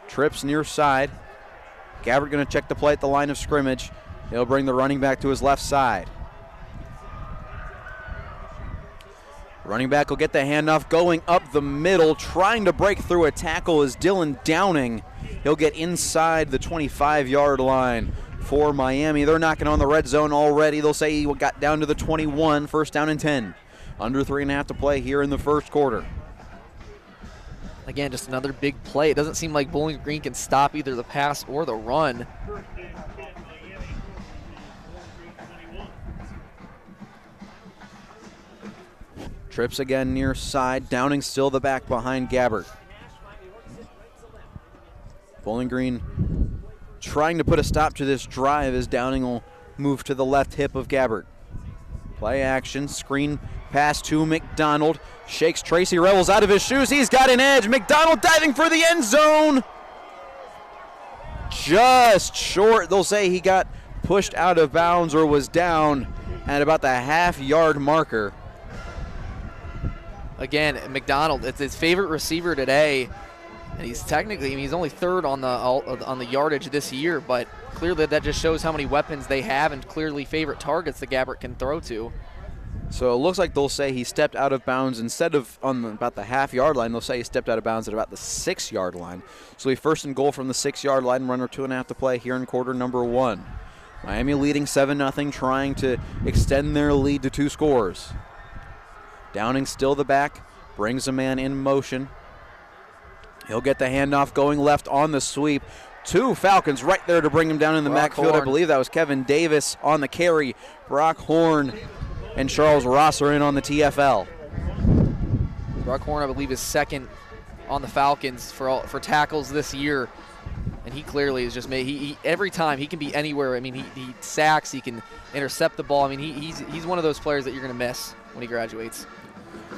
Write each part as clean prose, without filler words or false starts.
Trips near side. Gabbert going to check the play at the line of scrimmage. He'll bring the running back to his left side. Running back will get the handoff going up the middle. Trying to break through a tackle is Dylan Downing. He'll get inside the 25-yard line for Miami. They're knocking on the red zone already. They'll say he got down to the 21, first down and 10. Under 3.5 to play here in the first quarter. Again, just another big play. It doesn't seem like Bowling Green can stop either the pass or the run. Trips again near side. Downing still the back behind Gabbert. Bowling Green trying to put a stop to this drive as Downing will move to the left hip of Gabbert. Play action, screen pass to McDonald. Shakes Tracy Revels out of his shoes. He's got an edge. McDonald diving for the end zone. Just short. They'll say he got pushed out of bounds or was down at about the half-yard marker. Again, McDonald, it's his favorite receiver today. And he's technically, I mean, he's only third on the yardage this year, but clearly that just shows how many weapons they have and clearly favorite targets that Gabbert can throw to. So it looks like they'll say he stepped out of bounds instead of on about the half-yard line. They'll say he stepped out of bounds at about the 6-yard line. So he first and goal from the 6-yard line, runner 2.5 to play here in quarter number 1. Miami leading 7-0, trying to extend their lead to 2 scores. Downing still the back, brings a man in motion. He'll get the handoff going left on the sweep. 2 Falcons right there to bring him down in the backfield. I believe that was Kevin Davis on the carry. Brock Horn and Charles Ross are in on the TFL. Brock Horn, I believe, is second on the Falcons for tackles this year. And he clearly is just made. Every time he can be anywhere. I mean, he sacks, he can intercept the ball. I mean, he's one of those players that you're going to miss when he graduates.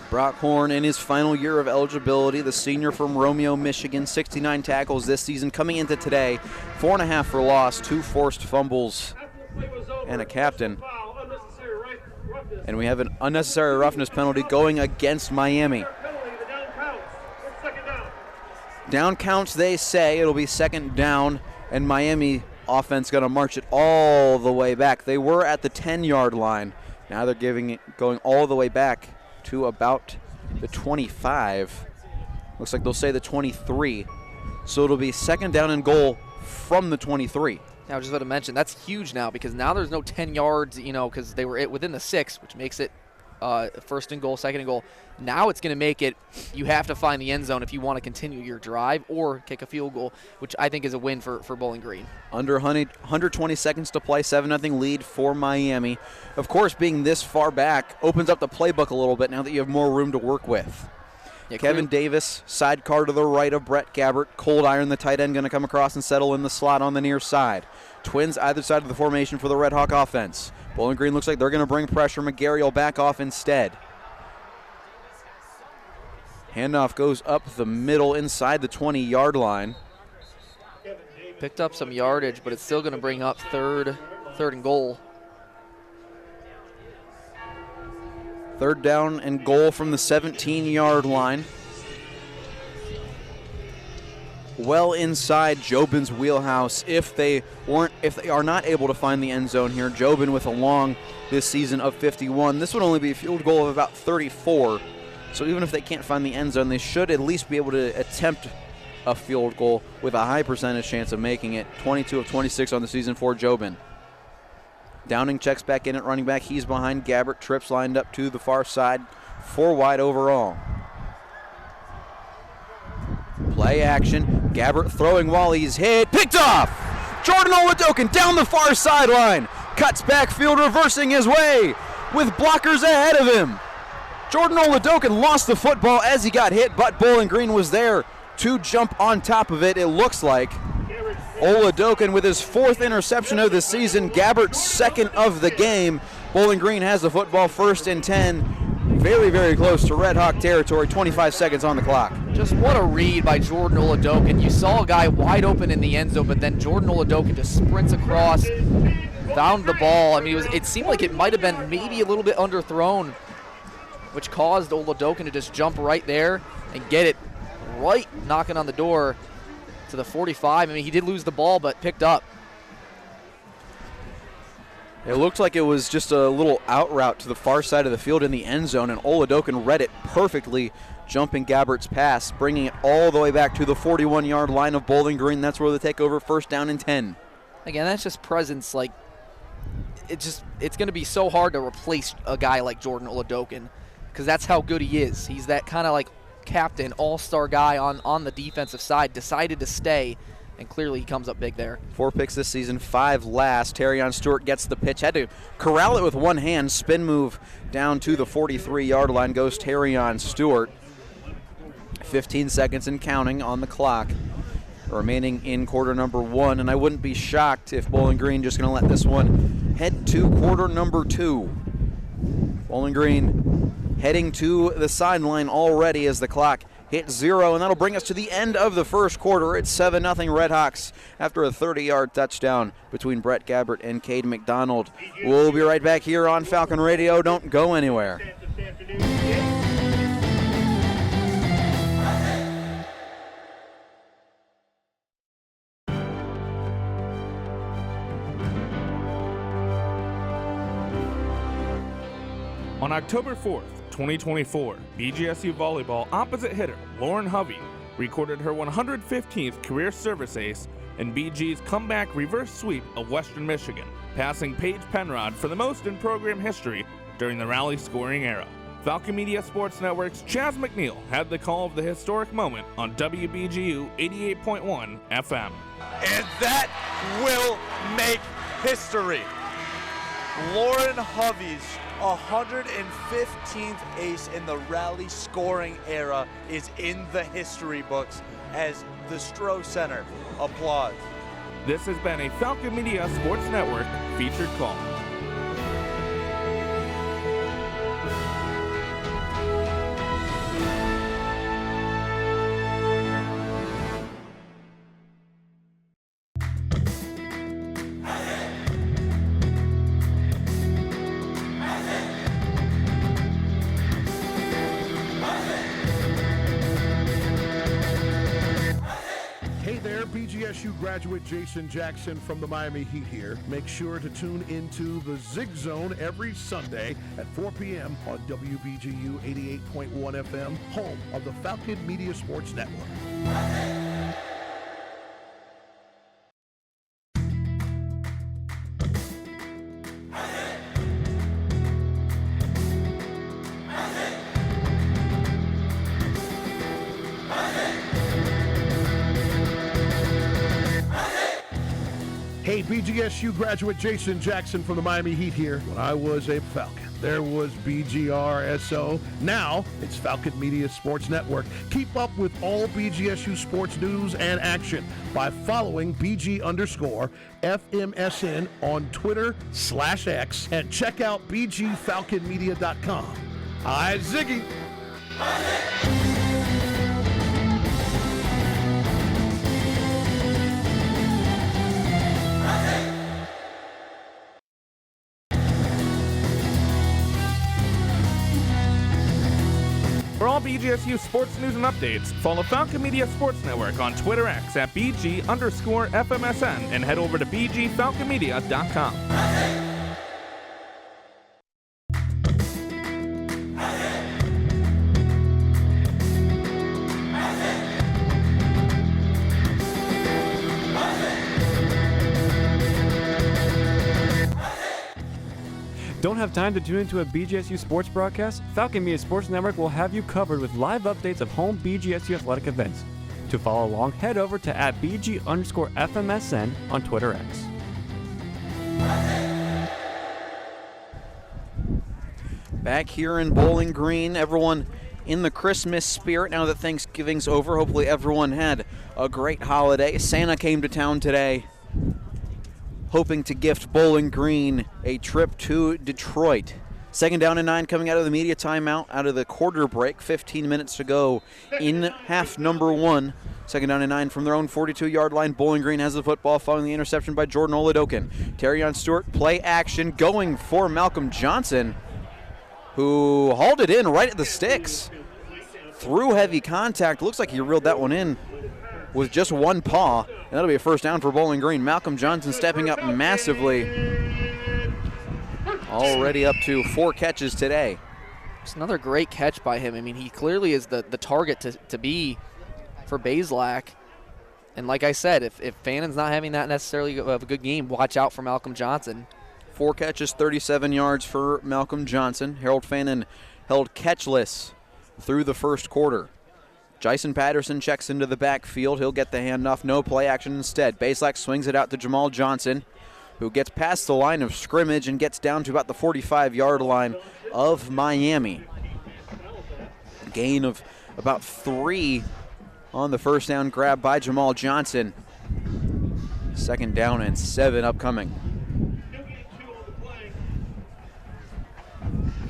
Brock Horn in his final year of eligibility, the senior from Romeo, Michigan, 69 tackles this season. Coming into today, 4.5 for loss, 2 forced fumbles, and a captain. And we have an unnecessary roughness penalty going against Miami. Down counts, they say. It'll be second down, and Miami offense going to march it all the way back. They were at the 10-yard line. Now they're going all the way back to about the 25. Looks like they'll say the 23. So it'll be second down and goal from the 23. Now, I was just about to mention, that's huge now because now there's no 10 yards, because they were within the 6, which makes it first and goal, second and goal. Now it's going to make it, you have to find the end zone if you want to continue your drive or kick a field goal, which I think is a win for Bowling Green. Under 120 seconds to play, 7-0 lead for Miami. Of course, being this far back opens up the playbook a little bit now that you have more room to work with. Yeah, Kevin Davis, sidecar to the right of Brett Gabbert. Cold Iron, the tight end, going to come across and settle in the slot on the near side. Twins either side of the formation for the Red Hawk offense. Bowling Green looks like they're going to bring pressure. McGarry will back off instead. Handoff goes up the middle inside the 20-yard line. Picked up some yardage, but it's still going to bring up third and goal. Third down and goal from the 17-yard line. Well inside Jobin's wheelhouse if they are not able to find the end zone here. Jobin with a long this season of 51. This would only be a field goal of about 34. So even if they can't find the end zone, they should at least be able to attempt a field goal with a high percentage chance of making it. 22 of 26 on the season for Jobin. Downing checks back in at running back. He's behind Gabbert. Trips lined up to the far side. 4 wide overall. Play action. Gabbert throwing while he's hit. Picked off! Jordan Oladokin down the far sideline. Cuts backfield, reversing his way with blockers ahead of him. Jordan Oladokin lost the football as he got hit, but Bowling Green was there to jump on top of it, it looks like. Oladokin with his 4th interception of the season. Gabbert 2nd of the game. Bowling Green has the football, 1st and 10. Very, very close to Red Hawk territory. 25 seconds on the clock. Just what a read by Jordan Oladokin. You saw a guy wide open in the end zone, but then Jordan Oladokin just sprints across, found the ball. I mean, it seemed like it might have been maybe a little bit underthrown, which caused Oladokin to just jump right there and get it right knocking on the door to the 45. I mean, he did lose the ball, but picked up. It looked like it was just a little out route to the far side of the field in the end zone, and Oladokin read it perfectly, jumping Gabbert's pass, bringing it all the way back to the 41-yard line of Bowling Green. That's where they take over, first down and 10. Again, that's just presence. Like, it's going to be so hard to replace a guy like Jordan Oladokin because that's how good he is. He's that kind of like captain, all-star guy on the defensive side, decided to stay, and clearly he comes up big there. 4 picks this season, 5 last. Terrion Stewart gets the pitch. Had to corral it with one hand. Spin move down to the 43-yard line goes Terrion Stewart. 15 seconds and counting on the clock, remaining in quarter number 1. And I wouldn't be shocked if Bowling Green just going to let this one head to quarter number 2. Bowling Green heading to the sideline already as the clock hit 0, and that'll bring us to the end of the first quarter. It's 7-0 Redhawks after a 30-yard touchdown between Brett Gabbert and Cade McDonald. We'll be right back here on Falcon Radio. Don't go anywhere. On October 4th, 2024, BGSU volleyball opposite hitter Lauren Hovey recorded her 115th career service ace in BG's comeback reverse sweep of Western Michigan, passing Paige Penrod for the most in program history during the rally scoring era. Falcon Media Sports Network's Chaz McNeil had the call of the historic moment on WBGU 88.1 FM. And that will make history. Lauren Hovey's 115th ace in the rally scoring era is in the history books as the Stroh Center applauds. This has been a Falcon Media Sports Network featured call. BGSU graduate Jason Jackson from the Miami Heat here. Make sure to tune into the Zig Zone every Sunday at 4 p.m. on WBGU 88.1 FM, home of the Falcon Media Sports Network. Hey, BGSU graduate Jason Jackson from the Miami Heat here. When I was a Falcon, there was BGRSO. Now it's Falcon Media Sports Network. Keep up with all BGSU sports news and action by following BG_FMSN on Twitter/X and check out BGFalconMedia.com. Hi, Ziggy. For all BGSU sports news and updates, follow Falcon Media Sports Network on Twitter X at BG_FMSN and head over to BGFalconMedia.com. Don't have time to tune into a BGSU sports broadcast? Falcon Media Sports Network will have you covered with live updates of home BGSU athletic events. To follow along, head over to at BG_FMSN on Twitter X. Back here in Bowling Green, everyone in the Christmas spirit now that Thanksgiving's over. Hopefully everyone had a great holiday. Santa came to town today, hoping to gift Bowling Green a trip to Detroit. 2nd down and 9 coming out of the media timeout, out of the quarter break. 15 minutes to go in half number 1. 2nd down and 9 from their own 42-yard line. Bowling Green has the football following the interception by Jordan Oladokin. Terrion Stewart, play action, going for Malcolm Johnson, who hauled it in right at the sticks. Through heavy contact. Looks like he reeled that one in with just one paw, and that'll be a first down for Bowling Green. Malcolm Johnson stepping up massively. Already up to 4 catches today. It's another great catch by him. I mean, he clearly is the target to be for Bazelak. And like I said, if Fannon's not having that necessarily of a good game, watch out for Malcolm Johnson. 4 catches, 37 yards for Malcolm Johnson. Harold Fannin held catchless through the first quarter. Jason Patterson checks into the backfield. He'll get the handoff. No play action instead. Bazelak swings it out to Jamal Johnson, who gets past the line of scrimmage and gets down to about the 45-yard line of Miami. Gain of about 3 on the first down grab by Jamal Johnson. 2nd down and 7 upcoming.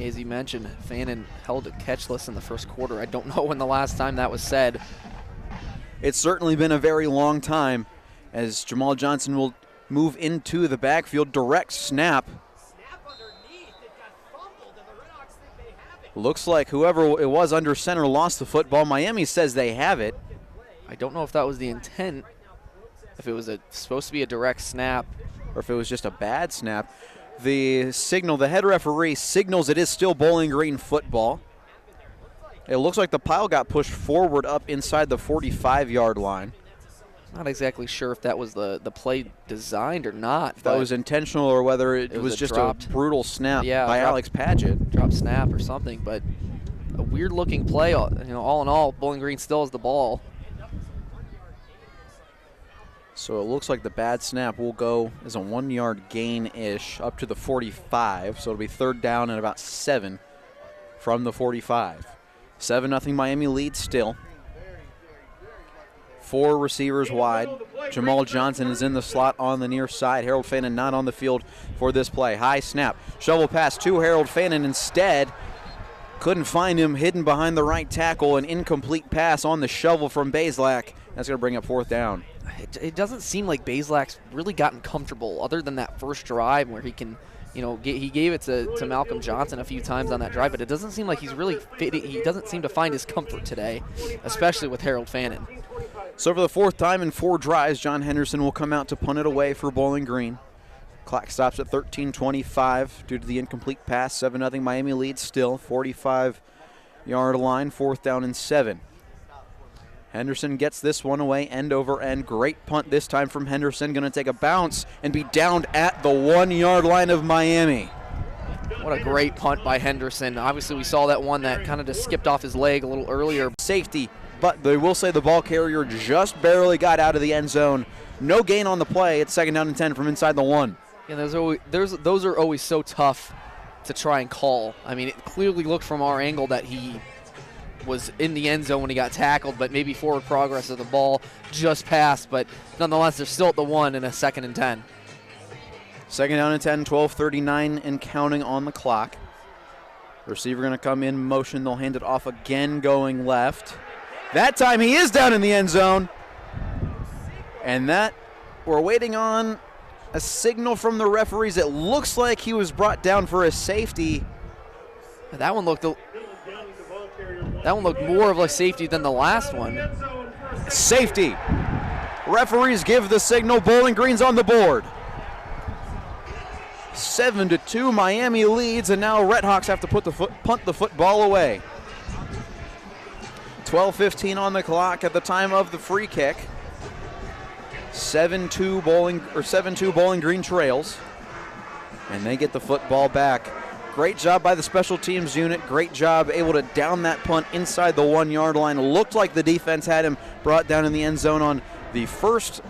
As you mentioned, Fannin held it catchless in the first quarter. I don't know when the last time that was said. It's certainly been a very long time, as Jamal Johnson will move into the backfield. Direct snap. Looks like whoever it was under center lost the football. Miami says they have it. I don't know if that was the intent, if it was supposed to be a direct snap, or if it was just a bad snap. The signal, the head referee signals it is still Bowling Green football. It looks like the pile got pushed forward up inside the 45-yard line. Not exactly sure if that was the play designed or not. If that was intentional or whether it was just a brutal snap by Alex Padgett. Drop snap or something, but a weird-looking play. All in all, Bowling Green still has the ball. So it looks like the bad snap will go as a 1-yard gain-ish up to the 45. So it'll be 3rd down and about 7 from the 45. 7-0 Miami lead still. 4 receivers wide. Jamal Johnson is in the slot on the near side. Harold Fannin not on the field for this play. High snap. Shovel pass to Harold Fannin instead. Couldn't find him, hidden behind the right tackle. An incomplete pass on the shovel from Bazelak. That's going to bring up 4th down. It doesn't seem like Bazelak's really gotten comfortable other than that first drive where he can, he gave it to Malcolm Johnson a few times on that drive, but it doesn't seem like he's really fit. He doesn't seem to find his comfort today, especially with Harold Fannin. So for the 4th time in 4 drives, John Henderson will come out to punt it away for Bowling Green. Clock stops at 13:25 due to the incomplete pass. 7-0 Miami leads still. 45-yard line, 4th down and 7. Henderson gets this one away, end over end. Great punt this time from Henderson. Going to take a bounce and be downed at the 1-yard line of Miami. What a great punt by Henderson. Obviously, we saw that one that kind of just skipped off his leg a little earlier. Safety, but they will say the ball carrier just barely got out of the end zone. No gain on the play. It's 2nd down and 10 from inside the 1. Yeah, those are always so tough to try and call. I mean, it clearly looked from our angle that he was in the end zone when he got tackled, but maybe forward progress of the ball just passed. But nonetheless, they're still at the 1 and a 2nd and 10. 2nd down and 10, 12:39 and counting on the clock. The receiver going to come in motion. They'll hand it off again going left. That time he is down in the end zone. And that, we're waiting on a signal from the referees. It looks like he was brought down for a safety. That one looked more of a safety than the last one. Safety. Referees give the signal. Bowling Green's on the board. 7-2, Miami leads, and now Red Hawks have to punt the football away. 12:15 on the clock at the time of the free kick. 7-2 Bowling Green trails, and they get the football back. Great job by the special teams unit. Great job able to down that punt inside the 1-yard line. Looked like the defense had him brought down in the end zone on the first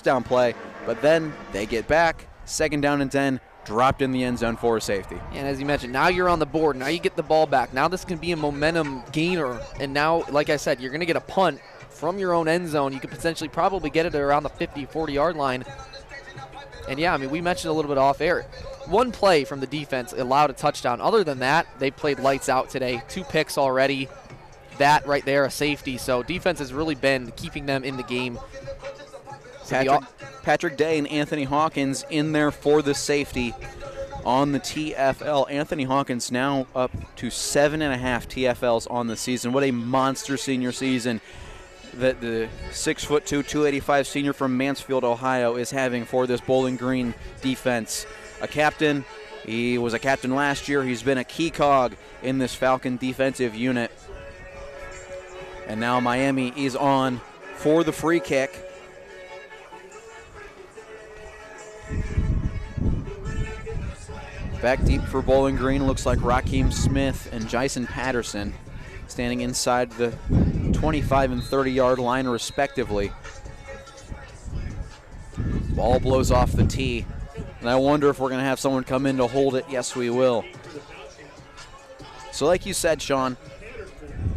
down play, but then they get back. 2nd down and 10, dropped in the end zone for a safety. And as you mentioned, now you're on the board. Now you get the ball back. Now this can be a momentum gainer. And now, like I said, you're going to get a punt from your own end zone. You could potentially probably get it around the 50, 40-yard line. And yeah, I mean, we mentioned a little bit off air. One play from the defense allowed a touchdown. Other than that, they played lights out today. 2 picks already. That right there, a safety. So defense has really been keeping them in the game. Patrick Day and Anthony Hawkins in there for the safety on the TFL. Anthony Hawkins now up to 7.5 TFLs on the season. What a monster senior season. that the 6'2", 285 senior from Mansfield, Ohio is having for this Bowling Green defense. A captain. He was a captain last year. He's been a key cog in this Falcon defensive unit. And now Miami is on for the free kick. Back deep for Bowling Green looks like Raheem Smith and Jason Patterson standing inside the 25 and 30-yard line respectively. Ball blows off the tee, and I wonder if we're going to have someone come in to hold it. Yes, we will. So like you said, Sean,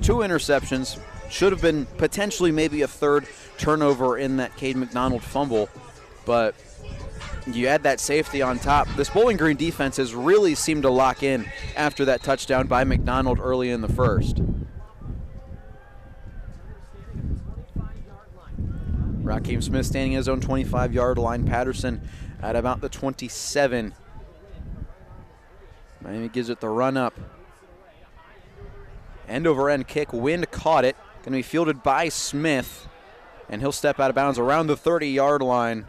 2 interceptions. Should have been potentially maybe a third turnover in that Cade McDonald fumble, but you add that safety on top. This Bowling Green defense has really seemed to lock in after that touchdown by McDonald early in the first. Raheem Smith standing in his own 25-yard line. Patterson at about the 27. Miami gives it the run up. End over end kick. Wind caught it. Going to be fielded by Smith, and he'll step out of bounds around the 30-yard line.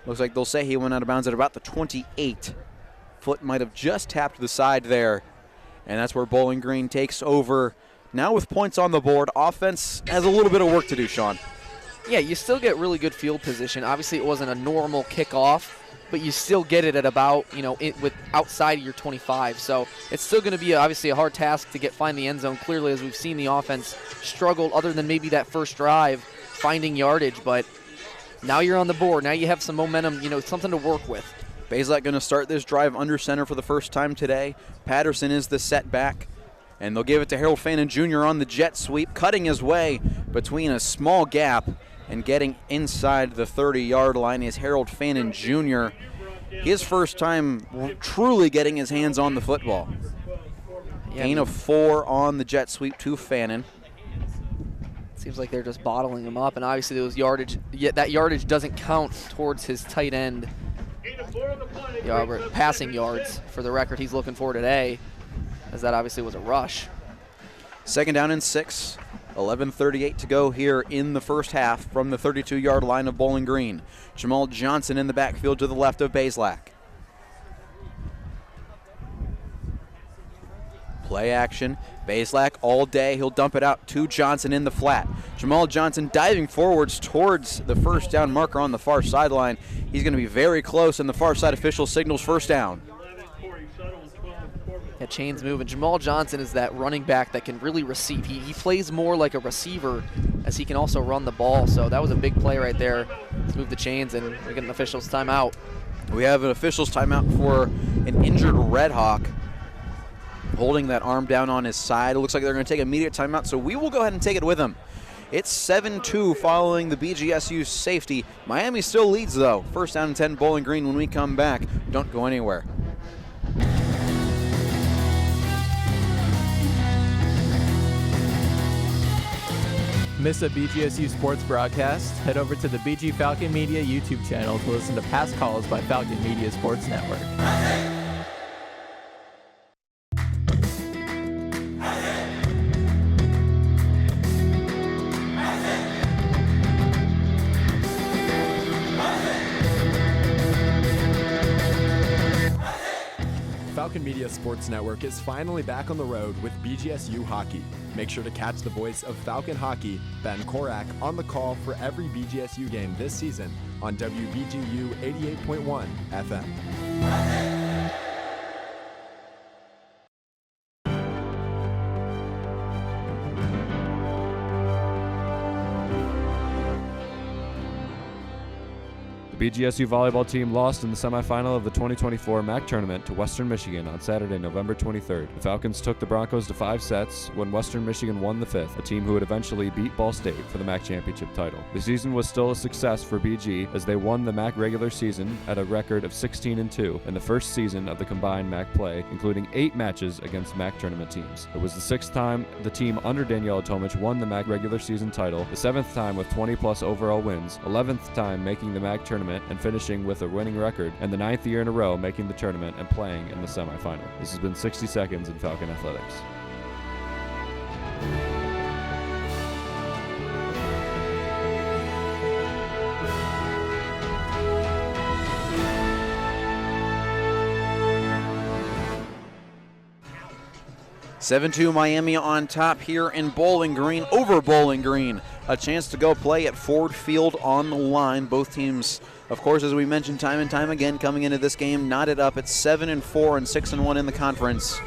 Looks like they'll say he went out of bounds at about the 28. Foot might have just tapped the side there, and that's where Bowling Green takes over. Now with points on the board, offense has a little bit of work to do, Sean. Yeah, you still get really good field position. Obviously, it wasn't a normal kickoff, but you still get it at about, with outside of your 25. So it's still going to be obviously a hard task to find the end zone. Clearly, as we've seen the offense struggle, other than maybe that first drive, finding yardage. But now you're on the board. Now you have some momentum, something to work with. Baszlak going to start this drive under center for the first time today. Patterson is the setback, and they'll give it to Harold Fannin Jr. on the jet sweep, cutting his way between a small gap and getting inside the 30-yard line is Harold Fannin Jr. His first time truly getting his hands on the football. Gain of 4 on the jet sweep to Fannin. Seems like they're just bottling him up, and obviously those yardage, that yardage doesn't count towards his tight end passing yards. For the record, he's looking for today, as that obviously was a rush. Second down and 6. 11:38 to go here in the first half from the 32-yard line of Bowling Green. Jamal Johnson in the backfield to the left of Baszlak. Play action. Baszlak all day. He'll dump it out to Johnson in the flat. Jamal Johnson diving forwards towards the first down marker on the far sideline. He's going to be very close, and the far side official signals first down. Yeah, chains moving. Jamal Johnson is that running back that can really receive. He plays more like a receiver, as he can also run the ball. So that was a big play right there. Let's move the chains, and we get an official's timeout. We have an official's timeout for an injured Red Hawk, holding that arm down on his side. It looks like they're going to take immediate timeout, so we will go ahead and take it with them. It's 7-2 following the BGSU safety. Miami still leads, though. First down and 10, Bowling Green when we come back. Don't go anywhere. Miss a BGSU sports broadcast? Head over to the BG Falcon Media YouTube channel to listen to past calls by Falcon Media Sports Network. Falcon Media Sports Network is finally back on the road with BGSU hockey. Make sure to catch the voice of Falcon Hockey, Ben Korak, on the call for every BGSU game this season on WBGU 88.1 FM. The BGSU volleyball team lost in the semifinal of the 2024 MAC tournament to Western Michigan on Saturday, November 23rd. The Falcons took the Broncos to 5 sets when Western Michigan won the 5th, a team who would eventually beat Ball State for the MAC championship title. The season was still a success for BG as they won the MAC regular season at a record of 16-2 in the first season of the combined MAC play, including 8 matches against MAC tournament teams. It was the 6th time the team under Daniela Tomic won the MAC regular season title, the 7th time with 20-plus overall wins, 11th time making the MAC tournament and finishing with a winning record, and the 9th year in a row making the tournament and playing in the semifinal. This has been 60 Seconds in Falcon Athletics. 7-2 Miami on top here in Bowling Green, over Bowling Green. A chance to go play at Ford Field on the line. Both teams, of course, as we mentioned time and time again, coming into this game knotted up at 7-4 and 6-1 in the conference.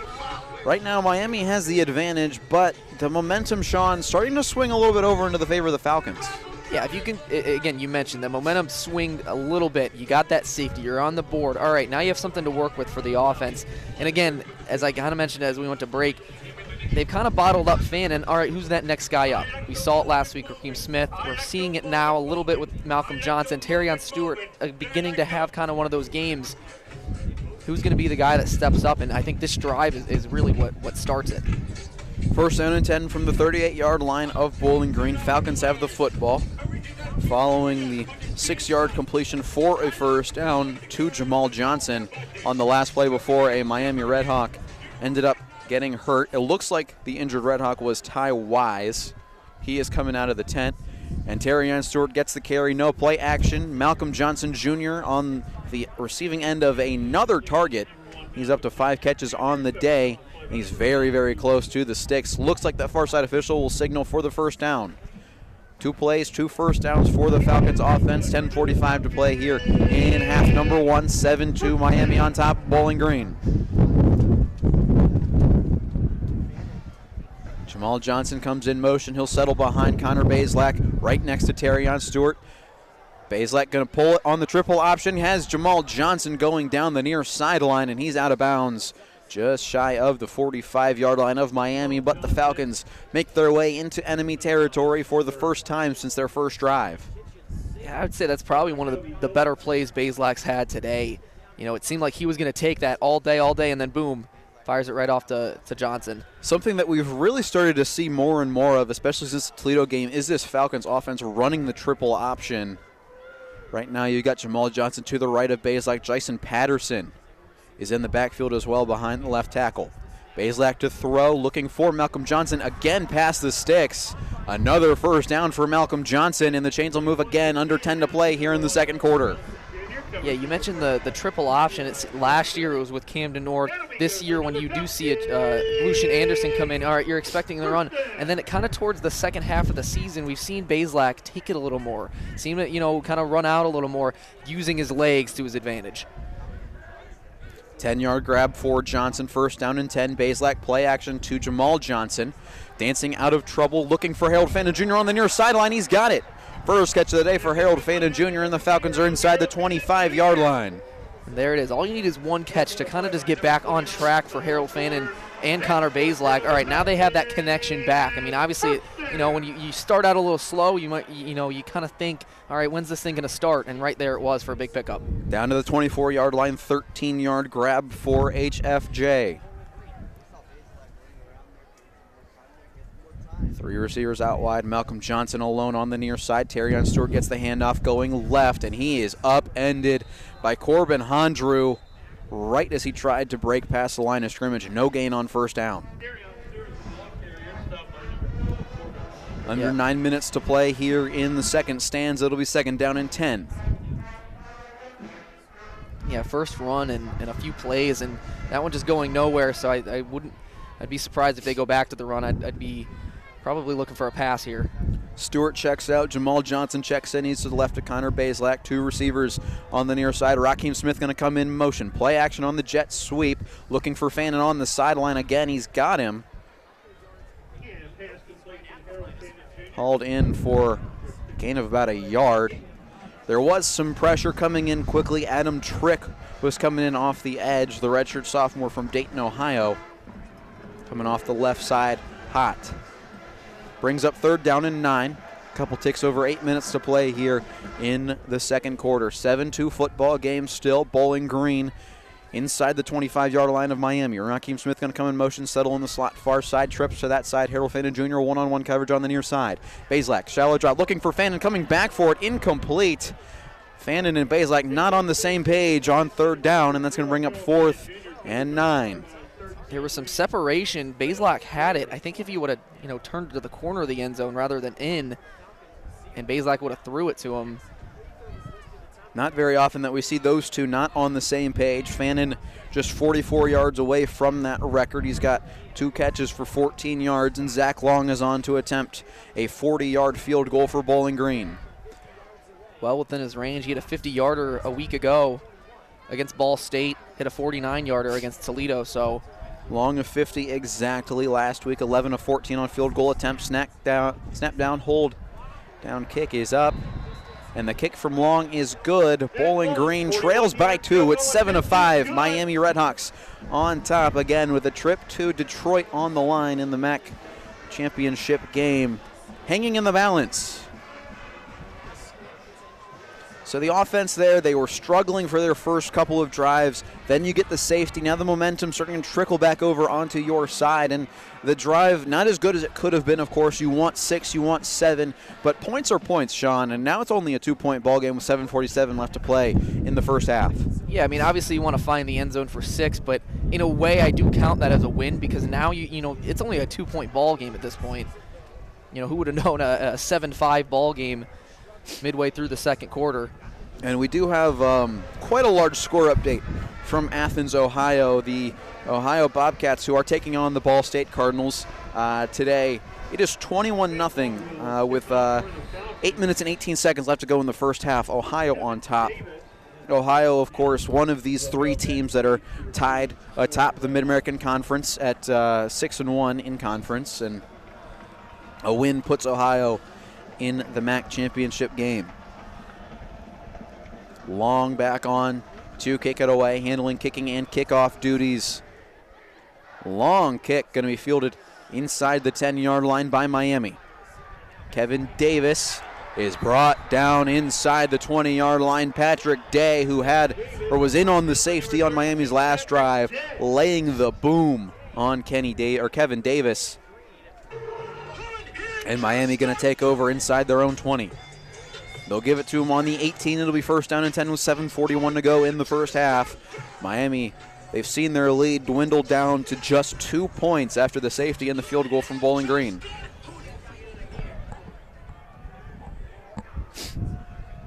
Right now, Miami has the advantage, but the momentum, Sean, starting to swing a little bit over into the favor of the Falcons. Yeah, if you can, again, you mentioned the momentum swinged a little bit. You got that safety. You're on the board. All right, now you have something to work with for the offense. And again, as I kind of mentioned as we went to break, they've kind of bottled up Fannin. All right, who's that next guy up? We saw it last week, Raheem Smith. We're seeing it now a little bit with Malcolm Johnson. Terrion Stewart beginning to have kind of one of those games. Who's going to be the guy that steps up? And I think this drive is really what starts it. First down and 10 from the 38-yard line of Bowling Green. Falcons have the football. Following the 6-yard completion for a first down to Jamal Johnson on the last play before a Miami Red Hawk ended up getting hurt. It looks like the injured Red Hawk was Ty Wise. He is coming out of the tent. And Terrion Stewart gets the carry. No play action. Malcolm Johnson Jr. on the receiving end of another target. He's up to 5 catches on the day. He's very, very close to the sticks. Looks like that far side official will signal for the first down. 2 plays, 2 first downs for the Falcons offense. 10:45 to play here in half number 1. 7-2 Miami on top, Bowling Green. Jamal Johnson comes in motion. He'll settle behind Connor Bazelak right next to Terrion Stewart. Bazelak going to pull it on the triple option. Has Jamal Johnson going down the near sideline, and he's out of bounds just shy of the 45-yard line of Miami, but the Falcons make their way into enemy territory for the first time since their first drive. Yeah, I would say that's probably one of the better plays Bazelak's had today. You know, it seemed like he was going to take that all day, and then boom, fires it right off to Johnson. Something that we've really started to see more and more of, especially since the Toledo game, is this Falcons offense running the triple option. Right now you got Jamal Johnson to the right of Bazelak. Jason Patterson is in the backfield as well behind the left tackle. Bazelak to throw, looking for Malcolm Johnson, again past the sticks. Another first down for Malcolm Johnson, and the chains will move again, under 10 to play here in the second quarter. Yeah, you mentioned the triple option. Last year it was with Camden North. This year when you do see Lucian Anderson come in, all right, you're expecting the run. And then it kind of towards the second half of the season, we've seen Bazelak take it a little more. Seen it, kind of run out a little more, using his legs to his advantage. 10-yard grab for Johnson, first down and 10. Bazelak play action to Jamal Johnson. Dancing out of trouble, looking for Harold Fannin Jr. on the near sideline. He's got it. First catch of the day for Harold Fannin Jr., and the Falcons are inside the 25-yard line. And there it is. All you need is one catch to kind of just get back on track for Harold Fannin and Connor Bazelak. All right, now they have that connection back. I mean, obviously, when you start out a little slow, you might, you kind of think, all right, when's this thing going to start? And right there it was for a big pickup. Down to the 24-yard line, 13-yard grab for HFJ. 3 receivers out wide. Malcolm Johnson alone on the near side. Terrion Stewart gets the handoff going left, and he is upended by Corbin Hondrew right as he tried to break past the line of scrimmage. No gain on first down. Under 9 minutes to play here in the second stanza. It'll be second down and 10. Yeah, first run and a few plays, and that one just going nowhere, so I'd be surprised if they go back to the run. I'd be probably looking for a pass here. Stewart checks out. Jamal Johnson checks in. He's to the left of Connor Bazelak. 2 receivers on the near side. Raheem Smith going to come in motion. Play action on the jet sweep. Looking for Fannin on the sideline again. He's got him. Hauled in for a gain of about a yard. There was some pressure coming in quickly. Adam Trick was coming in off the edge. The redshirt sophomore from Dayton, Ohio. Coming off the left side hot. Brings up third down and 9. Couple ticks over 8 minutes to play here in the second quarter. 7-2 football game still. Bowling Green inside the 25-yard line of Miami. Raheem Smith going to come in motion, settle in the slot far side, trips to that side. Harold Fannin Jr. one-on-one coverage on the near side. Bazelak, shallow drop, looking for Fannin, coming back for it, incomplete. Fannin and Bazelak not on the same page on third down, and that's going to bring up 4th and 9. There was some separation. Bazelak had it. I think if he would have, turned to the corner of the end zone rather than in, and Bazelak would have threw it to him, Not very often that we see those two not on the same page. Fannin just 44 yards away from that record. He's got 2 catches for 14 yards, and Zach Long is on to attempt a 40-yard field goal for Bowling Green. Well within his range. He had a 50-yarder a week ago against Ball State, hit a 49-yarder against Toledo, so. Long of 50 exactly last week, 11 of 14 on field goal attempts. Snap down, hold down kick is up. And the kick from Long is good. Bowling Green trails by 2. It's 7 of 5. Miami Redhawks on top again with a trip to Detroit on the line in the MAC championship game. Hanging in the balance. So the offense there, they were struggling for their first couple of drives. Then you get the safety. Now the momentum starting to trickle back over onto your side. And the drive, not as good as it could have been, of course. You want 6, you want 7. But points are points, Sean. And now it's only a 2-point ball game with 7:47 left to play in the first half. Yeah, I mean, obviously you want to find the end zone for 6. But in a way, I do count that as a win because now, you know, it's only a 2-point ball game at this point. You know, who would have known a 7-5 ball game midway through the second quarter. And we do have quite a large score update from Athens, Ohio. The Ohio Bobcats, who are taking on the Ball State Cardinals today. It is 21-0 with 8 minutes and 18 seconds left to go in the first half. Ohio on top. Ohio, of course, one of these 3 teams that are tied atop the Mid-American Conference at 6-1 in conference. And a win puts Ohio in the MAC championship game. Long back on to kick it away, handling kicking and kickoff duties. Long kick going to be fielded inside the 10-yard line by Miami. Kevin Davis is brought down inside the 20-yard line. Patrick Day, who was in on the safety on Miami's last drive, laying the boom on Kevin Davis. And Miami going to take over inside their own 20. They'll give it to him on the 18. It'll be first down and 10 with 7:41 to go in the first half. Miami, they've seen their lead dwindle down to just 2 points after the safety and the field goal from Bowling Green.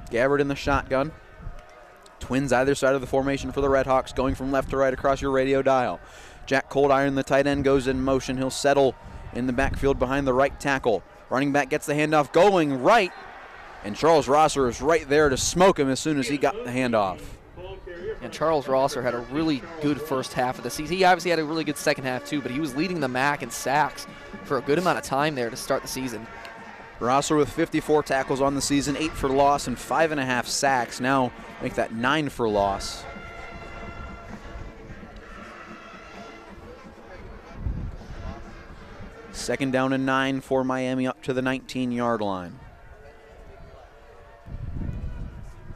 Gabbard in the shotgun. Twins either side of the formation for the Redhawks, going from left to right across your radio dial. Jack Coldiron, the tight end, goes in motion. He'll settle in the backfield behind the right tackle. Running back gets the handoff going right. And Charles Rosser is right there to smoke him as soon as he got the handoff. And Charles Rosser had a really good first half of the season. He obviously had a really good second half too, but he was leading the MAC in sacks for a good amount of time there to start the season. Rosser with 54 tackles on the season, 8 for loss and 5.5 sacks. Now make that 9 for loss. Second down and 9 for Miami up to the 19-yard line.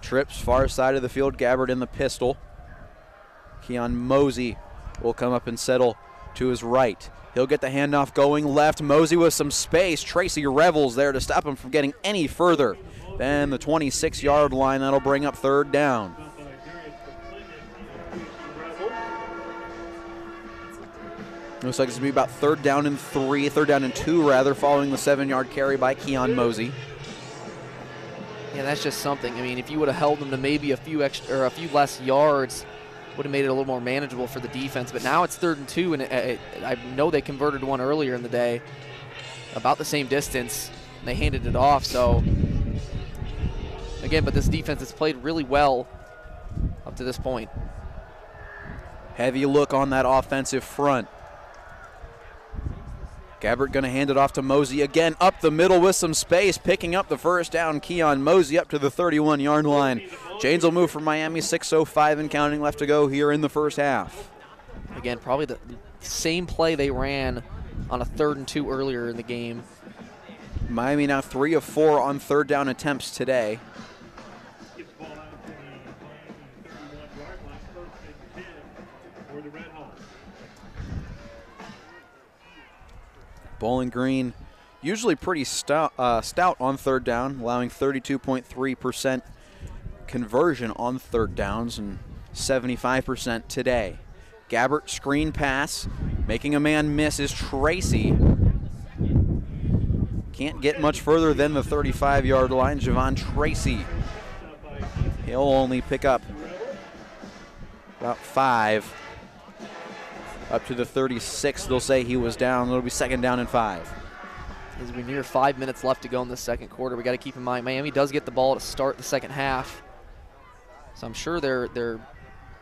Trips far side of the field, Gabbard in the pistol. Keon Mosey will come up and settle to his right. He'll get the handoff going left. Mosey with some space. Tracy Revels there to stop him from getting any further than the 26-yard line. That'll bring up third down. Looks like it's going to be about third down and 2 rather, following the 7-yard carry by Keon Mosey. Yeah, that's just something. I mean, if you would have held them to maybe a few less yards, would have made it a little more manageable for the defense. But now it's 3rd and 2, and I know they converted one earlier in the day, about the same distance, and they handed it off. So, again, but this defense has played really well up to this point. Heavy look on that offensive front. Gabbard going to hand it off to Mosey again, up the middle with some space, picking up the first down. Keon Mosey up to the 31-yard line. Janes will move for Miami, 6:05 and counting left to go here in the first half. Again, probably the same play they ran on a 3rd and 2 earlier in the game. Miami now 3 of 4 on third down attempts today. Bowling Green usually pretty stout on third down, allowing 32.3% conversion on third downs and 75% today. Gabbert screen pass, making a man miss is Tracy. Can't get much further than the 35-yard line. Javon Tracy He'll only pick up about 5. Up to the 36, they'll say he was down. It'll be 2nd down and 5. As we near 5 minutes left to go in the second quarter, we got to keep in mind Miami does get the ball to start the second half. So I'm sure their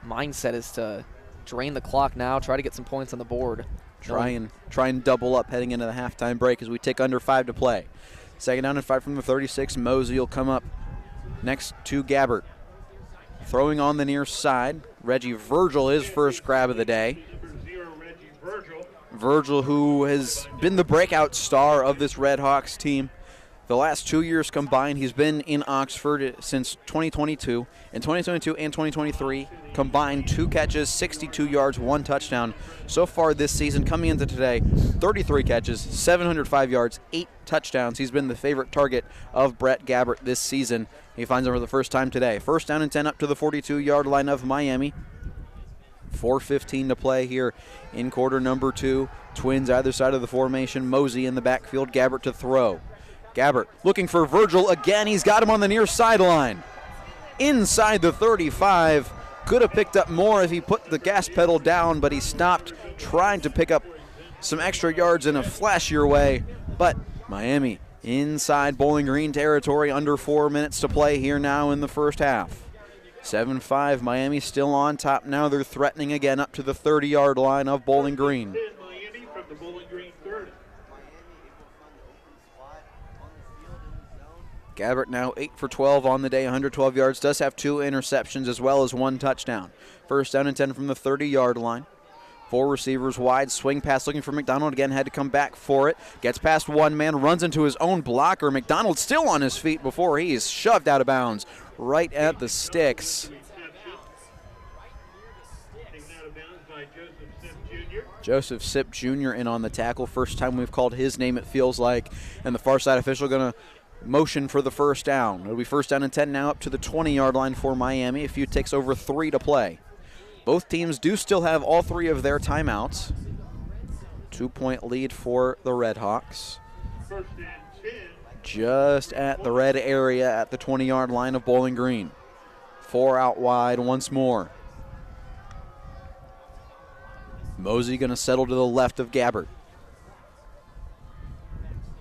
mindset is to drain the clock now, try to get some points on the board. Try and double up heading into the halftime break as we take under 5 to play. 2nd down and 5 from the 36. Mosey will come up next to Gabbert. Throwing on the near side. Reggie Virgil, his first grab of the day. Virgil, who has been the breakout star of this Red Hawks team. The last 2 years combined, he's been in Oxford since 2022. In 2022 and 2023, combined 2 catches, 62 yards, 1 touchdown. So far this season, coming into today, 33 catches, 705 yards, 8 touchdowns. He's been the favorite target of Brett Gabbert this season. He finds him for the first time today. 1st down and 10 up to the 42-yard line of Miami. 4:15 to play here in quarter number 2. Twins either side of the formation. Mosey in the backfield. Gabbert to throw. Gabbert looking for Virgil again. He's got him on the near sideline. Inside the 35. Could have picked up more if he put the gas pedal down, but he stopped trying to pick up some extra yards in a flashier way. But Miami inside Bowling Green territory, under 4 minutes to play here now in the first half. 7-5, Miami still on top now. They're threatening again up to the 30-yard line of Bowling Green. Gabbert now 8 for 12 on the day, 112 yards. Does have 2 interceptions as well as 1 touchdown. 1st down and 10 from the 30-yard line. 4 receivers wide, swing pass looking for McDonald. Again, had to come back for it. Gets past one man, runs into his own blocker. McDonald still on his feet before he is shoved out of bounds right at the sticks. Joseph Sipp Jr. in on the tackle. First time we've called his name, it feels like. And the far side official going to motion for the 1st down. It'll be 1st down and 10 now up to the 20-yard line for Miami. A few takes over 3 to play. Both teams do still have all 3 of their timeouts. 2-point lead for the Red Hawks. Just at the red area at the 20-yard line of Bowling Green. 4 out wide once more. Mosey going to settle to the left of Gabbert.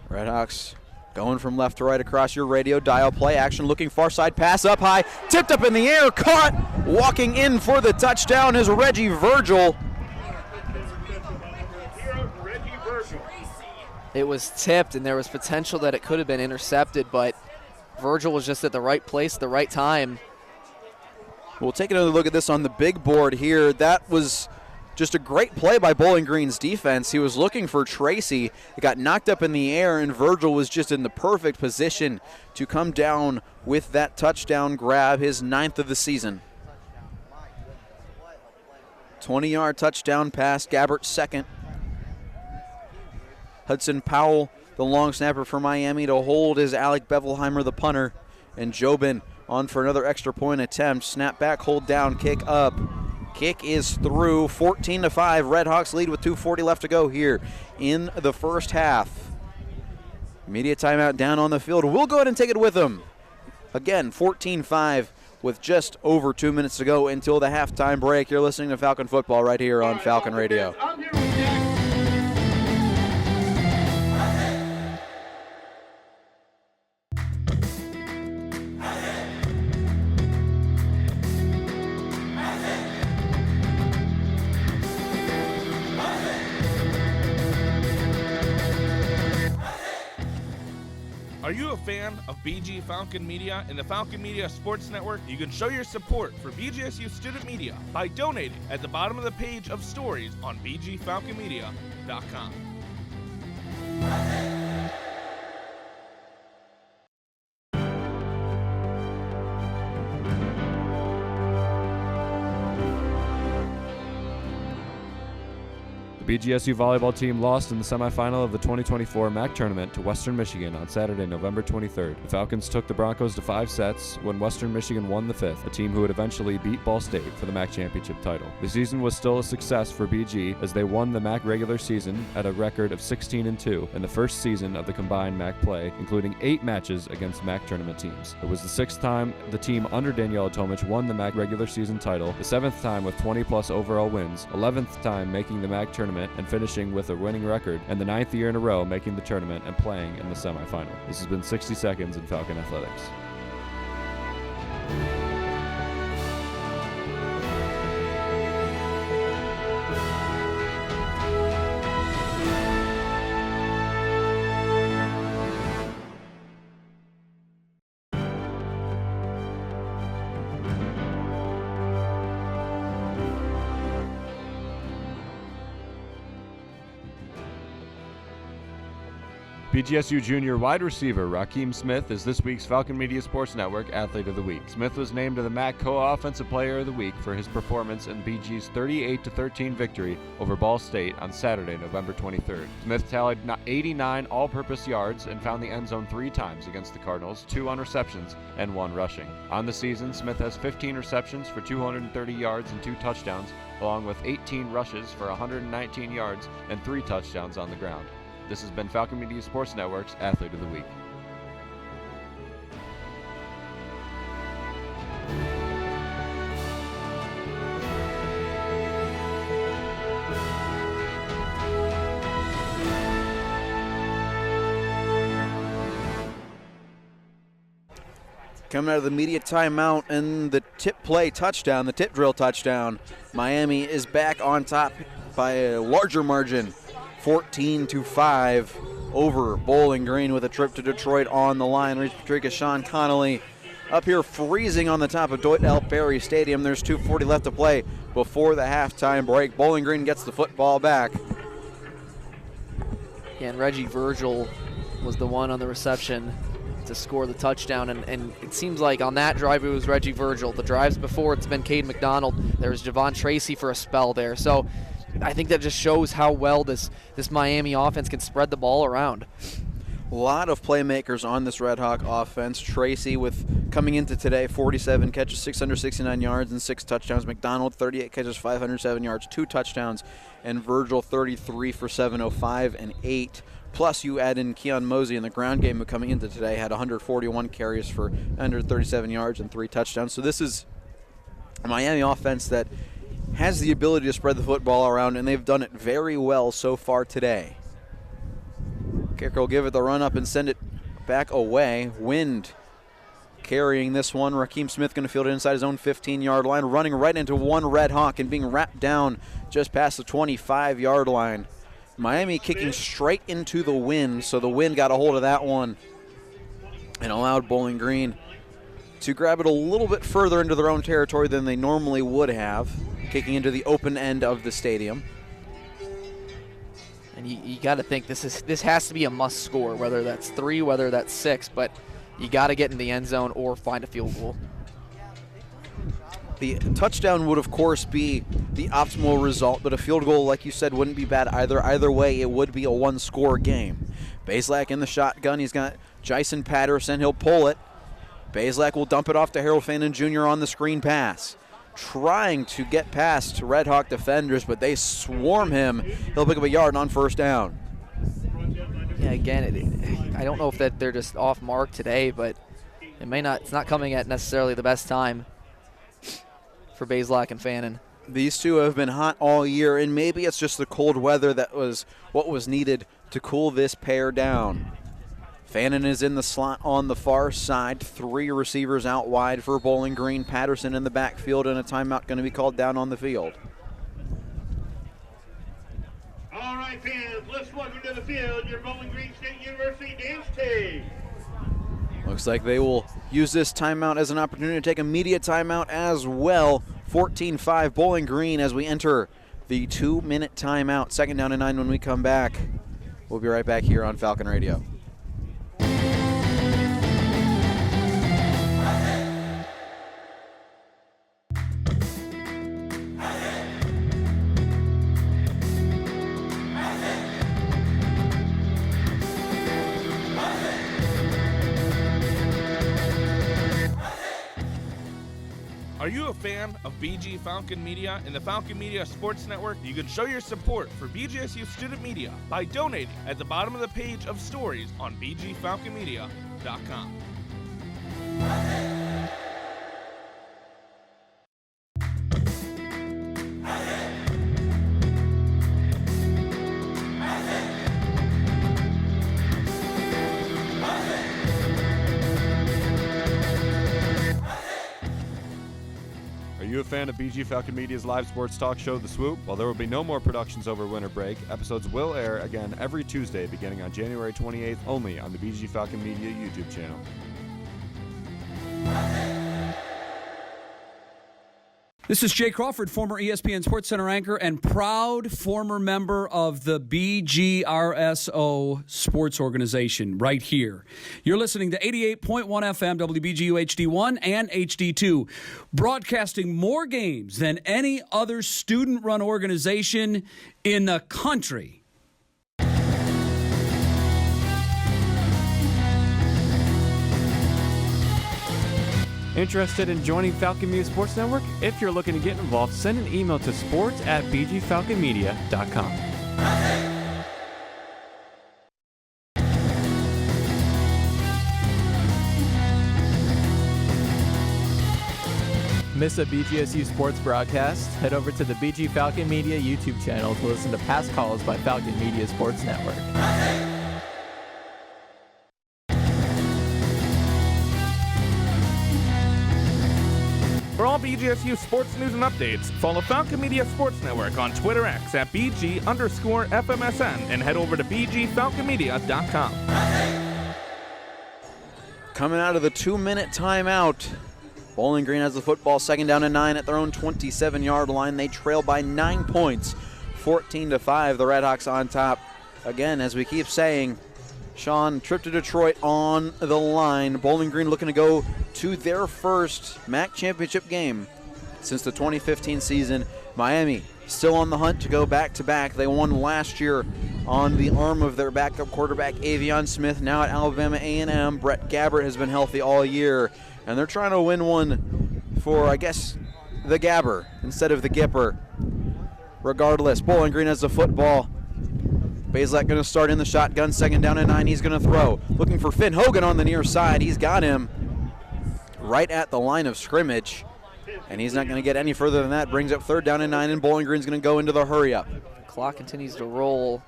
Red Hawks going from left to right across your radio dial. Play action, looking far side, pass up high, tipped up in the air, caught. Walking in for the touchdown is Reggie Virgil. It was tipped, and there was potential that it could have been intercepted, but Virgil was just at the right place at the right time. We'll take another look at this on the big board here. That was just a great play by Bowling Green's defense. He was looking for Tracy. It got knocked up in the air, and Virgil was just in the perfect position to come down with that touchdown grab, his 9th of the season. 20-yard touchdown pass, Gabbert's 2nd. Hudson Powell, the long snapper for Miami, to hold is Alec Bevelheimer, the punter. And Jobin on for another extra point attempt. Snap back, hold down, kick up. Kick is through. 14-5. Red Hawks lead with 2:40 left to go here in the first half. Media timeout down on the field. We'll go ahead and take it with them. Again, 14-5 with just over 2 minutes to go until the halftime break. You're listening to Falcon Football right here on Falcon Radio. Are you a fan of BG Falcon Media and the Falcon Media Sports Network? You can show your support for BGSU student media by donating at the bottom of the page of stories on bgfalconmedia.com. The BGSU volleyball team lost in the semifinal of the 2024 MAC tournament to Western Michigan on Saturday, November 23rd. The Falcons took the Broncos to 5 sets when Western Michigan won the 5th, a team who would eventually beat Ball State for the MAC championship title. The season was still a success for BG as they won the MAC regular season at a record of 16-2 in the first season of the combined MAC play, including 8 matches against MAC tournament teams. It was the 6th time the team under Daniela Tomic won the MAC regular season title, the 7th time with 20-plus overall wins, 11th time making the MAC tournament and finishing with a winning record, and the 9th year in a row making the tournament and playing in the semifinal. This has been 60 Seconds in Falcon Athletics. BGSU junior wide receiver Rakeem Smith is this week's Falcon Media Sports Network Athlete of the Week. Smith was named to the MAC Co-Offensive Player of the Week for his performance in BG's 38-13 victory over Ball State on Saturday, November 23rd. Smith tallied 89 all-purpose yards and found the end zone 3 times against the Cardinals, 2 on receptions and 1 rushing. On the season, Smith has 15 receptions for 230 yards and 2 touchdowns, along with 18 rushes for 119 yards and 3 touchdowns on the ground. This has been Falcon Media Sports Network's Athlete of the Week. Coming out of the media timeout and the tip play touchdown, the tip drill touchdown, Miami is back on top by a larger margin. 14-5 over Bowling Green with a trip to Detroit on the line. Reese Patrica, Sean Connolly up here freezing on the top of Doyle L. Berry Stadium. There's 2:40 left to play before the halftime break. Bowling Green gets the football back. Yeah, and Reggie Virgil was the one on the reception to score the touchdown, and it seems like on that drive it was Reggie Virgil. The drives before, it's been Cade McDonald. There was Javon Tracy for a spell there. So I think that just shows how well this Miami offense can spread the ball around. A lot of playmakers on this Red Hawk offense. Tracy with coming into today 47 catches, 669 yards and 6 touchdowns. McDonald 38 catches, 507 yards, 2 touchdowns, and Virgil 33 for 705 and 8. Plus you add in Keon Mosey in the ground game who coming into today had 141 carries for 137 yards and 3 touchdowns. So this is a Miami offense that has the ability to spread the football around, and they've done it very well so far today. Kicker will give it the run up and send it back away. Wind carrying this one. Rakeem Smith going to field it inside his own 15-yard line, running right into one Red Hawk and being wrapped down just past the 25-yard line. Miami kicking straight into the wind, so the wind got a hold of that one and allowed Bowling Green to grab it a little bit further into their own territory than they normally would have, kicking into the open end of the stadium. And you got to think this has to be a must score, whether that's 3, whether that's 6, but you got to get in the end zone or find a field goal. The touchdown would, of course, be the optimal result, but a field goal, like you said, wouldn't be bad either. Either way, it would be a one-score game. Bazelak in the shotgun. He's got Jason Patterson. He'll pull it. Bazelak will dump it off to Harold Fannin Jr. on the screen pass. Trying to get past Red Hawk defenders, but they swarm him. He'll pick up a yard on first down. Yeah, again, I don't know if that they're just off mark today, but it's not coming at necessarily the best time for Bazelak and Fannin. These two have been hot all year, and maybe it's just the cold weather that was what was needed to cool this pair down. Fannin is in the slot on the far side. 3 receivers out wide for Bowling Green. Patterson in the backfield, and a timeout going to be called down on the field. All right, fans, let's welcome to the field your Bowling Green State University dance team. Looks like they will use this timeout as an opportunity to take a media timeout as well. 14-5 Bowling Green as we enter the 2-minute timeout. 2nd down and 9 when we come back. We'll be right back here on Falcon Radio. Are you a fan of BG Falcon Media and the Falcon Media Sports Network? You can show your support for BGSU student media by donating at the bottom of the page of stories on bgfalconmedia.com. Are you a fan of BG Falcon Media's live sports talk show, The Swoop? Well, there will be no more productions over winter break. Episodes will air again every Tuesday beginning on January 28th only on the BG Falcon Media YouTube channel. This is Jay Crawford, former ESPN SportsCenter anchor and proud former member of the BGRSO sports organization right here. You're listening to 88.1 FM WBGU HD1 and HD2, broadcasting more games than any other student-run organization in the country. Interested in joining Falcon Media Sports Network? If you're looking to get involved, send an email to sports@bgfalconmedia.com. Miss a BGSU sports broadcast? Head over to the BG Falcon Media YouTube channel to listen to past calls by Falcon Media Sports Network. For all BGSU sports news and updates, follow Falcon Media Sports Network on Twitter X at BG_FMSN and head over to BGFalconMedia.com. Coming out of the 2-minute timeout, Bowling Green has the football, 2nd down and 9 at their own 27-yard line. They trail by 9 points, 14-5. The Redhawks on top. Again, as we keep saying, Sean, trip to Detroit on the line. Bowling Green looking to go to their first MAC championship game since the 2015 season. Miami still on the hunt to go back-to-back. They won last year on the arm of their backup quarterback, Avion Smith. Now at Alabama A&M, Brett Gabbert has been healthy all year, and they're trying to win one for, I guess, the Gabber instead of the Gipper. Regardless, Bowling Green has the football. Bazelak going to start in the shotgun, 2nd down and 9. He's going to throw. Looking for Finn Hogan on the near side. He's got him right at the line of scrimmage, and he's not going to get any further than that. Brings up 3rd down and 9, and Bowling Green's going to go into the hurry-up. Clock continues to roll.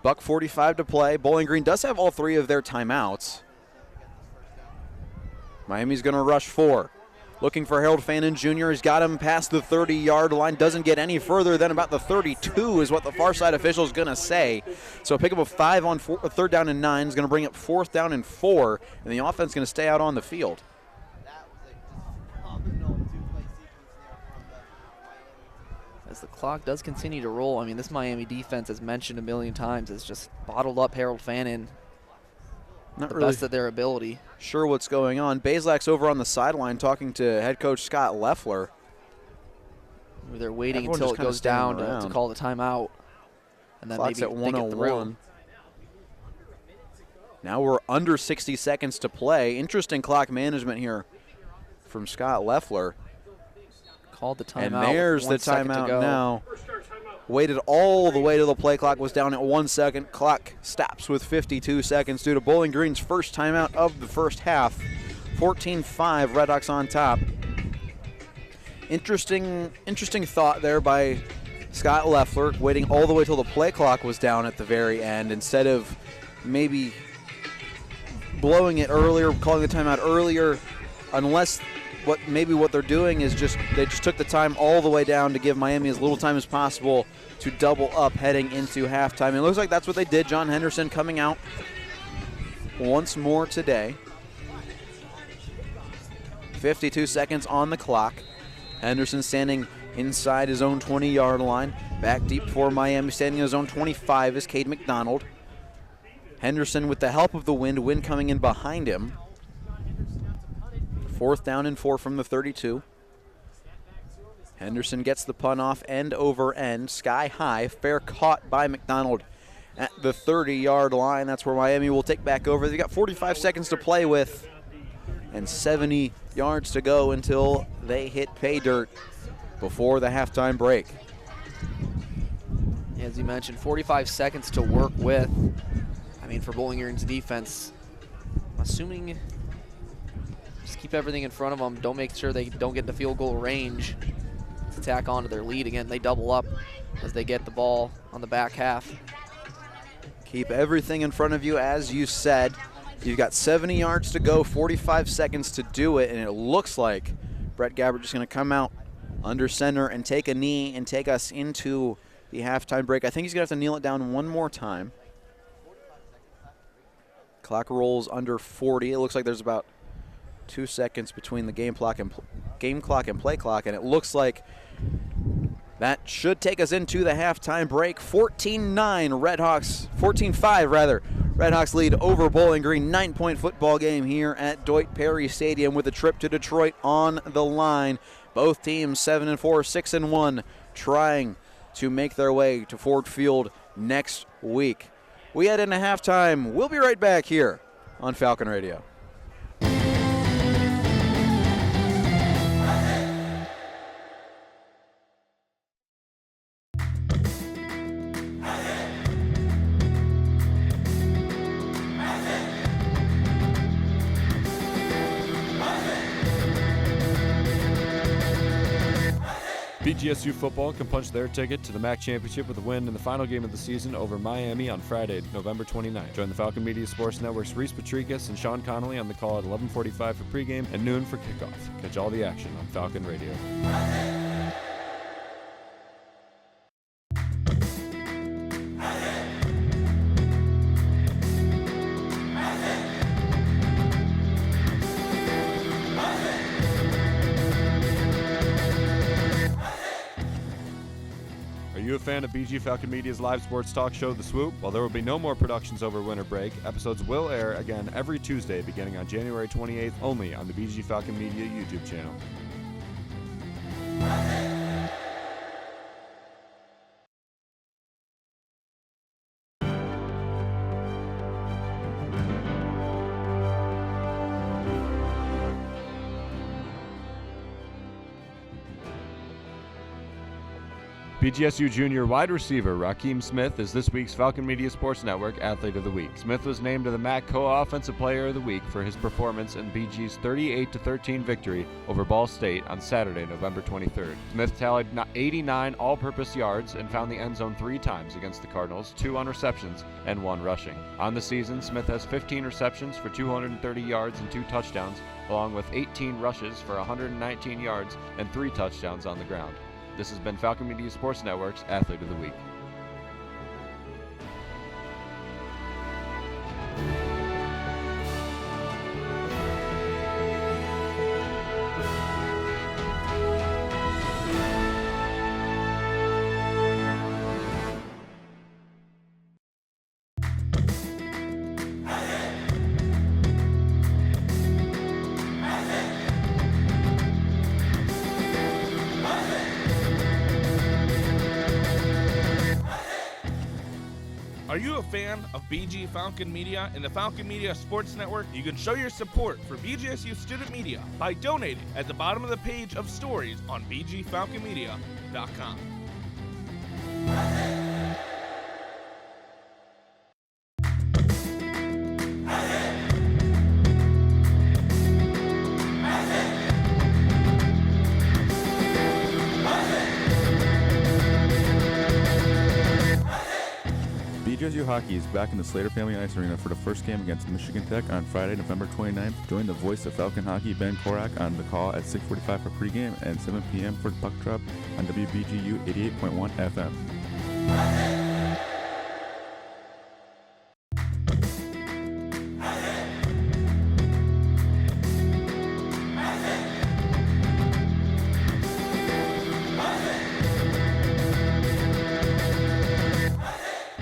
$1:45 to play. Bowling Green does have all 3 of their timeouts. Miami's going to rush 4. Looking for Harold Fannin Jr. He's got him past the 30-yard line. Doesn't get any further than about the 32 is what the far side official is going to say. So a pick up of 5 on 3rd down and 9 is going to bring up 4th down and 4, and the offense is going to stay out on the field. As the clock does continue to roll, I mean, this Miami defense, as mentioned a million times, has just bottled up Harold Fannin. Not the really best of their ability. Sure what's going on. Bazelak's over on the sideline talking to head coach Scott Leffler. They're waiting Everyone until just it goes down to call the timeout. And then Clock's maybe at think it through. 101. Now we're under 60 seconds to play. Interesting clock management here from Scott Leffler. Called the timeout. And there's the 1 second to timeout go. now. Waited all the way to the play clock, was down at 1 second. Clock stops with 52 seconds due to Bowling Green's first timeout of the first half. 14-5, Redhawks on top. Interesting thought there by Scott Leffler, waiting all the way till the play clock was down at the very end instead of maybe blowing it earlier, calling the timeout earlier, unless what they're doing is they just took the time all the way down to give Miami as little time as possible to double up heading into halftime. And it looks like that's what they did. John Henderson coming out once more today. 52 seconds on the clock. Henderson standing inside his own 20-yard line. Back deep for Miami, standing in his own 25 is Cade McDonald. Henderson with the help of the wind coming in behind him. 4th down and 4 from the 32. Henderson gets the punt off end over end, sky high, fair caught by McDonald at the 30-yard line. That's where Miami will take back over. They got 45 seconds to play with and 70 yards to go until they hit pay dirt before the halftime break. As you mentioned, 45 seconds to work with. I mean, for Bowling Green's defense, I'm assuming just keep everything in front of them. Don't make sure they don't get into field goal range to tack on to their lead. Again, they double up as they get the ball on the back half. Keep everything in front of you, as you said. You've got 70 yards to go, 45 seconds to do it, and it looks like Brett Gabbert just going to come out under center and take a knee and take us into the halftime break. I think he's going to have to kneel it down one more time. Clock rolls under 40. It looks like there's about 2 seconds between the game clock and play clock, and it looks like that should take us into the halftime break. 14-9 Redhawks, 14-5 rather. Redhawks lead over Bowling Green. 9-point football game here at Deutsch Perry Stadium with a trip to Detroit on the line. Both teams 7-4, 6-1, trying to make their way to Ford Field next week. We head into halftime. We'll be right back here on Falcon Radio. BGSU football can punch their ticket to the MAC Championship with a win in the final game of the season over Miami on Friday, November 29th. Join the Falcon Media Sports Network's Reese Patricus and Sean Connolly on the call at 11:45 for pregame and noon for kickoff. Catch all the action on Falcon Radio. Are you a fan of BG Falcon Media's live sports talk show, The Swoop? While there will be no more productions over winter break, episodes will air again every Tuesday beginning on January 28th only on the BG Falcon Media YouTube channel. BGSU junior wide receiver Raheem Smith is this week's Falcon Media Sports Network Athlete of the Week. Smith was named to the MAC Co-Offensive Player of the Week for his performance in BG's 38-13 victory over Ball State on Saturday, November 23rd. Smith tallied 89 all-purpose yards and found the end zone 3 times against the Cardinals, 2 on receptions and 1 rushing. On the season, Smith has 15 receptions for 230 yards and 2 touchdowns, along with 18 rushes for 119 yards and 3 touchdowns on the ground. This has been Falcon Media Sports Network's Athlete of the Week. Are you a fan of BG Falcon Media and the Falcon Media Sports Network? You can show your support for BGSU Student Media by donating at the bottom of the page of stories on bgfalconmedia.com. BGSU hockey is back in the Slater Family Ice Arena for the first game against Michigan Tech on Friday, November 29th. Join the voice of Falcon Hockey, Ben Korak, on the call at 6:45 for pregame and 7 p.m. for the puck drop on WBGU 88.1 FM.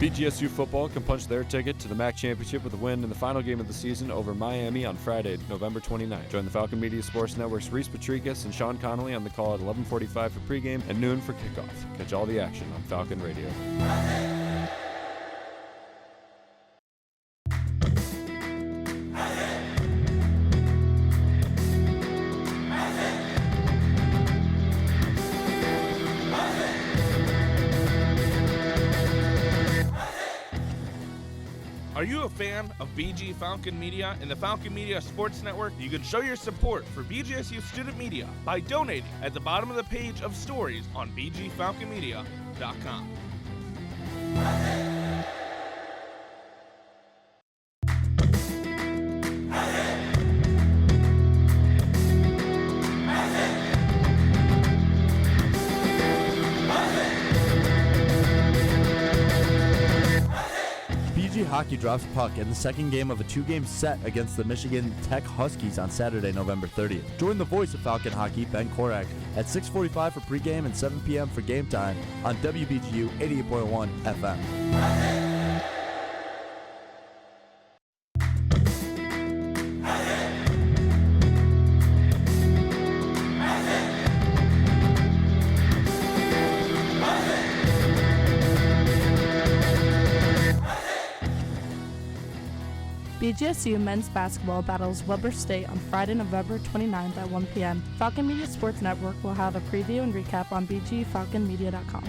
BGSU football can punch their ticket to the MAC Championship with a win in the final game of the season over Miami on Friday, November 29th. Join the Falcon Media Sports Network's Reese Patricus and Sean Connolly on the call at 11:45 for pregame and noon for kickoff. Catch all the action on Falcon Radio. Are you a fan of BG Falcon Media and the Falcon Media Sports Network? You can show your support for BGSU student media by donating at the bottom of the page of stories on bgfalconmedia.com. BG Hockey drops puck in the second game of a 2-game set against the Michigan Tech Huskies on Saturday, November 30th. Join the voice of Falcon Hockey, Ben Korak, at 6:45 for pregame and 7 p.m. for game time on WBGU 88.1 FM. BGSU men's basketball battles Weber State on Friday, November 29th at 1 p.m. Falcon Media Sports Network will have a preview and recap on bgfalconmedia.com.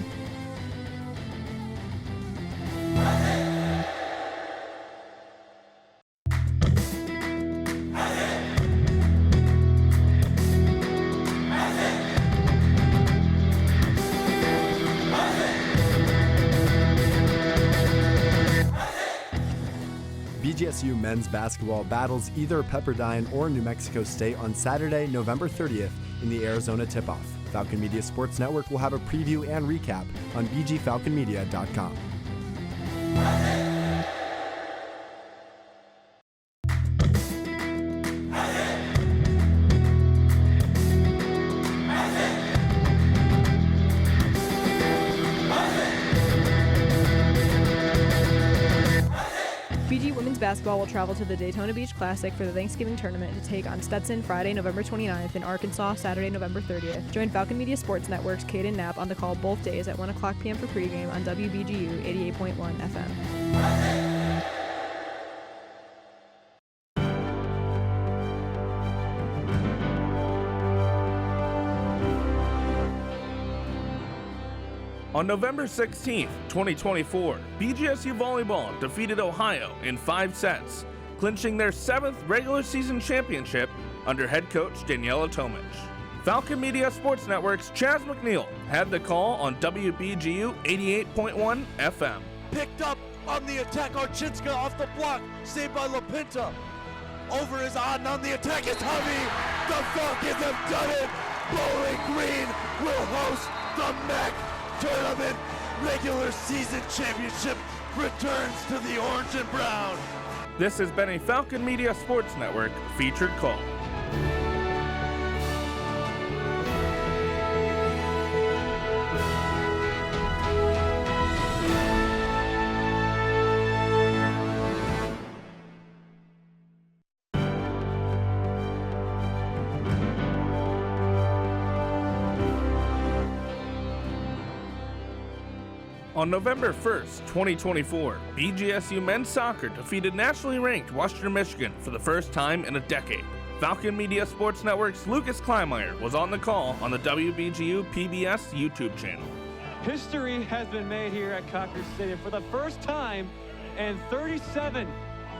BGSU men's basketball battles either Pepperdine or New Mexico State on Saturday, November 30th in the Arizona tip-off. Falcon Media Sports Network will have a preview and recap on bgfalconmedia.com. BG Women's Basketball will travel to the Daytona Beach Classic for the Thanksgiving tournament to take on Stetson Friday, November 29th, and Arkansas Saturday, November 30th. Join Falcon Media Sports Network's Caden Knapp on the call both days at 1 o'clock p.m. for pregame on WBGU 88.1 FM. On November 16th, 2024, BGSU Volleyball defeated Ohio in 5 sets, clinching their 7th regular season championship under head coach Daniela Tomic. Falcon Media Sports Network's Chaz McNeil had the call on WBGU 88.1 FM. Picked up on the attack, Archinska off the block, saved by LaPinta. Over is on the attack is Hovey. The Falcons have done it. Bowling Green will host the MAC Tournament. Regular season championship returns to the orange and brown. This has been a Falcon Media Sports Network featured call. On November 1st, 2024, BGSU men's soccer defeated nationally ranked Western Michigan for the first time in a decade. Falcon Media Sports Network's Lucas Kleinmeyer was on the call on the WBGU PBS YouTube channel. History has been made here at Cochran Stadium for the first time in 37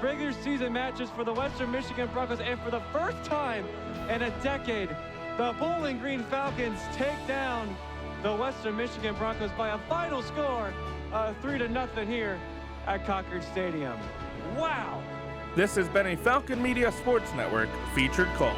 regular season matches for the Western Michigan Broncos, and for the first time in a decade, the Bowling Green Falcons take down the Western Michigan Broncos by a final score of 3-0 here at Cochran Stadium. Wow! This has been a Falcon Media Sports Network featured call.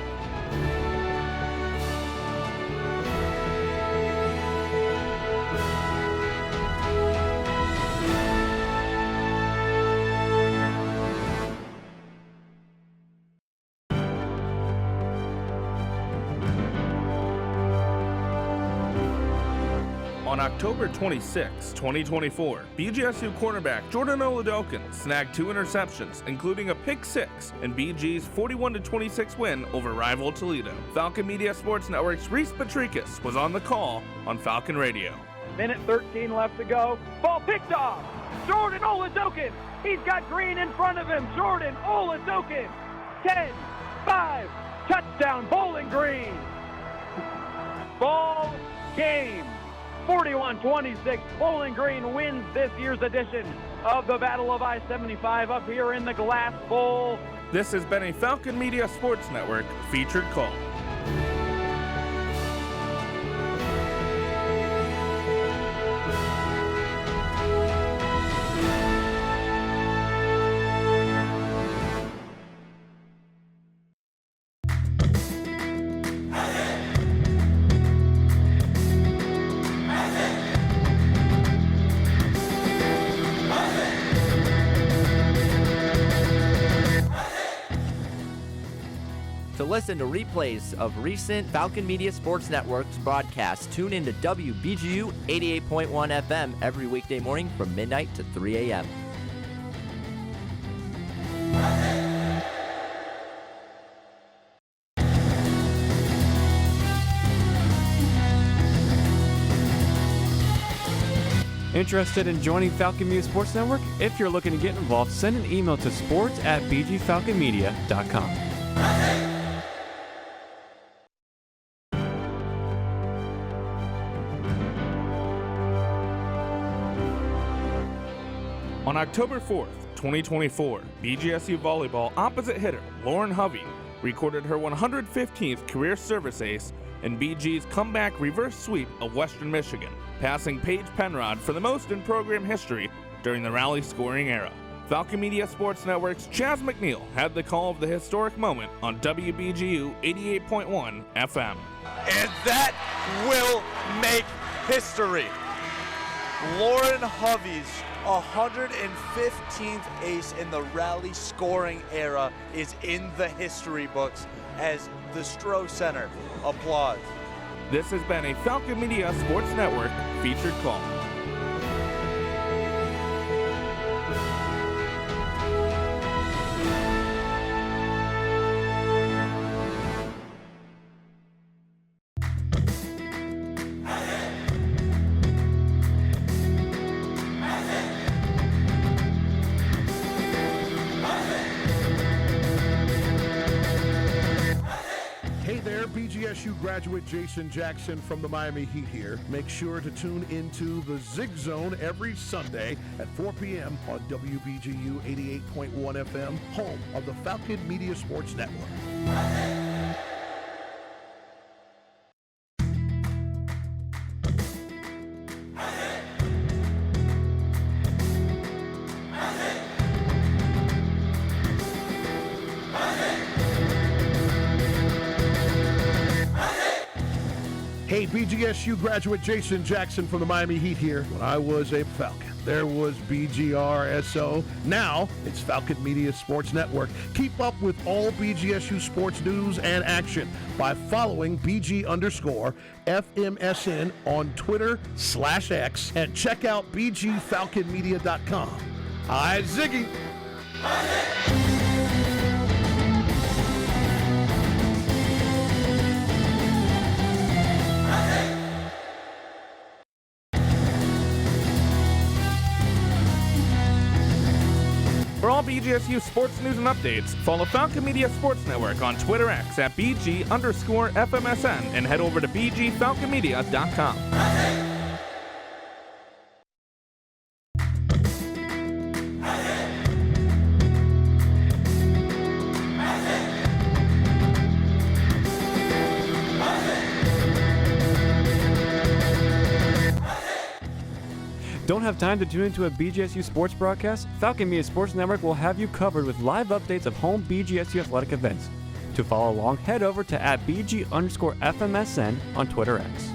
On October 26, 2024, BGSU cornerback Jordan Oladokin snagged 2 interceptions, including a pick 6 in BG's 41-26 win over rival Toledo. Falcon Media Sports Network's Reese Patricus was on the call on Falcon Radio. Minute 13 left to go. Ball picked off. Jordan Oladokin. He's got Green in front of him. Jordan Oladokin. 10-5. Touchdown Bowling Green. Ball game. 41-26, Bowling Green wins this year's edition of the Battle of I-75 up here in the Glass Bowl. This has been a Falcon Media Sports Network featured call. To listen to replays of recent Falcon Media Sports Network's broadcasts, tune in to WBGU 88.1 FM every weekday morning from midnight to 3 a.m. Interested in joining Falcon Media Sports Network? If you're looking to get involved, send an email to sports@bgfalconmedia.com. On October 4th, 2024, BGSU volleyball opposite hitter Lauren Hovey recorded her 115th career service ace in BG's comeback reverse sweep of Western Michigan, passing Paige Penrod for the most in program history during the rally scoring era. Falcon Media Sports Network's Chaz McNeil had the call of the historic moment on WBGU 88.1 FM. And that will make history. Lauren Hovey's 115th ace in the rally scoring era is in the history books as the Stroh Center applauds. This has been a Falcon Media Sports Network featured call. BGSU graduate Jason Jackson from the Miami Heat here. Make sure to tune into the Zig Zone every Sunday at 4 p.m. on WBGU 88.1 FM, home of the Falcon Media Sports Network. Hey, BGSU graduate Jason Jackson from the Miami Heat here. When I was a Falcon, there was BGRSO. Now it's Falcon Media Sports Network. Keep up with all BGSU sports news and action by following BG_FMSN on Twitter/X and check out BGFalconMedia.com. Hi, Ziggy. For all BGSU sports news and updates, follow Falcon Media Sports Network on Twitter X at BG_FMSN and head over to BGFalconMedia.com. Don't have time to tune into a BGSU sports broadcast? Falcon Media Sports Network will have you covered with live updates of home BGSU athletic events. To follow along, head over to @BG_FMSN on Twitter X.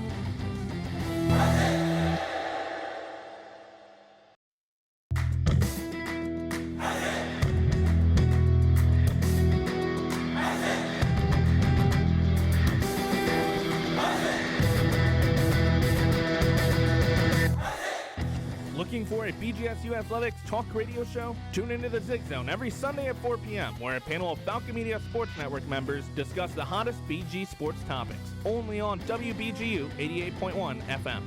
Looking for a BGSU Athletics talk radio show? Tune into the Zig Zone every Sunday at 4 p.m., where a panel of Falcon Media Sports Network members discuss the hottest BG sports topics. Only on WBGU 88.1 FM.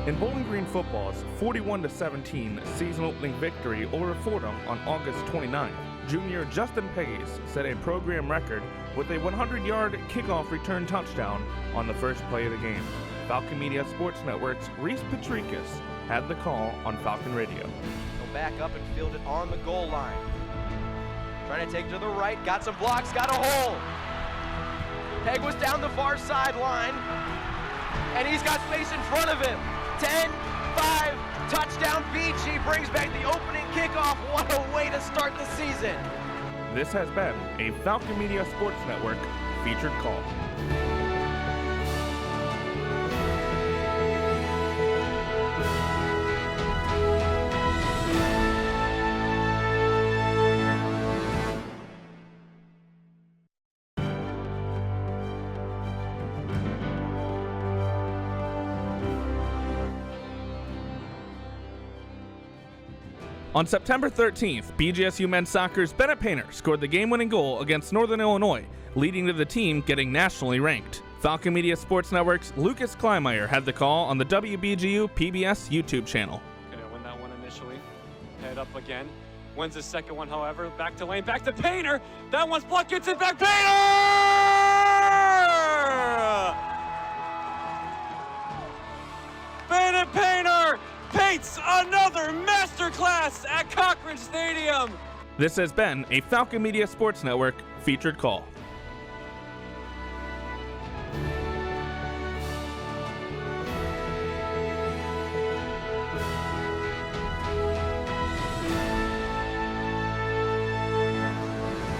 In Bowling Green football's 41-17 season opening victory over Fordham on August 29th, Junior Justin Pace set a program record with a 100-yard kickoff return touchdown on the first play of the game. Falcon Media Sports Network's Reese Patricus had the call on Falcon Radio. Go back up and field it on the goal line. Trying to take to the right, got some blocks, got a hole. Peg was down the far sideline, and he's got space in front of him. 10, 5, touchdown BG brings back the opening kickoff. What a way to start the season. This has been a Falcon Media Sports Network featured call. On September 13th, BGSU men's soccer's Bennett Painter scored the game-winning goal against Northern Illinois, leading to the team getting nationally ranked. Falcon Media Sports Network's Lucas Kleinmeyer had the call on the WBGU PBS YouTube channel. Gonna win that one initially. Head up again. Wins the second one, however. Back to Lane, back to Painter. That one's blocked, gets it back. Painter! Bennett Painter paints another masterclass at Cochran Stadium. This has been a Falcon Media Sports Network featured call.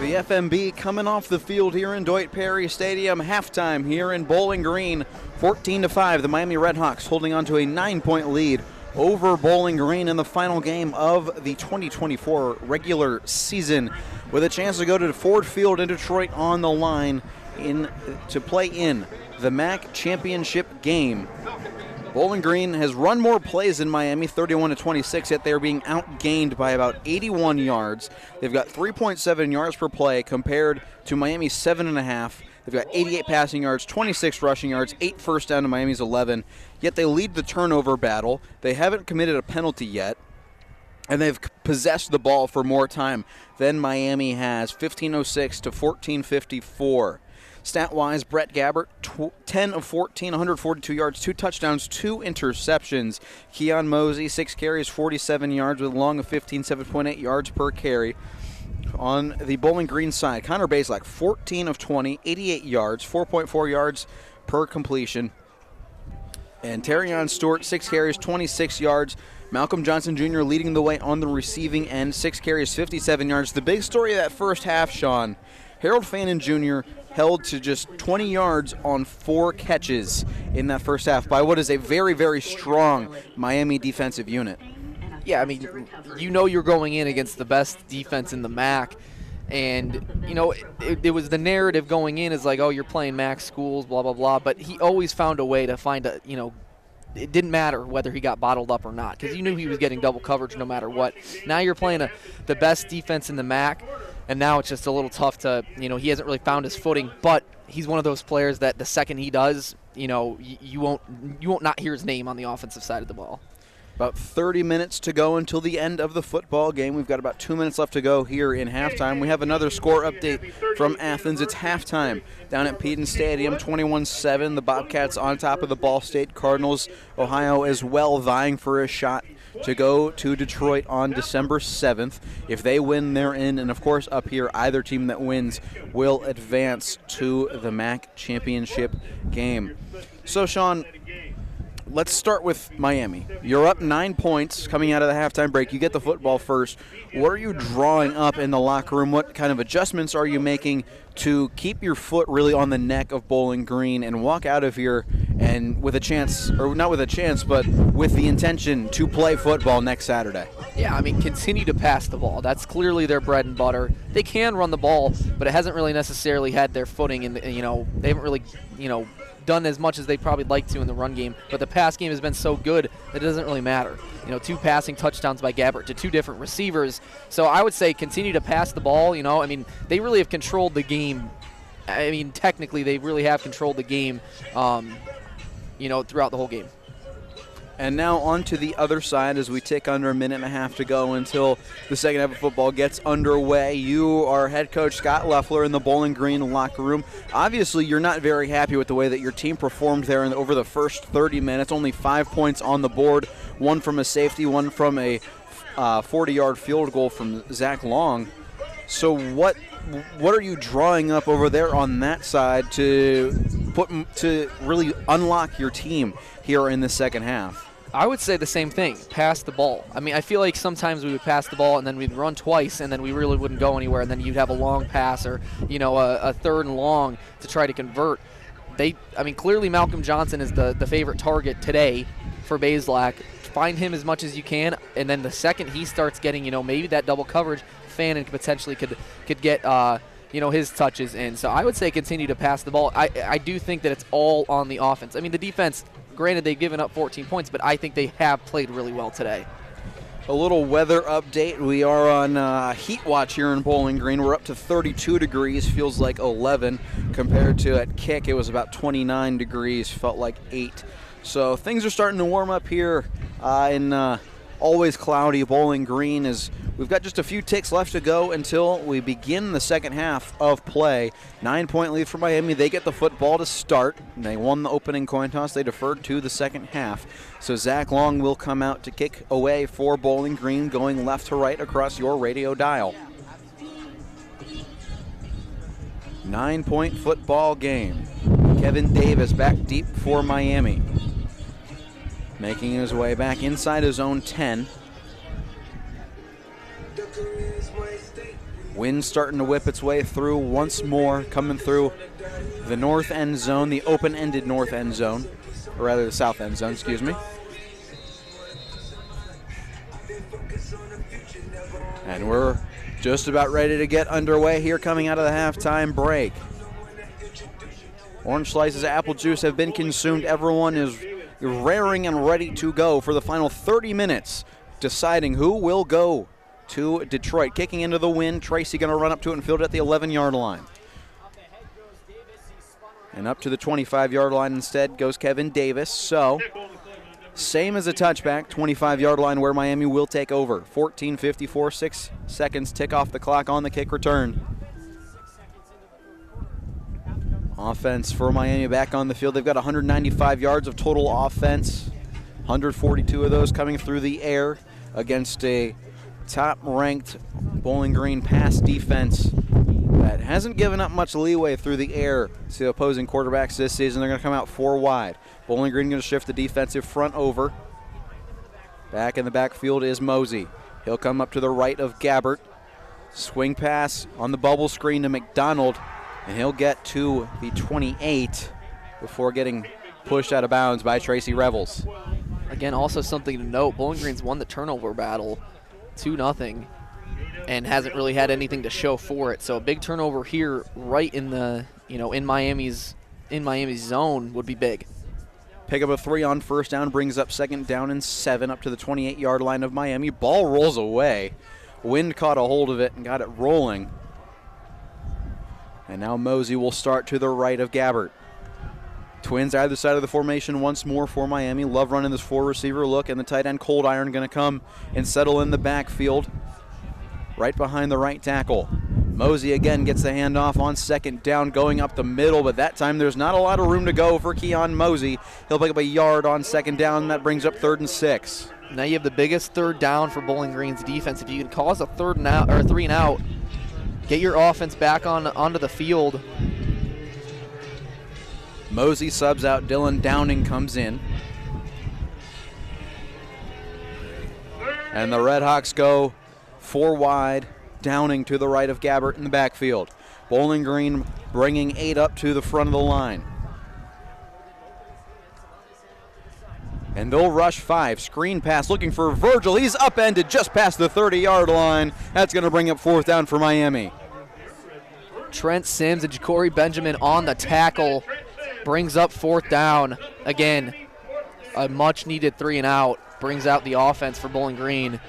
The FMB coming off the field here in Deutsch Perry Stadium. Halftime here in Bowling Green. 14-5, the Miami Redhawks holding on to a 9-point lead over Bowling Green in the final game of the 2024 regular season, with a chance to go to Ford Field in Detroit on the line to play in the MAC championship game. Bowling Green has run more plays than Miami, 31-26, yet they're being outgained by about 81 yards. They've got 3.7 yards per play compared to Miami's 7.5. They've got 88 passing yards, 26 rushing yards, 8 first down to Miami's 11. Yet they lead the turnover battle. They haven't committed a penalty yet, and they've possessed the ball for more time than Miami has, 15:06 to 14:54. Stat-wise, Brett Gabbert, 10 of 14, 142 yards, 2 touchdowns, 2 interceptions. Keon Mosey, 6 carries, 47 yards with a long of 7.8 yards per carry. On the Bowling Green side, Connor Bazelak, 14 of 20, 88 yards, 4.4 yards per completion. And Terrion Stewart, 6 carries, 26 yards. Malcolm Johnson Jr. leading the way on the receiving end, 6 carries, 57 yards. The big story of that first half, Sean, Harold Fannin Jr. held to just 20 yards on 4 catches in that first half by what is a very, very strong Miami defensive unit. Yeah, I mean, you know you're going in against the best defense in the MAC, and, you know, it was the narrative going in is like, oh, you're playing MAC schools, blah, blah, blah, but he always found a way to find a, you know, it didn't matter whether he got bottled up or not because you knew he was getting double coverage no matter what. Now you're playing the best defense in the MAC, and now it's just a little tough to, you know, he hasn't really found his footing, but he's one of those players that the second he does, you know, you won't not hear his name on the offensive side of the ball. About 30 minutes to go until the end of the football game. We've got about 2 minutes left to go here in halftime. We have another score update from Athens. It's halftime down at Peden Stadium, 21-7. The Bobcats on top of the Ball State Cardinals. Ohio as well vying for a shot to go to Detroit on December 7th. If they win, they're in. And, of course, up here, either team that wins will advance to the MAC championship game. So, Sean, let's start with Miami. You're up 9 points coming out of the halftime break. You get the football first. What are you drawing up in the locker room? What kind of adjustments are you making to keep your foot really on the neck of Bowling Green and walk out of here and with a chance, or not with a chance, but with the intention to play football next Saturday? Yeah, I mean, continue to pass the ball. That's clearly their bread and butter. They can run the ball, but it hasn't really necessarily had their footing in the, you know, they haven't really, you know, done as much as they'd probably like to in the run game, but the pass game has been so good that it doesn't really matter. You know, 2 passing touchdowns by Gabbert to 2 different receivers. So I would say continue to pass the ball. You know, I mean, they really have controlled the game. I mean, technically, they really have controlled the game, you know, throughout the whole game. And now on to the other side as we tick under a minute and a half to go until the second half of football gets underway. You are head coach Scott Loeffler in the Bowling Green locker room. Obviously, you're not very happy with the way that your team performed there over the first 30 minutes. Only 5 points on the board, one from a safety, one from a 40-yard field goal from Zach Long. So what are you drawing up over there on that side to really unlock your team here in the second half? I would say the same thing, pass the ball. I mean, I feel like sometimes we would pass the ball and then we'd run twice and then we really wouldn't go anywhere, and then you'd have a long pass or, a third and long to try to convert. Clearly Malcolm Johnson is the favorite target today for Bazelak. Find him as much as you can, and then the second he starts getting, maybe that double coverage, Fannin potentially could get his touches in. So I would say continue to pass the ball. I do think that it's all on the offense. I mean, the defense, granted, they've given up 14 points, but I think they have played really well today. A little weather update. We are on heat watch here in Bowling Green. We're up to 32 degrees, feels like 11, compared to at kick it was about 29 degrees, felt like 8. So things are starting to warm up here in always cloudy Bowling Green. As we've got just a few ticks left to go until we begin the second half of play. 9-point lead for Miami. They get the football to start. They won the opening coin toss. They deferred to the second half. So Zach Long will come out to kick away for Bowling Green, going left to right across your radio dial. 9-point football game. Kevin Davis back deep for Miami, making his way back inside his own 10. Wind starting to whip its way through once more, coming through the north end zone, the open-ended north end zone, or rather the south end zone, excuse me. And we're just about ready to get underway here coming out of the halftime break. Orange slices, apple juice have been consumed. Everyone is raring and ready to go for the final 30 minutes, deciding who will go to Detroit. Kicking into the wind, Tracy going to run up to it and field it at the 11-yard line. And up to the 25-yard line instead goes Kevin Davis. So, same as a touchback, 25-yard line where Miami will take over. 14:54, 6 seconds tick off the clock on the kick return. Offense for Miami back on the field. They've got 195 yards of total offense, 142 of those coming through the air against a top-ranked Bowling Green pass defense that hasn't given up much leeway through the air to opposing quarterbacks this season. They're going to come out 4 wide. Bowling Green going to shift the defensive front over. Back in the backfield is Mosey. He'll come up to the right of Gabbert. Swing pass on the bubble screen to McDonald, and he'll get to the 28 before getting pushed out of bounds by Tracy Revels. Again, also something to note, Bowling Green's won the turnover battle 2-0 and hasn't really had anything to show for it. So a big turnover here right in the, in Miami's zone would be big. Pick up a 3 on first down, brings up second down and 7 up to the 28-yard line of Miami. Ball rolls away. Wind caught a hold of it and got it rolling. And now Mosey will start to the right of Gabbert. Twins either side of the formation once more for Miami. Love running this 4-receiver look, and the tight end Cold Iron going to come and settle in the backfield right behind the right tackle. Mosey again gets the handoff on second down, going up the middle, but that time there's not a lot of room to go for Keon Mosey. He'll pick up a yard on second down. That brings up 3rd and 6. Now you have the biggest third down for Bowling Green's defense. If you can cause a 3rd and out or 3 and out, get your offense back onto the field. Mosey subs out. Dylan Downing comes in. And the Redhawks go 4 wide. Downing to the right of Gabbert in the backfield. Bowling Green bringing 8 up to the front of the line. And they'll rush 5. Screen pass looking for Virgil. He's upended just past the 30-yard line. That's going to bring up 4th down for Miami. Trent Sims and Ja'Cory Benjamin on the tackle. Brings up 4th down. Again, a much-needed 3 and out. Brings out the offense for Bowling Green.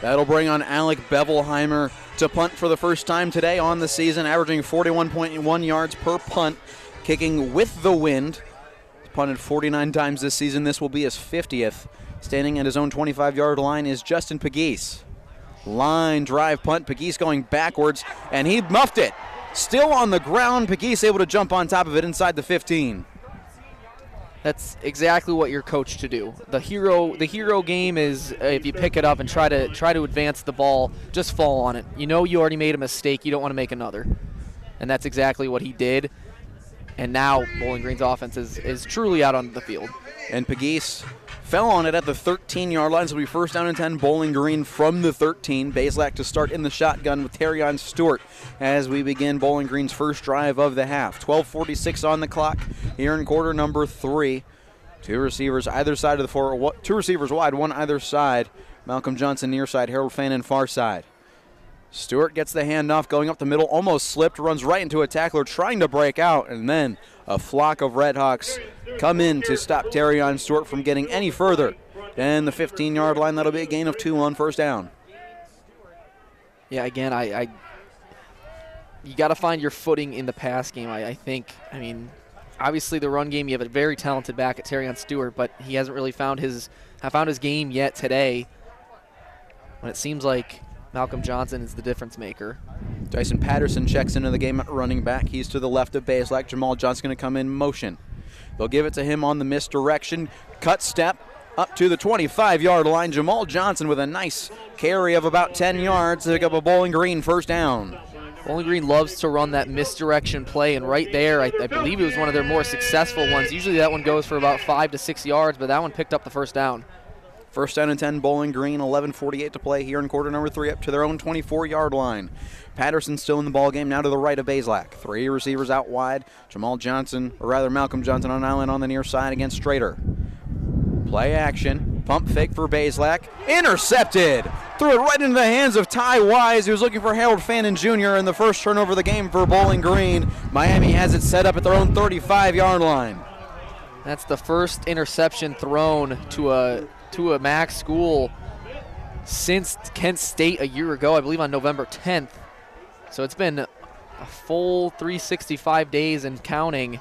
That'll bring on Alec Bevelheimer to punt for the first time today on the season, averaging 41.1 yards per punt, kicking with the wind. punted 49 times this season. This will be his 50th. Standing at his own 25-yard line is Justin Pegues. Line drive punt. Pegues going backwards, and he muffed it. Still on the ground. Pegues able to jump on top of it inside the 15. That's exactly what you're coached to do. The hero game is if you pick it up and try to advance the ball, just fall on it. You know you already made a mistake. You don't want to make another. And that's exactly what he did. And now Bowling Green's offense is truly out on the field. And Pegues fell on it at the 13-yard line, so it'll be first down and 10, Bowling Green from the 13. Bazelak to start in the shotgun with Terrion Stewart as we begin Bowling Green's first drive of the half. 12:46 on the clock here in quarter number 3. Two receivers either side of the two receivers wide, one either side. Malcolm Johnson near side, Harold Fannin far side. Stewart gets the handoff going up the middle, almost slipped, runs right into a tackler trying to break out, and then a flock of Redhawks come in to stop Terrion Stewart from getting any further. And the 15-yard line, that'll be a gain of 2 on first down. Yeah, again, you got to find your footing in the pass game, I think. I mean, obviously the run game, you have a very talented back at Terrion Stewart, but he hasn't really found his game yet today. When it seems like Malcolm Johnson is the difference maker. Dyson Patterson checks into the game at running back. He's to the left of Bazelak. Jamal Johnson going to come in motion. They'll give it to him on the misdirection. Cut step up to the 25-yard line. Jamal Johnson with a nice carry of about 10 yards to pick up a Bowling Green first down. Bowling Green loves to run that misdirection play, and right there, I believe it was one of their more successful ones. Usually that one goes for about 5 to 6 yards, but that one picked up the first down. First down and 10, Bowling Green, 11:48 to play here in quarter number 3, up to their own 24-yard line. Patterson still in the ball game, now to the right of Bazelak. 3 receivers out wide. Malcolm Johnson on an island on the near side against Strader. Play action, pump fake for Bazelak. Intercepted! Threw it right into the hands of Ty Wise. He was looking for Harold Fannin Jr. in the first turnover of the game for Bowling Green. Miami has it set up at their own 35-yard line. That's the first interception thrown to a MAC school since Kent State a year ago, I believe on November 10th. So it's been a full 365 days and counting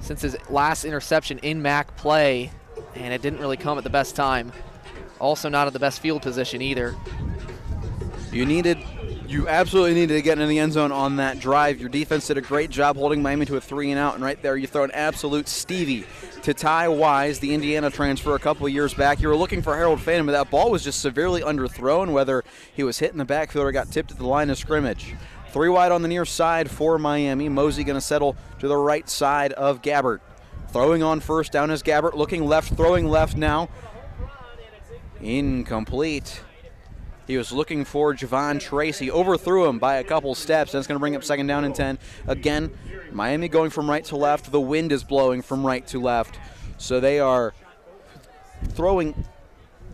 since his last interception in MAC play, and it didn't really come at the best time. Also not at the best field position either. You absolutely needed to get into the end zone on that drive. Your defense did a great job holding Miami to a 3-and-out, and right there you throw an absolute Stevie to Ty Wise, the Indiana transfer a couple of years back. You were looking for Harold Fannin, but that ball was just severely underthrown, whether he was hit in the backfield or got tipped at the line of scrimmage. 3 wide on the near side for Miami. Mosey going to settle to the right side of Gabbert. Throwing on first down is Gabbert, looking left, throwing left now. Incomplete. He was looking for Javon Tracy, overthrew him by a couple steps. That's going to bring up second down and 10. Again, Miami going from right to left. The wind is blowing from right to left. So they are throwing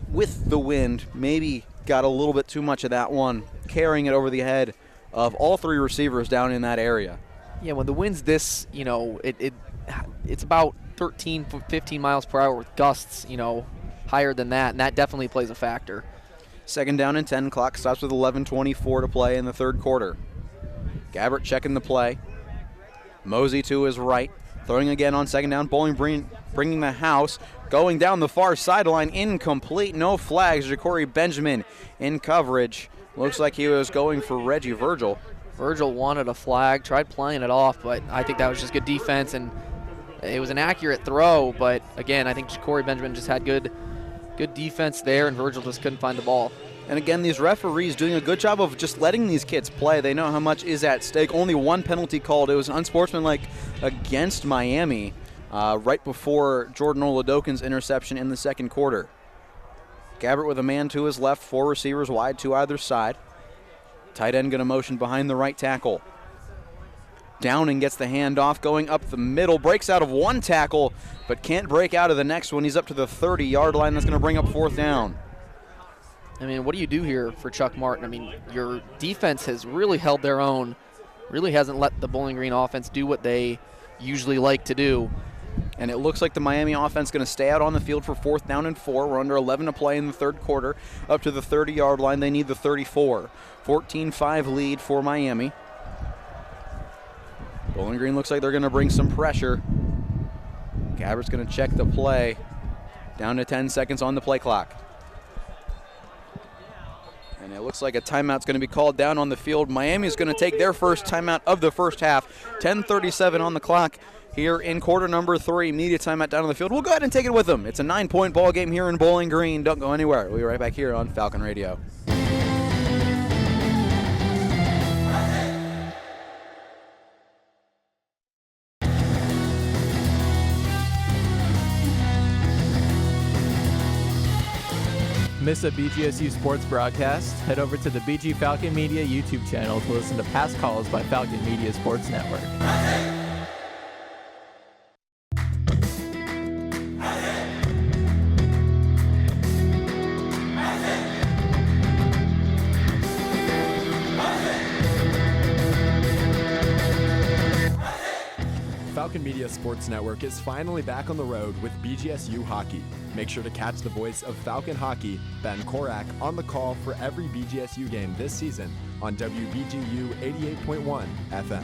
with the wind. Maybe got a little bit too much of that one, carrying it over the head of all 3 receivers down in that area. Yeah, when the wind's this, it's about 13, 15 miles per hour with gusts, higher than that, and that definitely plays a factor. Second down and 10. Clock stops with 11:24 to play in the third quarter. Gabbert checking the play. Mosey to his right. Throwing again on second down. Bowling Green bringing the house. Going down the far sideline. Incomplete. No flags. Ja'Cory Benjamin in coverage. Looks like he was going for Reggie Virgil. Virgil wanted a flag. Tried playing it off, but I think that was just good defense, and it was an accurate throw. But again, I think Ja'Cory Benjamin just had good defense there, and Virgil just couldn't find the ball. And again, these referees doing a good job of just letting these kids play. They know how much is at stake. Only one penalty called. It was unsportsmanlike against Miami right before Jordan Oladokin's interception in the second quarter. Gabbert with a man to his left, 4 receivers wide to either side. Tight end going to motion behind the right tackle. Downing gets the handoff going up the middle, breaks out of one tackle, but can't break out of the next one. He's up to the 30-yard line. That's going to bring up fourth down. I mean, what do you do here for Chuck Martin? I mean, your defense has really held their own, really hasn't let the Bowling Green offense do what they usually like to do. And it looks like the Miami offense is going to stay out on the field for fourth down and 4. We're under 11 to play in the third quarter. Up to the 30-yard line, they need the 34. 14-5 lead for Miami. Bowling Green looks like they're going to bring some pressure. Gabbert's going to check the play. Down to 10 seconds on the play clock. And it looks like a timeout's going to be called down on the field. Miami's going to take their first timeout of the first half. 10:37 on the clock here in quarter number 3. Media timeout down on the field. We'll go ahead and take it with them. It's a 9-point ball game here in Bowling Green. Don't go anywhere. We'll be right back here on Falcon Radio. Miss a BGSU sports broadcast? Head over to the BG Falcon Media YouTube channel to listen to past calls by Falcon Media Sports Network. Falcon Media Sports Network is finally back on the road with BGSU hockey. Make sure to catch the voice of Falcon hockey, Ben Korak, on the call for every BGSU game this season on WBGU 88.1 FM.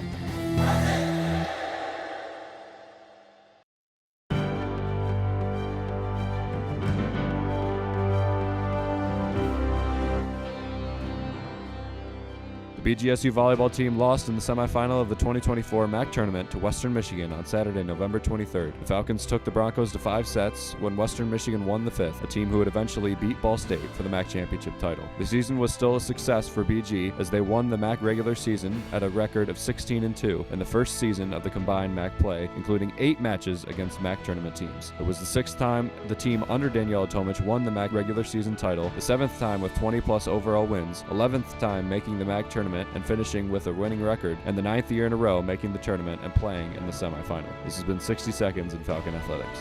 The BGSU volleyball team lost in the semifinal of the 2024 MAC tournament to Western Michigan on Saturday, November 23rd. The Falcons took the Broncos to 5 sets when Western Michigan won the 5th, a team who would eventually beat Ball State for the MAC championship title. The season was still a success for BG as they won the MAC regular season at a record of 16-2 in the first season of the combined MAC play, including 8 matches against MAC tournament teams. It was the 6th time the team under Daniela Tomic won the MAC regular season title, the 7th time with 20-plus overall wins, 11th time making the MAC tournament and finishing with a winning record, and the 9th year in a row making the tournament and playing in the semifinal. This has been 60 Seconds in Falcon Athletics.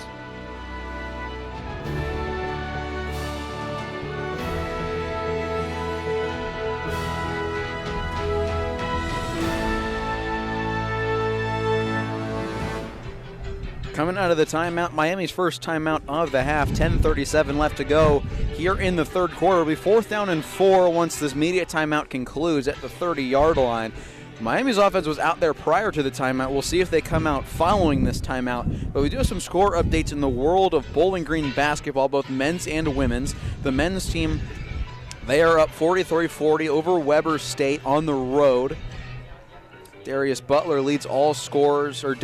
Coming out of the timeout, Miami's first timeout of the half, 10:37 left to go here in the third quarter. It'll be 4th down and 4 once this media timeout concludes at the 30-yard line. Miami's offense was out there prior to the timeout. We'll see if they come out following this timeout. But we do have some score updates in the world of Bowling Green basketball, both men's and women's. The men's team, they are up 43-40 over Weber State on the road. Derek Butler leads all scorers with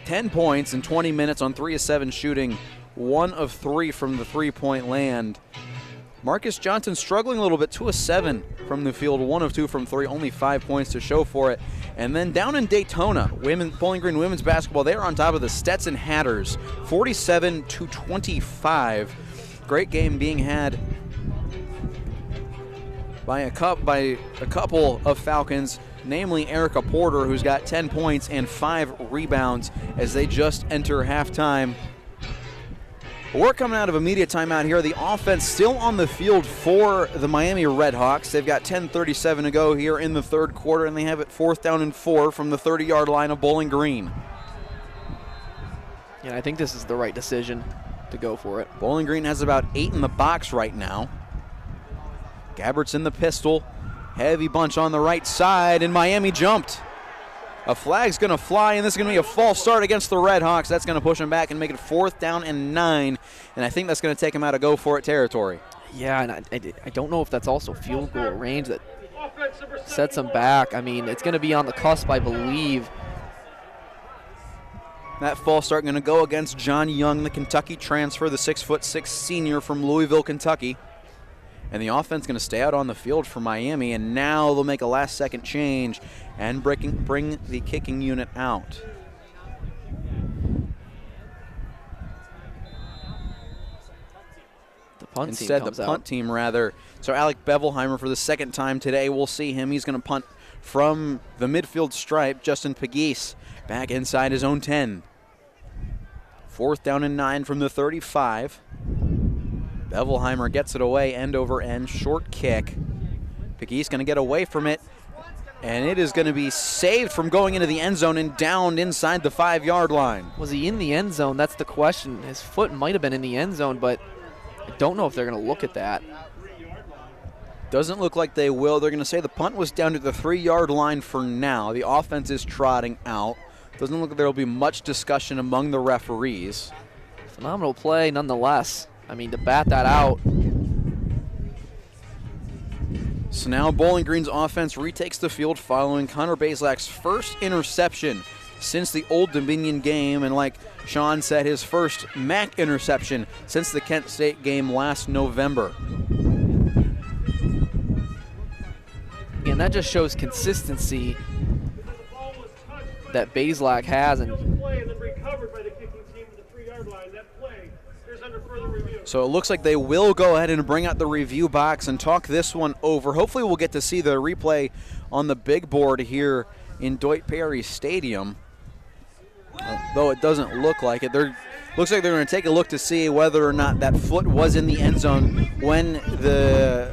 10 points in 20 minutes on 3 of 7 shooting, 1 of 3 from the three-point land. Marcus Johnson struggling a little bit, 2 of 7 from the field, 1 of 2 from 3, only 5 points to show for it. And then down in Daytona, Bowling Green women's basketball, they are on top of the Stetson Hatters, 47-25. Great game being had by a couple of Falcons, namely Erica Porter, who's got 10 points and 5 rebounds as they just enter halftime. We're coming out of a media timeout here. The offense still on the field for the Miami Redhawks. They've got 10:37 to go here in the third quarter, and they have it 4th down and 4 from the 30-yard line of Bowling Green. Yeah, I think this is the right decision to go for it. Bowling Green has about 8 in the box right now. Gabbert's in the pistol. Heavy bunch on the right side, and Miami jumped. A flag's going to fly, and this is going to be a false start against the Redhawks. That's going to push them back and make it 4th down and 9, and I think that's going to take them out of go-for-it territory. Yeah, and I don't know if that's also field goal range that sets them back. I mean, it's going to be on the cusp, I believe. That false start going to go against John Young, the Kentucky transfer, the 6'6" senior from Louisville, Kentucky. And the offense going to stay out on the field for Miami, and now they'll make a last-second change and bring the kicking unit out. The punt Instead, team the punt team, rather. So Alec Bevelheimer for the second time today. We'll see him. He's going to punt from the midfield stripe. Justin Pegues back inside his own 10. 4th down and 9 from the 35. Bevelheimer gets it away, end over end, short kick. Pegues going to get away from it, and it is going to be saved from going into the end zone and downed inside the 5-yard line. Was he in the end zone? That's the question. His foot might have been in the end zone, but I don't know if they're going to look at that. Doesn't look like they will. They're going to say the punt was down to the 3-yard line for now. The offense is trotting out. Doesn't look like there will be much discussion among the referees. Phenomenal play nonetheless. I mean, to bat that out. So now Bowling Green's offense retakes the field following Connor Bazelak's first interception since the Old Dominion game, and like Sean said, his first MAC interception since the Kent State game last November. Again, that just shows consistency that Bazelak has. And so it looks like they will go ahead and bring out the review box and talk this one over. Hopefully we'll get to see the replay on the big board here in Deutsch Perry Stadium. Though it doesn't look like it. Looks like they're going to take a look to see whether or not that foot was in the end zone when the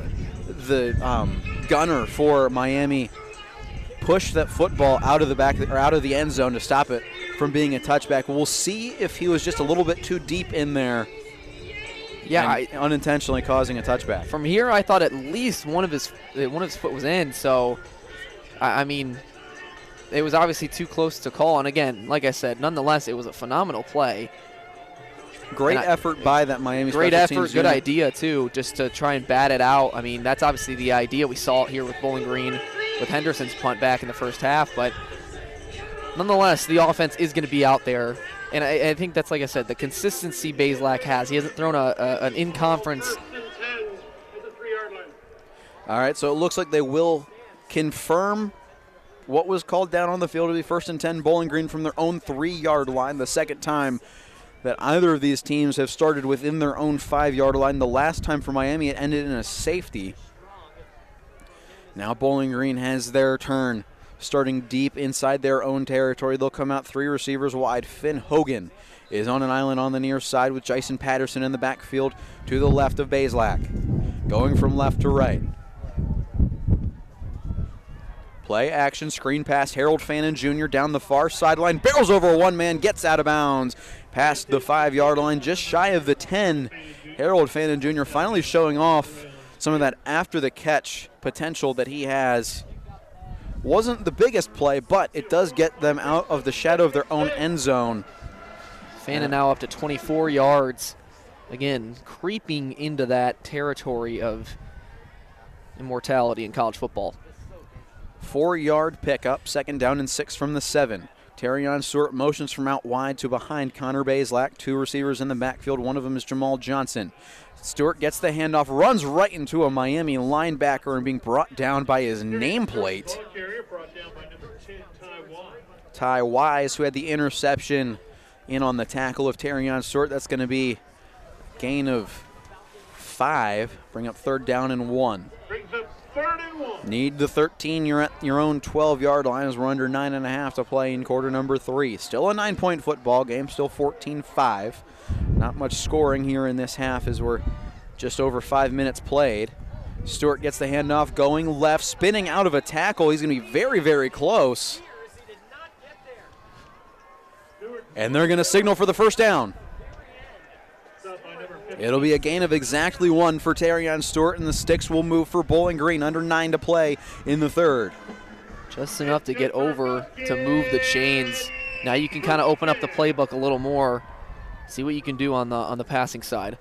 gunner for Miami pushed that football out of the back or out of the end zone to stop it from being a touchback. We'll see if he was just a little bit too deep in there. Yeah, unintentionally causing a touchback. From here, I thought at least one of his foot was in. So, I mean, it was obviously too close to call. And again, like I said, nonetheless, it was a phenomenal play. Great effort by that Miami great special effort, teams good unit. idea too, just to try and bat it out. I mean, that's obviously the idea. We saw it here with Bowling Green with Henderson's punt back in the first half, but nonetheless, the offense is going to be out there. And I think that's, like I said, the consistency Bazelak has. He hasn't thrown an in-conference. All right, so it looks like they will confirm what was called down on the field to be 1st and 10 Bowling Green from their own 3-yard line. The second time that either of these teams have started within their own 5-yard line. The last time for Miami, it ended in a safety. Now Bowling Green has their turn. Starting deep inside their own territory, they'll come out 3 receivers wide. Finn Hogan is on an island on the near side with Jason Patterson in the backfield to the left of Bazelak. Going from left to right. Play action, screen pass, Harold Fannin Jr. down the far sideline, barrels over one man, gets out of bounds. Past the 5-yard line, just shy of the 10. Harold Fannin Jr. finally showing off some of that after the catch potential that he has. Wasn't the biggest play, but it does get them out of the shadow of their own end zone. Fannin now up to 24 yards. Again, creeping into that territory of immortality in college football. 4-yard pickup, 2nd down and 6 from the 7. Terrion Stewart motions from out wide to behind Connor Bazelak. 2 receivers in the backfield. One of them is Jamal Johnson. Stewart gets the handoff, runs right into a Miami linebacker and being brought down by his nameplate. Ty Wise, who had the interception in on the tackle of Terrion Stewart. That's going to be a gain of 5. Bring up 3rd down and 1. Need the 13. You're at your own 12-yard line as we're under 9.5 to play in quarter number 3. Still a 9-point football game, still 14-5. Not much scoring here in this half as we're just over 5 minutes played. Stewart gets the handoff, going left, spinning out of a tackle. He's going to be very, very close. And they're going to signal for the 1st down. It'll be a gain of exactly 1 for Terrion Stewart, and the sticks will move for Bowling Green. Under 9 to play in the 3rd. Just enough to get over to move the chains. Now you can kind of open up the playbook a little more, see what you can do on the passing side.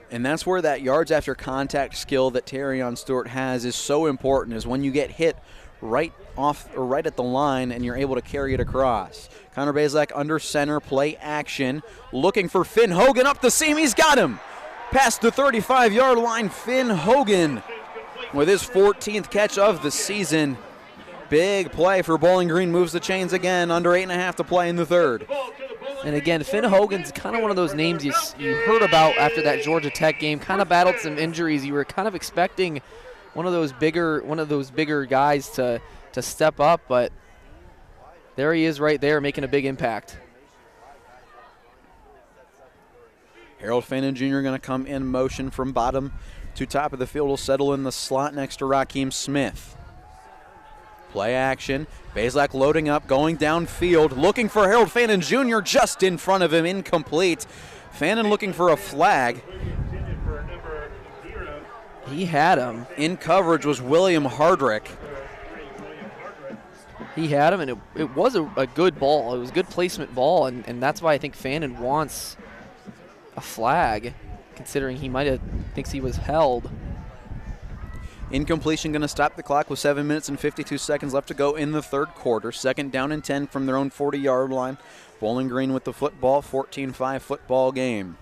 And that's where that yards after contact skill that Terrion Stewart has is so important, is when you get hit right off or right at the line and you're able to carry it across. Connor Bazelak under center, play action, looking for Finn Hogan up the seam. He's got him. Past the 35-yard line, Finn Hogan with his 14th catch of the season. Big play for Bowling Green, moves the chains again, under 8.5 to play in the 3rd. And again, Finn Hogan's kind of one of those names you heard about after that Georgia Tech game. Kind of battled some injuries. You were kind of expecting one of those bigger guys to step up, but there he is right there making a big impact. Harold Fannin Jr. going to come in motion from bottom to top of the field. Will settle in the slot next to Raheem Smith. Play action. Bazelak loading up, going downfield, looking for Harold Fannin Jr. just in front of him, incomplete. Fannin looking for a flag. He had him. In coverage was William Hardrick. He had him, and it was a good ball. It was a good placement ball, and that's why I think Fannin wants a flag, considering he might have thinks he was held. Incompletion going to stop the clock with 7 minutes and 52 seconds left to go in the third quarter. Second down and 10 from their own 40-yard line. Bowling Green with the football, 14-5 football game.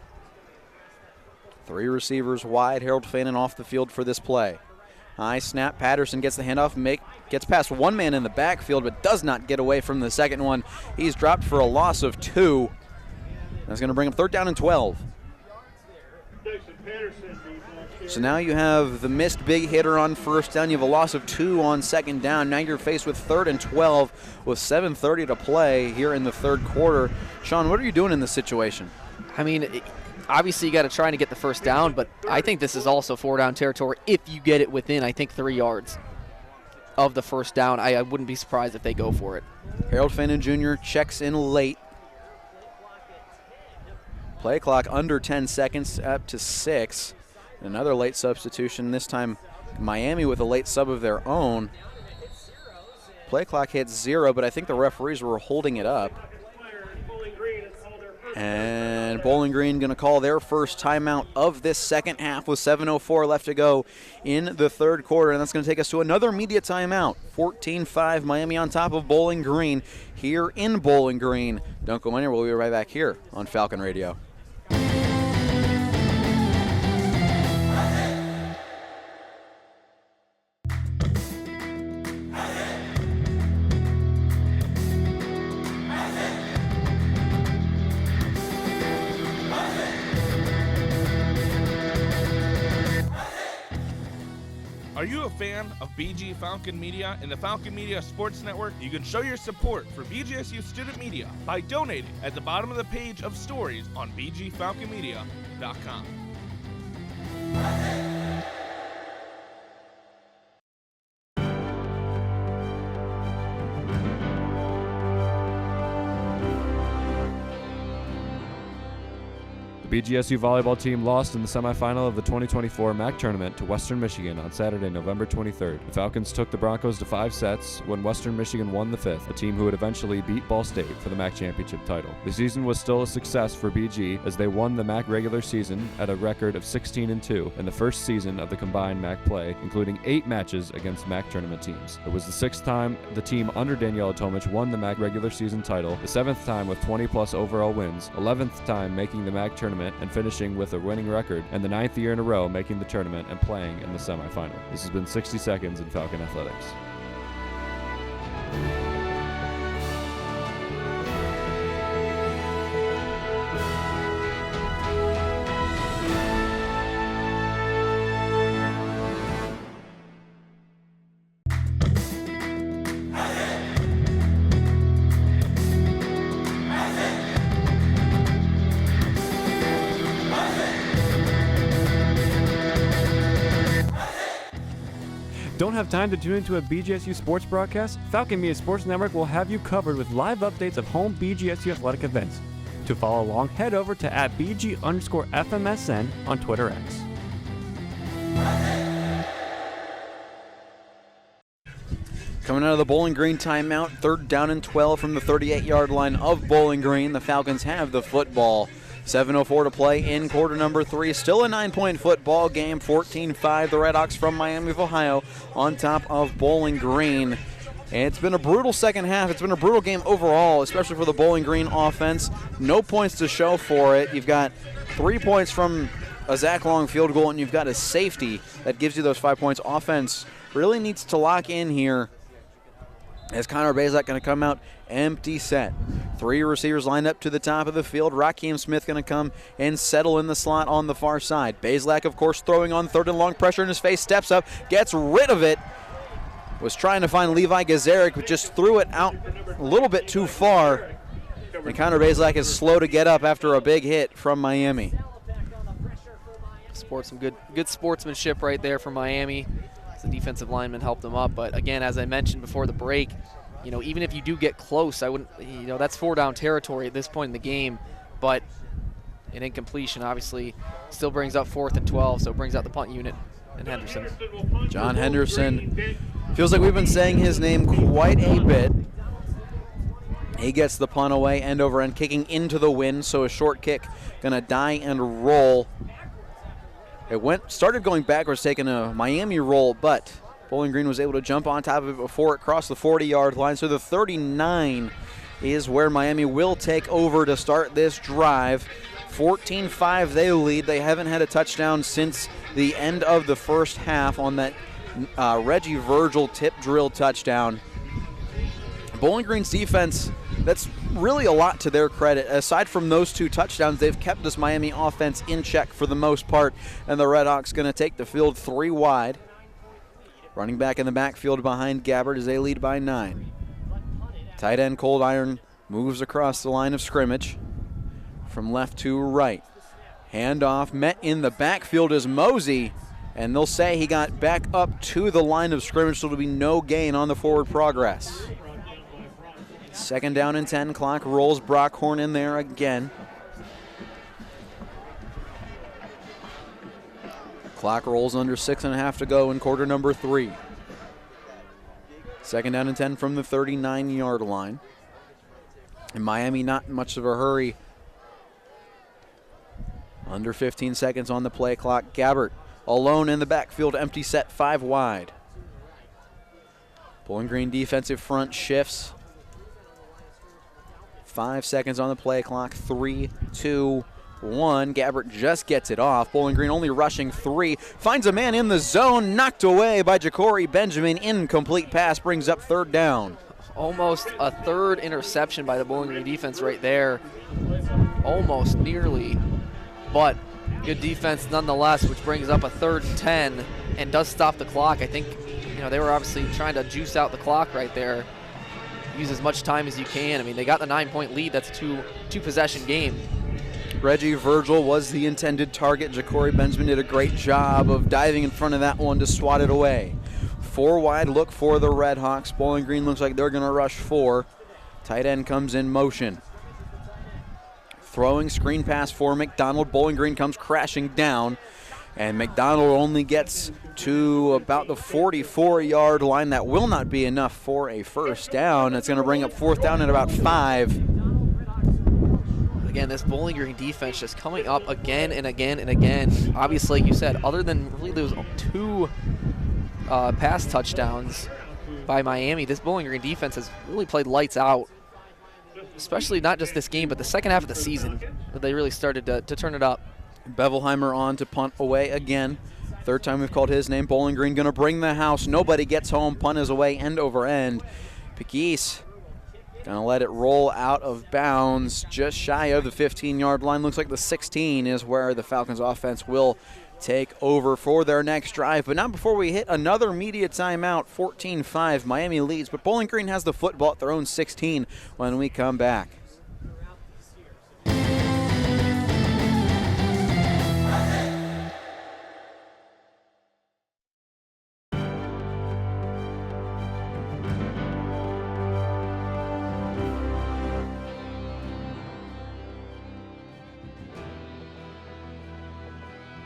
3 receivers wide. Harold Fannin off the field for this play. High snap. Patterson gets the handoff. Gets past one man in the backfield, but does not get away from the second one. He's dropped for a loss of 2. That's going to bring him third down and 12. So now you have the missed big hitter on first down. You have a loss of 2 on second down. Now you're faced with third and 12 with 7:30 to play here in the third quarter. Sean, what are you doing in this situation? I mean, obviously you got to try to get the first down, but I think this is also 4-down territory if you get it within, I think, 3 yards of the first down. I wouldn't be surprised if they go for it. Harold Fannin Jr. checks in late. Play clock under 10 seconds, up to 6. Another late substitution, this time Miami with a late sub of their own. Play clock hits 0, but I think the referees were holding it up. And Bowling Green going to call their first timeout of this second half with 7:04 left to go in the third quarter. And that's going to take us to another media timeout. 14-5 Miami on top of Bowling Green here in Bowling Green. Don't go anywhere. We'll be right back here on Falcon Radio. Are you a fan of BG Falcon Media and the Falcon Media Sports Network? You can show your support for BGSU student media by donating at the bottom of the page of stories on bgfalconmedia.com. The BGSU volleyball team lost in the semifinal of the 2024 MAC tournament to Western Michigan on Saturday, November 23rd. The Falcons took the Broncos to 5 sets when Western Michigan won the 5th, a team who would eventually beat Ball State for the MAC championship title. The season was still a success for BG as they won the MAC regular season at a record of 16-2 in the first season of the combined MAC play, including 8 matches against MAC tournament teams. It was the 6th time the team under Daniela Tomic won the MAC regular season title, the 7th time with 20-plus overall wins, 11th time making the MAC tournament and finishing with a winning record, and the 9th year in a row making the tournament and playing in the semifinal. This has been 60 Seconds in Falcon Athletics. Don't have time to tune into a BGSU sports broadcast? Falcon Media Sports Network will have you covered with live updates of home BGSU athletic events. To follow along, head over to @BG_FMSN on Twitter X. Coming out of the Bowling Green timeout, third down and 12 from the 38-yard line of Bowling Green. The Falcons have the football. 7:04 to play in quarter number 3. Still a 9-point football game. 14-5. The Redhawks from Miami of Ohio on top of Bowling Green. And it's been a brutal second half. It's been a brutal game overall, especially for the Bowling Green offense. No points to show for it. You've got 3 points from a Zach Long field goal, and you've got a safety that gives you those 5 points. Offense really needs to lock in here. As Connor Bazak going to come out empty set. 3 receivers lined up to the top of the field. Rakeem Smith going to come and settle in the slot on the far side. Bazak, of course, throwing on third and long, pressure in his face, steps up, gets rid of it. Was trying to find Levi Gazarik, but just threw it out a little bit too far. And Connor Bazak is slow to get up after a big hit from Miami. Some good sportsmanship right there from Miami. The defensive lineman helped them up, but again, as I mentioned before the break, even if you do get close, I wouldn't, that's 4-down territory at this point in the game, but an incompletion obviously still brings up 4th and 12, so it brings out the punt unit and Henderson. John Henderson Feels like we've been saying his name quite a bit. He gets the punt away, end over end, kicking into the wind, so a short kick gonna die and roll. It started going backwards, taking a Miami roll, but Bowling Green was able to jump on top of it before it crossed the 40-yard line. So the 39 is where Miami will take over to start this drive. 14-5 they lead. They haven't had a touchdown since the end of the first half on that Reggie Virgil tip drill touchdown. Bowling Green's defense, that's really a lot to their credit. Aside from those 2 touchdowns, they've kept this Miami offense in check for the most part, and the Redhawks going to take the field 3 wide. Running back in the backfield behind Gabbard as they lead by 9. Tight end Cold Iron moves across the line of scrimmage from left to right. Handoff met in the backfield is Mosey, and they'll say he got back up to the line of scrimmage, so there'll be no gain on the forward progress. 2nd down and 10, clock rolls. Brockhorn in there again. Clock rolls under 6.5 to go in quarter number 3. 2nd down and 10 from the 39-yard line. And Miami not much of a hurry. Under 15 seconds on the play clock. Gabbert alone in the backfield, empty set 5 wide. Bowling Green defensive front shifts. 5 seconds on the play clock. 3, 2, 1. Gabbert just gets it off. Bowling Green only rushing 3. Finds a man in the zone. Knocked away by Ja'Cory Benjamin. Incomplete pass brings up 3rd down. Almost a 3rd interception by the Bowling Green defense right there. Almost nearly. But good defense nonetheless, which brings up a 3rd and 10 and does stop the clock. I think, they were obviously trying to juice out the clock right there. Use as much time as you can. I mean, they got the 9-point lead. That's a two-possession game. Reggie Virgil was the intended target. Ja'Cory Benjamin did a great job of diving in front of that one to swat it away. 4 wide look for the Redhawks. Bowling Green looks like they're going to rush 4. Tight end comes in motion. Throwing screen pass for McDonald. Bowling Green comes crashing down, and McDonald only gets to about the 44-yard line. That will not be enough for a 1st down. It's going to bring up 4th down at about 5. Again, this Bowling Green defense just coming up again and again and again. Obviously, like you said, other than really those 2 pass touchdowns by Miami, this Bowling Green defense has really played lights out. Especially not just this game, but the second half of the season, that they really started to turn it up. Bevelheimer on to punt away again. 3rd time we've called his name. Bowling Green going to bring the house. Nobody gets home. Punt is away, end over end. Pegues going to let it roll out of bounds just shy of the 15-yard line. Looks like the 16 is where the Falcons offense will take over for their next drive. But not before we hit another media timeout. 14-5, Miami leads, but Bowling Green has the football at their own 16 when we come back.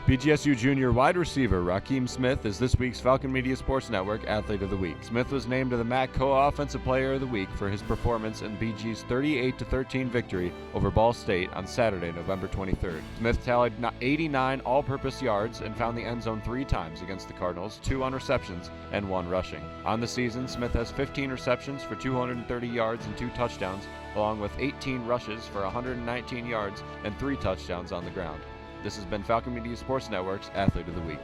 BGSU junior wide receiver Raheem Smith is this week's Falcon Media Sports Network Athlete of the Week. Smith was named to the MAC Co-Offensive Player of the Week for his performance in BG's 38-13 victory over Ball State on Saturday, November 23rd. Smith tallied 89 all-purpose yards and found the end zone 3 times against the Cardinals, 2 on receptions and 1 rushing. On the season, Smith has 15 receptions for 230 yards and 2 touchdowns, along with 18 rushes for 119 yards and 3 touchdowns on the ground. This has been Falcon Media Sports Network's Athlete of the Week.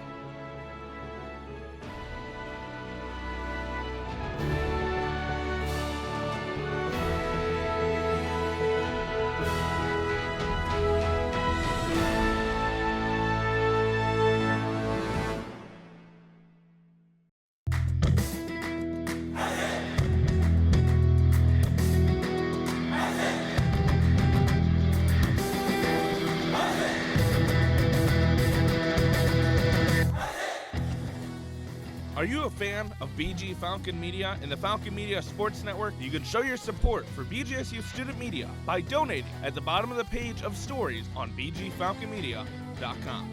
Are you a fan of BG Falcon Media and the Falcon Media Sports Network? You can show your support for BGSU student media by donating at the bottom of the page of stories on bgfalconmedia.com.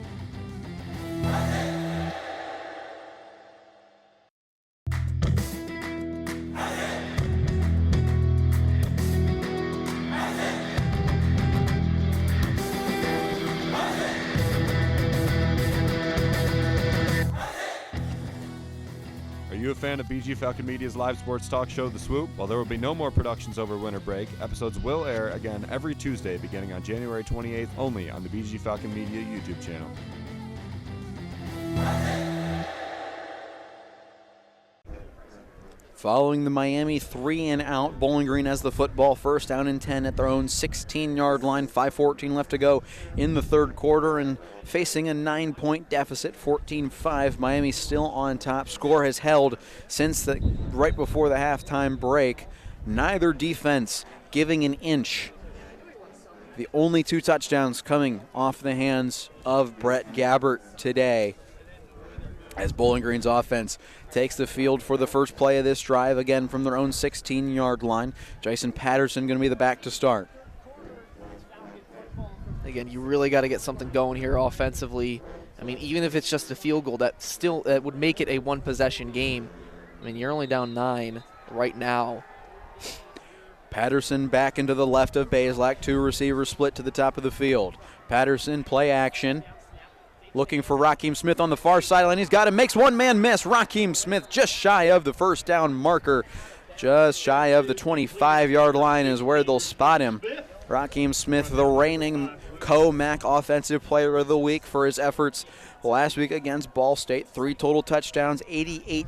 a fan of BG Falcon Media's live sports talk show, The Swoop? While there will be no more productions over winter break, episodes will air again every Tuesday beginning on January 28th only on the BG Falcon Media YouTube channel. Following the Miami 3-and-out, Bowling Green has the football, first down and 10 at their own 16-yard line. 5:14 left to go in the third quarter, and facing a 9-point deficit, 14-5. Miami still on top. Score has held since right before the halftime break. Neither defense giving an inch. The only 2 touchdowns coming off the hands of Brett Gabbert today, as Bowling Green's offense takes the field for the first play of this drive, again from their own 16-yard line. Jason Patterson going to be the back to start. Again, you really got to get something going here offensively. I mean, even if it's just a field goal, that would make it a one-possession game. I mean, you're only down 9 right now. Patterson back into the left of Bazelak. 2 receivers split to the top of the field. Patterson, play action. Looking for Raheem Smith on the far sideline. He's got him. Makes one man miss. Raheem Smith just shy of the first down marker. Just shy of the 25-yard line is where they'll spot him. Raheem Smith, the reigning co-MAC Offensive Player of the Week for his efforts last week against Ball State. 3 total touchdowns, 88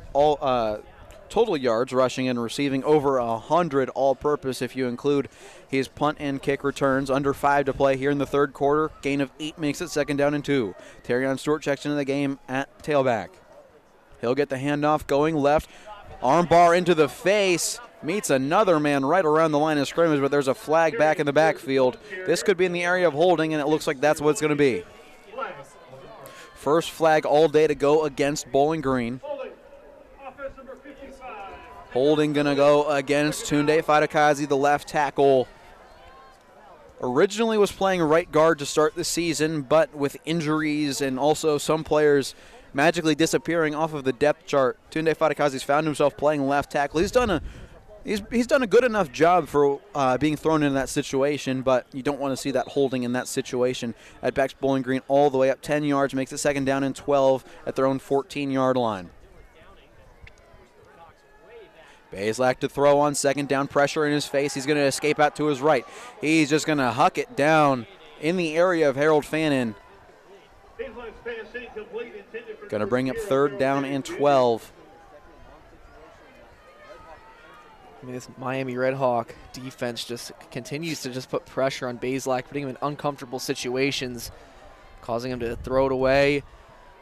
total yards, rushing and receiving, over 100 all-purpose if you include his punt and kick returns. Under 5 to play here in the third quarter. Gain of 8 makes it second down and 2. Terrion Stewart checks into the game at tailback. He'll get the handoff going left. Armbar into the face. Meets another man right around the line of scrimmage, but there's a flag back in the backfield. This could be in the area of holding, and it looks like that's what it's going to be. First flag all day to go against Bowling Green. Holding going to go against Tunde Fadakazi, the left tackle. Originally was playing right guard to start the season, but with injuries and also some players magically disappearing off of the depth chart, Tunde Fadakazi's found himself playing left tackle. He's done a good enough job for being thrown into that situation, but you don't want to see that holding in that situation. At backs Bowling Green all the way up 10 yards, makes it second down and 12 at their own 14-yard line. Bazelak to throw on second down, pressure in his face. He's going to escape out to his right. He's just going to huck it down in the area of Harold Fannin. Going to bring up third down and 12. I mean, this Miami Red Hawk defense just continues to just put pressure on Bazelak, putting him in uncomfortable situations, causing him to throw it away,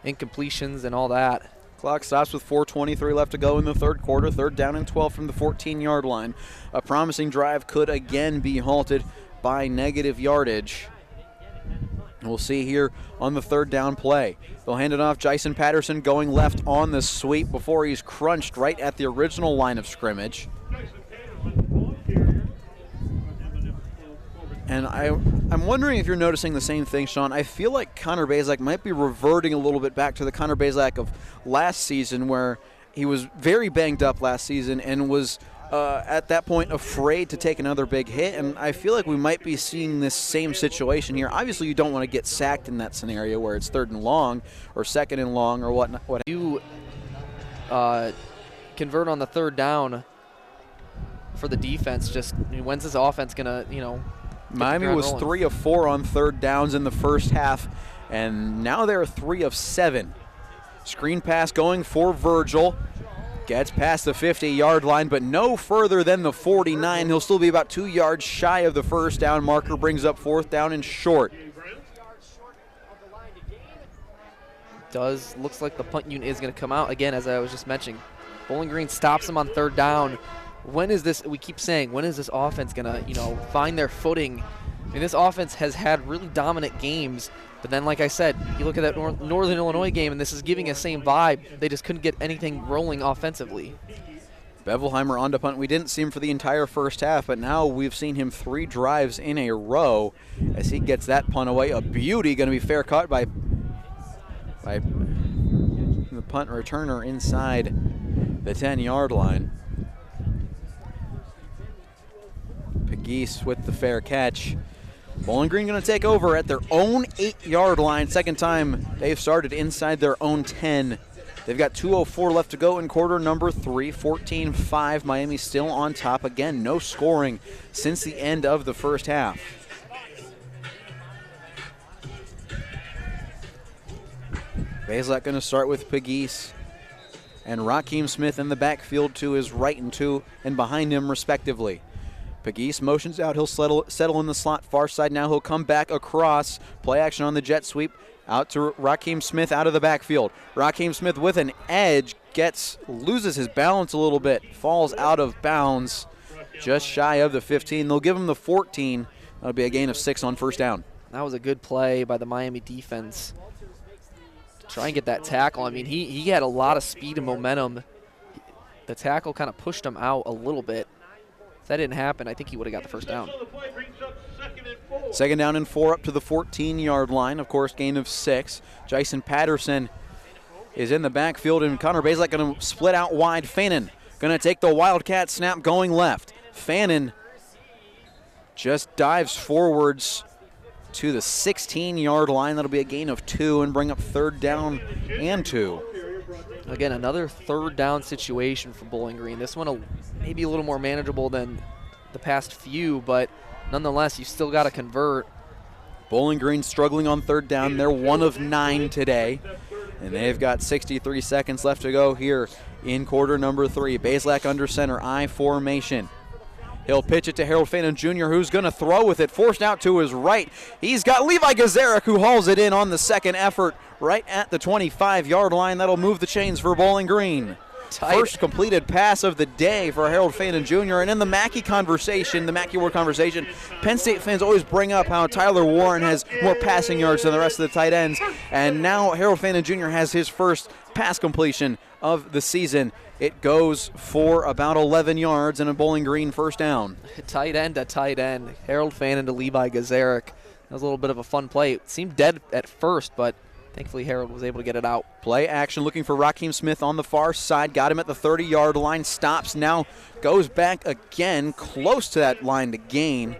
incompletions and all that. Clock stops with 4:23 left to go in the third quarter. Third down and 12 from the 14-yard line. A promising drive could again be halted by negative yardage. We'll see here on the third down play. They'll hand it off. Jason Patterson going left on the sweep before he's crunched right at the original line of scrimmage. And I'm wondering if you're noticing the same thing, Sean. I feel like Connor Bazelak might be reverting a little bit back to the Connor Bazelak of last season, where he was very banged up last season and was at that point afraid to take another big hit. And I feel like we might be seeing this same situation here. Obviously, you don't want to get sacked in that scenario where it's third and long or second and long or whatnot. You convert on the third down for the defense. Just when's this offense gonna, Miami was 3 of 4 on third downs in the first half, and now they're 3 of 7. Screen pass going for Virgil. Gets past the 50-yard line, but no further than the 49. He'll still be about 2 yards shy of the first down marker. Brings up fourth down and short. Looks like the punt unit is going to come out again, as I was just mentioning. Bowling Green stops him on third down. When is this, we keep saying, when is this offense going to, find their footing? I mean, this offense has had really dominant games, but then, like I said, you look at that Northern Illinois game, and this is giving a same vibe. They just couldn't get anything rolling offensively. Bevelheimer on to punt. We didn't see him for the entire first half, but now we've seen him 3 drives in a row as he gets that punt away. A beauty, going to be fair caught by the punt returner inside the 10-yard line. Pegues with the fair catch. Bowling Green going to take over at their own 8-yard line. Second time they've started inside their own 10 They've got 2:04 left to go in quarter number 3, 14-5. Miami still on top. Again, no scoring since the end of the first half. Bazelak going to start with Pegues and Raheem Smith in the backfield to his right and two and behind him respectively. Pegues motions out. He'll settle in the slot far side now. He'll come back across. Play action on the jet sweep. Out to Raheem Smith out of the backfield. Raheem Smith with an edge loses his balance a little bit. Falls out of bounds just shy of the 15. They'll give him the 14. That'll be a gain of 6 on first down. That was a good play by the Miami defense to try and get that tackle. I mean, he had a lot of speed and momentum. The tackle kind of pushed him out a little bit. If that didn't happen, I think he would have got the first down. Second down and 4 up to the 14-yard line. Of course, gain of 6. Jason Patterson is in the backfield, and Connor Bazelak going to split out wide. Fannin going to take the Wildcat snap going left. Fannin just dives forwards to the 16-yard line. That'll be a gain of 2 and bring up third down and 2. Again, another third down situation for Bowling Green. This one maybe a little more manageable than the past few, but nonetheless, you still got to convert. Bowling Green struggling on third down. They're 1 of 9 today, and they've got 63 seconds left to go here in quarter number 3. Bazelak under center, I formation. He'll pitch it to Harold Fannin Jr., who's going to throw with it, forced out to his right. He's got Levi Gazarek, who hauls it in on the second effort right at the 25-yard line. That'll move the chains for Bowling Green. First completed pass of the day for Harold Fannin Jr. And in the Mackey Ward conversation, Penn State fans always bring up how Tyler Warren has more passing yards than the rest of the tight ends. And now Harold Fannin Jr. has his first pass completion of the season. It goes for about 11 yards and a Bowling Green first down. Tight end to tight end. Harold Fannin to Levi Gazarek. That was a little bit of a fun play. It seemed dead at first, but thankfully Harold was able to get it out. Play action looking for Raheem Smith on the far side. Got him at the 30-yard line. Stops now. Goes back again. Close to that line to gain.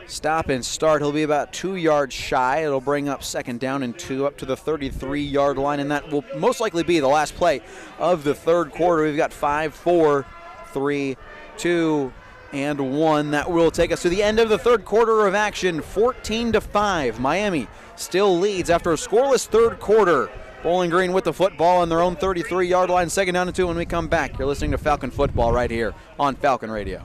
Stop and start. He'll be about 2 yards shy. It'll bring up second down and 2 up to the 33-yard line, and that will most likely be the last play of the third quarter. We've got 5, 4, 3, 2, and 1. That will take us to the end of the third quarter of action, 14-5. Miami still leads after a scoreless third quarter. Bowling Green with the football on their own 33-yard line. Second down and 2 when we come back. You're listening to Falcon Football right here on Falcon Radio.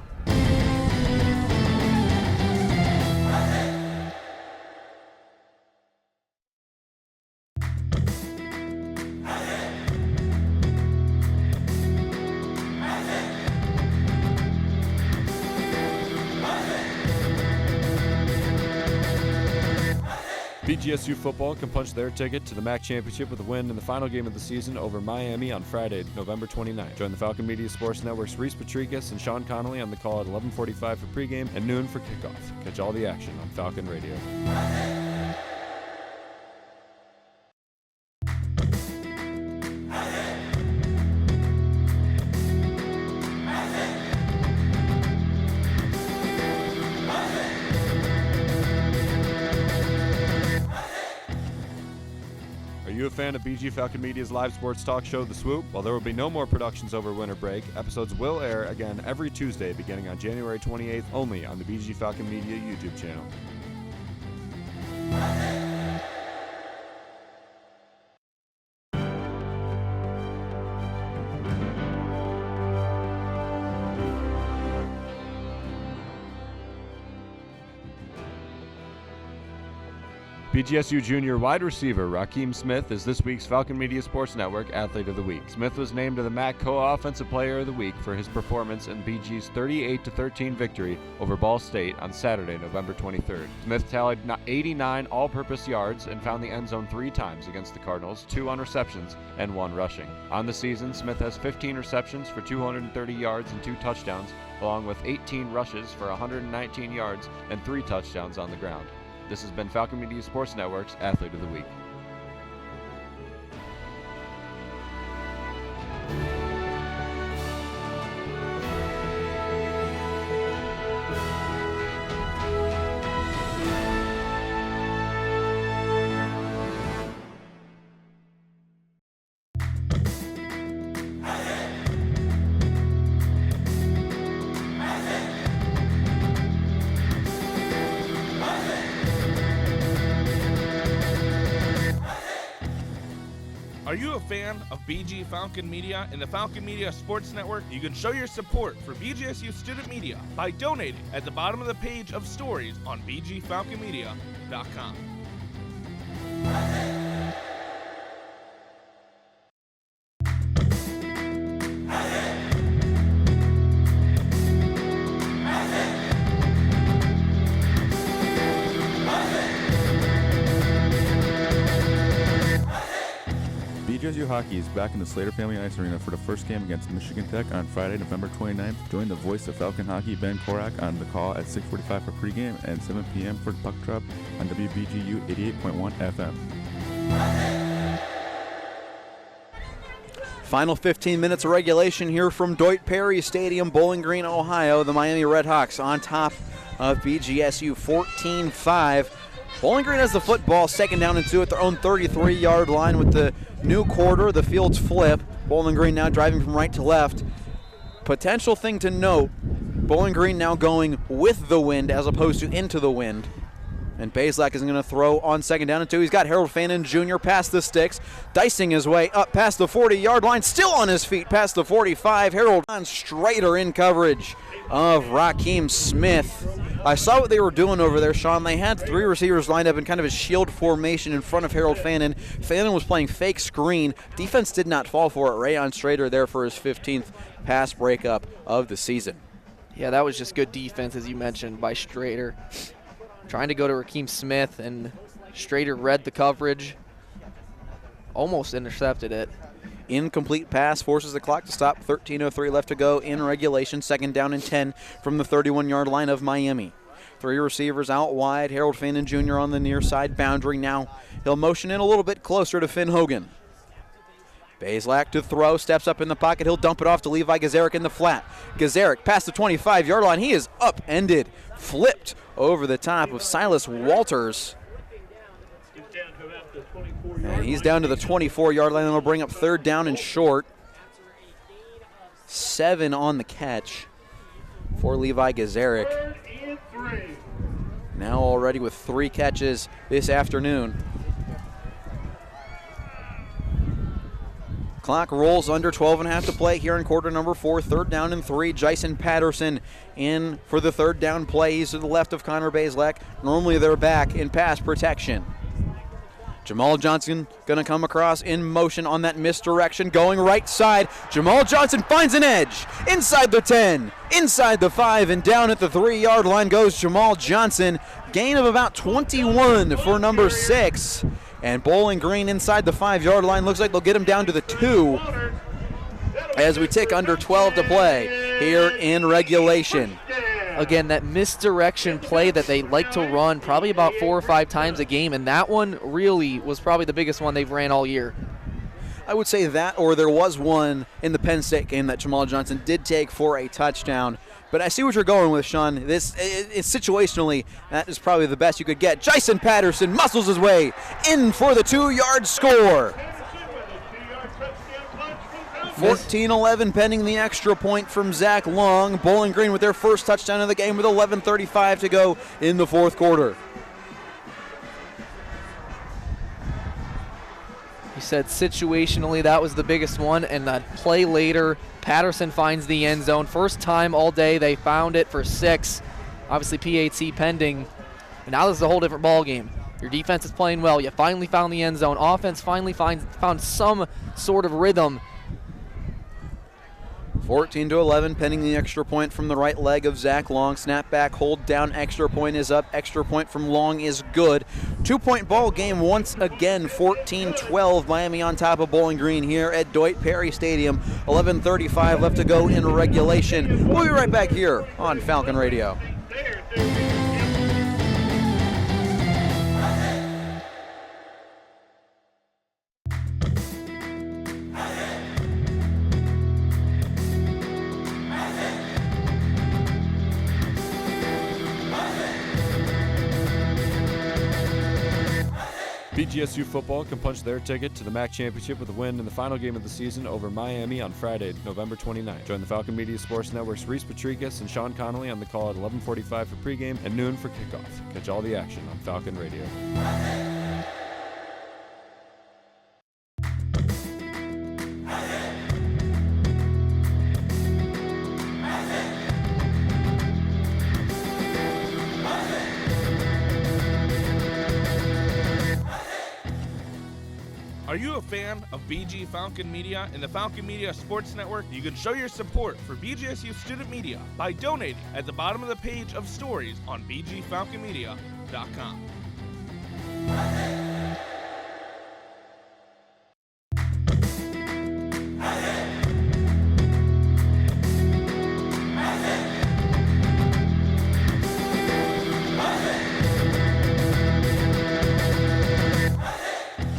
BGSU football can punch their ticket to the MAC championship with a win in the final game of the season over Miami on Friday, November 29th. Join the Falcon Media Sports Network's Reese Patrikas and Sean Connolly on the call at 11:45 for pregame and noon for kickoff. Catch all the action on Falcon Radio. Are you a fan of BG Falcon Media's live sports talk show, The Swoop? While there will be no more productions over winter break, episodes will air again every Tuesday beginning on January 28th only on the BG Falcon Media YouTube channel. BGSU junior wide receiver Raheem Smith is this week's Falcon Media Sports Network Athlete of the Week. Smith was named to the MAC Co-Offensive Player of the Week for his performance in BG's 38-13 victory over Ball State on Saturday, November 23rd. Smith tallied 89 all-purpose yards and found the end zone 3 times against the Cardinals, 2 on receptions and 1 rushing. On the season, Smith has 15 receptions for 230 yards and 2 touchdowns, along with 18 rushes for 119 yards and 3 touchdowns on the ground. This has been Falcon Media Sports Network's Athlete of the Week. Are you a fan of BG Falcon Media and the Falcon Media Sports Network? You can show your support for BGSU student media by donating at the bottom of the page of stories on bgfalconmedia.com. BGSU Hockey is back in the Slater Family Ice Arena for the first game against Michigan Tech on Friday, November 29th. Join the voice of Falcon Hockey, Ben Korak, on the call at 6:45 for pregame and 7 p.m. for the puck drop on WBGU 88.1 FM. Final 15 minutes of regulation here from Deutsch Perry Stadium, Bowling Green, Ohio. The Miami Redhawks on top of BGSU 14-5. Bowling Green has the football, second down and 2 at their own 33-yard line with the new quarter. The field's flip. Bowling Green now driving from right to left. Potential thing to note, Bowling Green now going with the wind as opposed to into the wind. And Bazelak is going to throw on second down and 2. He's got Harold Fannin Jr. past the sticks, dicing his way up past the 40-yard line, still on his feet past the 45. Harold on Strader in coverage of Raheem Smith. I saw what they were doing over there, Sean. They had 3 receivers lined up in kind of a shield formation in front of Harold Fannin. Fannin was playing fake screen. Defense did not fall for it. Rayon Strader there for his 15th pass breakup of the season. Yeah, that was just good defense, as you mentioned, by Strader. Trying to go to Raheem Smith, and Strader read the coverage. Almost intercepted it. Incomplete pass forces the clock to stop. 13:03 left to go in regulation. Second down and 10 from the 31-yard line of Miami. 3 receivers out wide. Harold Fannin Jr. on the near side boundary. Now he'll motion in a little bit closer to Finn Hogan. Bazelak to throw, steps up in the pocket. He'll dump it off to Levi Gazarek in the flat. Gazarek past the 25-yard line. He is upended, flipped over the top of Silas Walters. And he's down to the 24-yard line. That'll bring up third down and short. 7 on the catch for Levi Gazarek. Now already with 3 catches this afternoon. Clock rolls under 12.5 to play here in quarter number 4. Third down and 3. Jason Patterson in for the third down play. He's to the left of Connor Bazelak. Normally they're back in pass protection. Jamal Johnson going to come across in motion on that misdirection, going right side. Jamal Johnson finds an edge inside the 10, inside the 5, and down at the 3-yard line goes Jamal Johnson. Gain of about 21 for number 6. And Bowling Green inside the 5-yard line. Looks like they'll get him down to the 2 as we tick under 12 to play here in regulation. Again, that misdirection play that they like to run probably about 4 or 5 times a game, and that one really was probably the biggest one they've ran all year. I would say that, or there was one in the Penn State game that Jamal Johnson did take for a touchdown. But I see what you're going with, Sean. This it's situationally, that is probably the best you could get. Jason Patterson muscles his way in for the 2-yard score. 14-11 pending the extra point from Zach Long. Bowling Green with their first touchdown of the game with 11:35 to go in the fourth quarter. You said situationally that was the biggest one, and that play later, Patterson finds the end zone. First time all day they found it for 6. Obviously PAT pending, and now this is a whole different ball game. Your defense is playing well. You finally found the end zone. Offense finally found some sort of rhythm. 14-11 pending the extra point from the right leg of Zach Long. Snap back, hold down, extra point is up. Extra point from Long is good. 2-point ball game once again. 14-12 Miami on top of Bowling Green here at Deutsch Perry Stadium. 11:35 left to go in regulation. We'll be right back here on Falcon Radio. BGSU football can punch their ticket to the MAC Championship with a win in the final game of the season over Miami on Friday, November 29th. Join the Falcon Media Sports Network's Reese Patrikas and Sean Connolly on the call at 11:45 for pregame and noon for kickoff. Catch all the action on Falcon Radio. Are you a fan of BG Falcon Media and the Falcon Media Sports Network? You can show your support for BGSU student media by donating at the bottom of the page of stories on bgfalconmedia.com.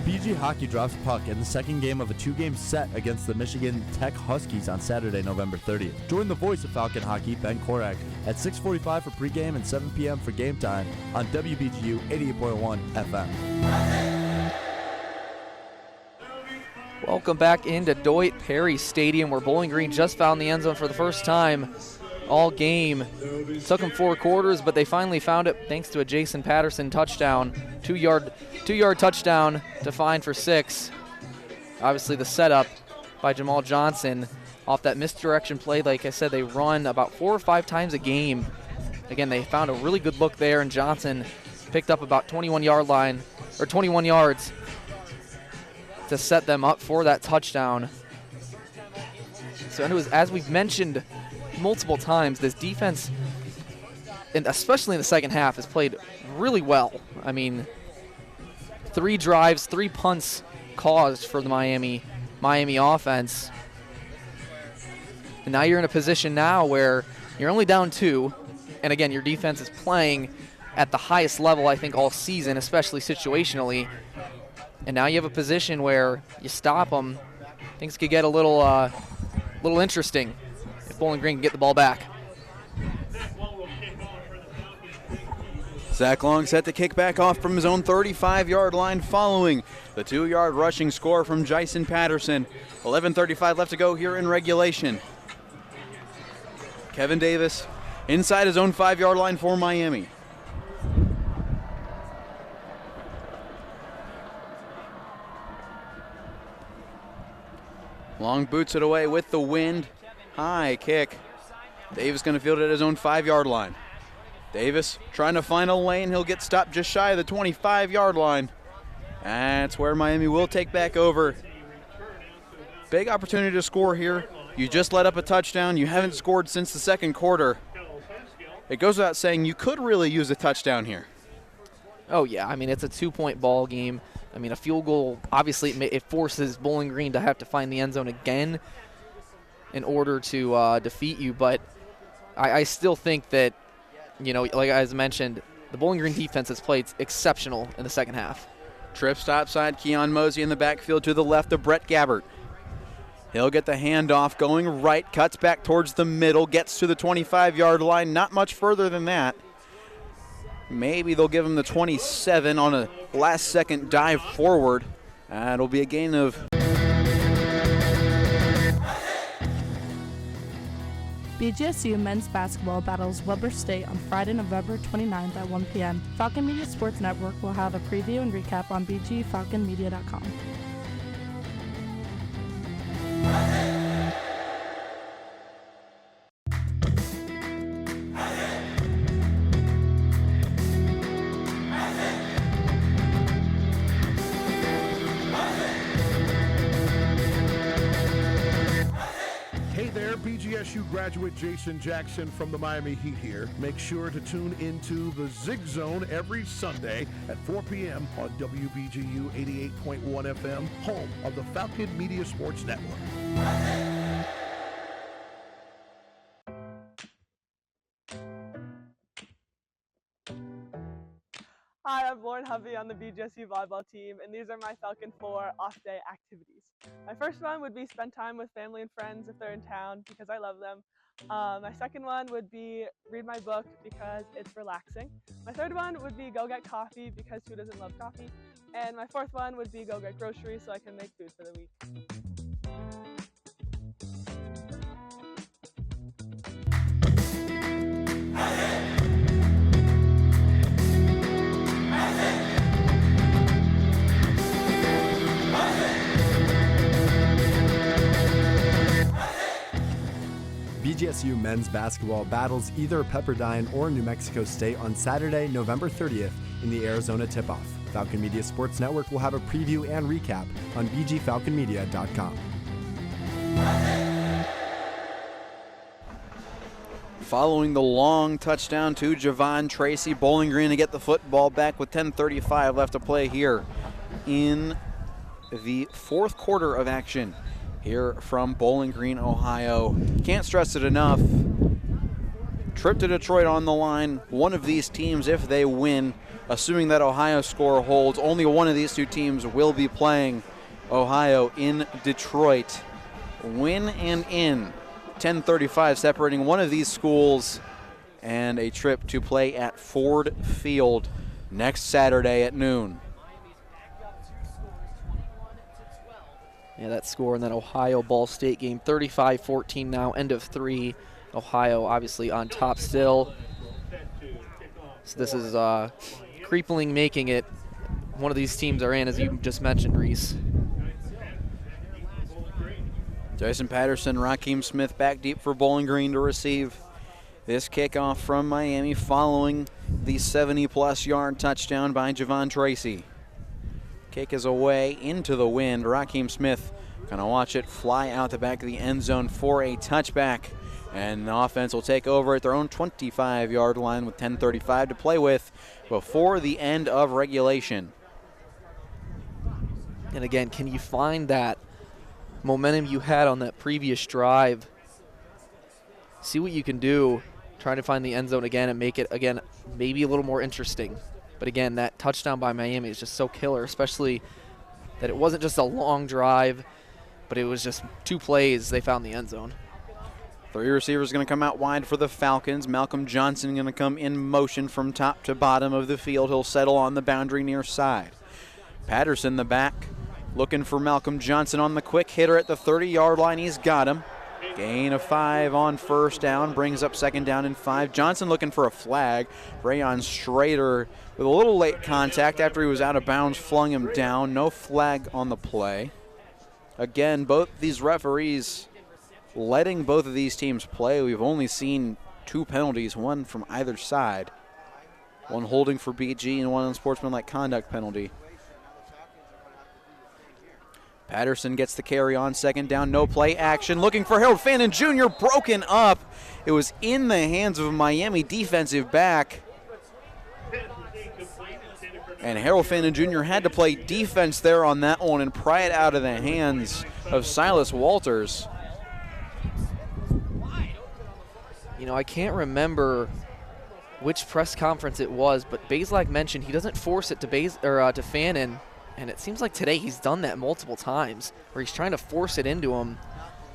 BG Hockey drops puck in the second game of a two-game set against the Michigan Tech Huskies on Saturday, November 30th. Join the voice of Falcon Hockey, Ben Korak, at 6:45 for pregame and 7 p.m. for game time on WBGU 88.1 FM. Welcome back into Doit Perry Stadium, where Bowling Green just found the end zone for the first time all game. It took them 4 quarters, but they finally found it thanks to a Jason Patterson touchdown, two-yard touchdown to find for 6. Obviously the setup by Jamal Johnson off that misdirection play. Like I said, they run about 4 or 5 times a game. Again, they found a really good look there, and Johnson picked up about 21 yards to set them up for that touchdown. So it was, as we've mentioned multiple times, this defense, and especially in the second half, has played really well. I mean, 3 drives, 3 punts caused for the Miami offense. And now you're in a position now where you're only down 2, and again, your defense is playing at the highest level, I think, all season, especially situationally. And now you have a position where you stop them, things could get a little interesting if Bowling Green can get the ball back. Zach Long set to kick back off from his own 35-yard line following the 2-yard rushing score from Jason Patterson. 11:35 left to go here in regulation. Kevin Davis inside his own 5-yard line for Miami. Long boots it away with the wind. High kick. Davis going to field it at his own 5-yard line. Davis trying to find a lane. He'll get stopped just shy of the 25-yard line. That's where Miami will take back over. Big opportunity to score here. You just let up a touchdown. You haven't scored since the second quarter. It goes without saying you could really use a touchdown here. Oh, yeah. I mean, it's a 2-point ball game. I mean, a field goal, obviously, it forces Bowling Green to have to find the end zone again in order to defeat you. But I still think that, you know, like as mentioned, the Bowling Green defense has played exceptional in the second half. Trip stop side, Keon Mosey in the backfield to the left of Brett Gabbert. He'll get the handoff going right, cuts back towards the middle, gets to the 25-yard line, not much further than that. Maybe they'll give him the 27 on a last-second dive forward. It'll be a gain of... BGSU men's basketball battles Weber State on Friday, November 29th at 1 p.m. Falcon Media Sports Network will have a preview and recap on bgfalconmedia.com. BGSU graduate Jason Jackson from the Miami Heat here. Make sure to tune into the Zig Zone every Sunday at 4 p.m. on WBGU 88.1 FM, home of the Falcon Media Sports Network. Hi, I'm Lauren Hovey on the BGSU volleyball team, and these are my Falcon 4 off-day activities. My first one would be spend time with family and friends if they're in town, because I love them. My second one would be read my book, because it's relaxing. My third one would be go get coffee, because who doesn't love coffee? And my fourth one would be go get groceries so I can make food for the week. BGSU men's basketball battles either Pepperdine or New Mexico State on Saturday, November 30th in the Arizona Tip-Off. Falcon Media Sports Network will have a preview and recap on bgfalconmedia.com. Following the long touchdown to Javon Tracy, Bowling Green to get the football back with 10:35 left to play here in the fourth quarter of action here from Bowling Green, Ohio. Can't stress it enough. Trip to Detroit on the line. One of these teams, if they win, assuming that Ohio score holds, only one of these two teams will be playing Ohio in Detroit. Win and in. 10:35 separating one of these schools, and a trip to play at Ford Field next Saturday at noon. Yeah, that score in that Ohio-Ball State game, 35-14 now, end of 3. Ohio obviously on top still. So this is Creepling making it. One of these teams are in, as you just mentioned, Reese. Jason Patterson, Raheem Smith back deep for Bowling Green to receive this kickoff from Miami following the 70-plus yard touchdown by Javon Tracy. Kick is away into the wind. Raheem Smith gonna watch it fly out the back of the end zone for a touchback. And the offense will take over at their own 25-yard line with 10:35 to play with before the end of regulation. And again, can you find that momentum you had on that previous drive? See what you can do, trying to find the end zone again and make it, again, maybe a little more interesting. But again, that touchdown by Miami is just so killer, especially that it wasn't just a long drive, but it was just 2 plays, they found the end zone. 3 receivers going to come out wide for the Falcons. Malcolm Johnson going to come in motion from top to bottom of the field. He'll settle on the boundary near side. Patterson, the back, looking for Malcolm Johnson on the quick hitter at the 30-yard line. He's got him. Gain of 5 on first down, brings up 2nd down and 5. Johnson looking for a flag. Rayon Strader with a little late contact after he was out of bounds, flung him down. No flag on the play. Again, both these referees letting both of these teams play. We've only seen 2 penalties, one from either side. One holding for BG and one unsportsmanlike conduct penalty. Patterson gets the carry on 2nd down, no play action. Looking for Harold Fannin Jr., broken up. It was in the hands of a Miami defensive back. And Harold Fannin Jr. had to play defense there on that one and pry it out of the hands of Silas Walters. You know, I can't remember which press conference it was, but Bazelak mentioned he doesn't force it to Fannin. And it seems like today he's done that multiple times, where he's trying to force it into him.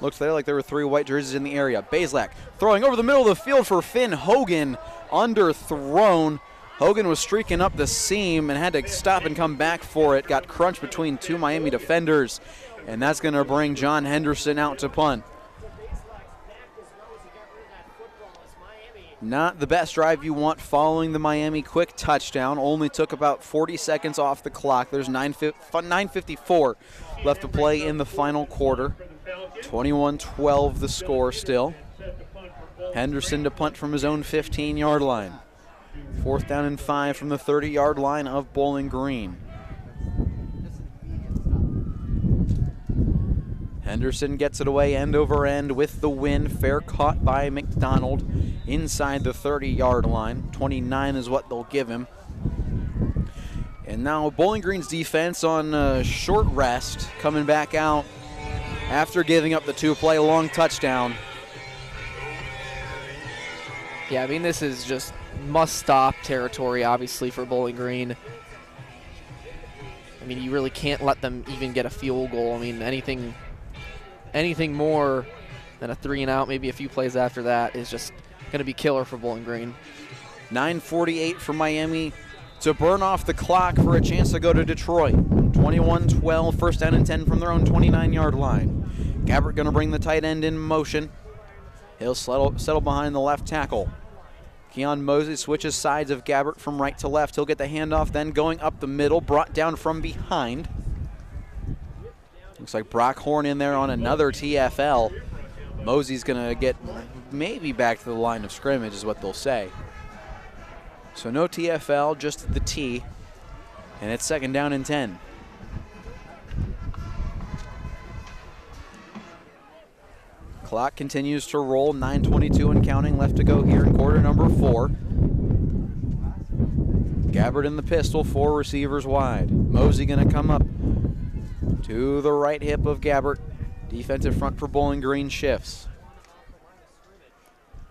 Looks there like there were 3 white jerseys in the area. Bazelak throwing over the middle of the field for Finn Hogan, underthrown. Hogan was streaking up the seam and had to stop and come back for it. Got crunched between 2 Miami defenders, and that's going to bring John Henderson out to punt. Not the best drive you want following the Miami quick touchdown. Only took about 40 seconds off the clock. There's 9:54 left to play in the final quarter. 21-12 the score still. Henderson to punt from his own 15-yard line. 4th down and 5 from the 30-yard line of Bowling Green. Henderson gets it away end over end with the win. Fair caught by McDonald inside the 30-yard line. 29 is what they'll give him. And now Bowling Green's defense on a short rest, coming back out after giving up the 2-play long touchdown. Yeah, I mean, this is just must-stop territory, obviously, for Bowling Green. I mean, you really can't let them even get a field goal. I mean, anything more than a 3-and-out, maybe a few plays after that, is just going to be killer for Bowling Green. 9:48 for Miami to burn off the clock for a chance to go to Detroit. 21-12, 1st down and 10 from their own 29-yard line. Gabbert going to bring the tight end in motion. He'll settle behind the left tackle. Keon Moses switches sides of Gabbert from right to left. He'll get the handoff, then going up the middle, brought down from behind. Looks like Brock Horn in there on another TFL. Mosey's going to get maybe back to the line of scrimmage is what they'll say. So no TFL, just the T. And it's 2nd down and 10. Clock continues to roll, 9:22 and counting left to go here in quarter number 4. Gabbert in the pistol, 4 receivers wide. Mosey going to come up to the right hip of Gabbert. Defensive front for Bowling Green shifts.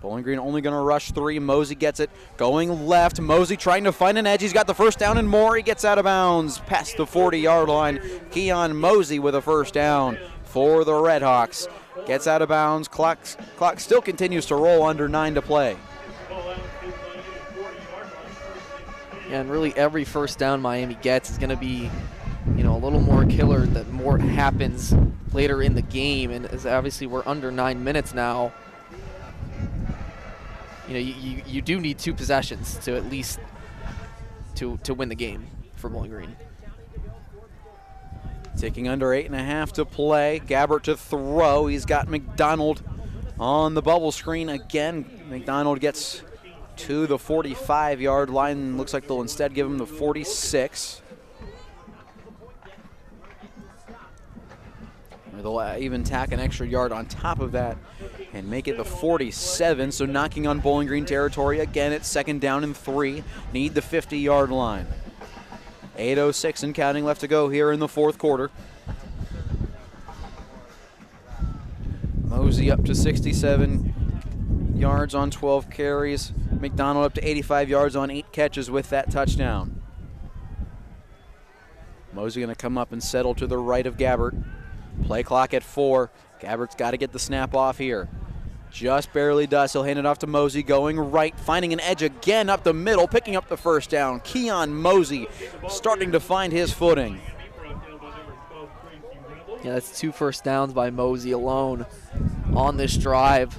Bowling Green only going to rush 3. Mosey gets it. Going left. Mosey trying to find an edge. He's got the first down and more. He gets out of bounds past the 40-yard line. Keon Mosey with a first down for the Redhawks. Gets out of bounds. Clock still continues to roll, under 9 to play. Yeah, and really every first down Miami gets is going to be, a little more killer the more it happens later in the game. And as obviously we're under 9 minutes now, you do need 2 possessions to at least to win the game for Bowling Green. Taking under 8.5 to play. Gabbert to throw. He's got McDonald on the bubble screen again. McDonald gets to the 45-yard line. Looks like they'll instead give him the 46. Or they'll even tack an extra yard on top of that and make it the 47. So knocking on Bowling Green territory again. It's 2nd down and 3. Need the 50-yard line. 8:06 and counting left to go here in the 4th quarter. Mosey up to 67 yards on 12 carries. McDonald up to 85 yards on 8 catches with that touchdown. Mosey going to come up and settle to the right of Gabbert. Play clock at 4. Gabbert's got to get the snap off here. Just barely does. He'll hand it off to Mosey, going right, finding an edge again up the middle, picking up the first down. Keon Mosey starting to find his footing. Yeah, that's 2 first downs by Mosey alone on this drive.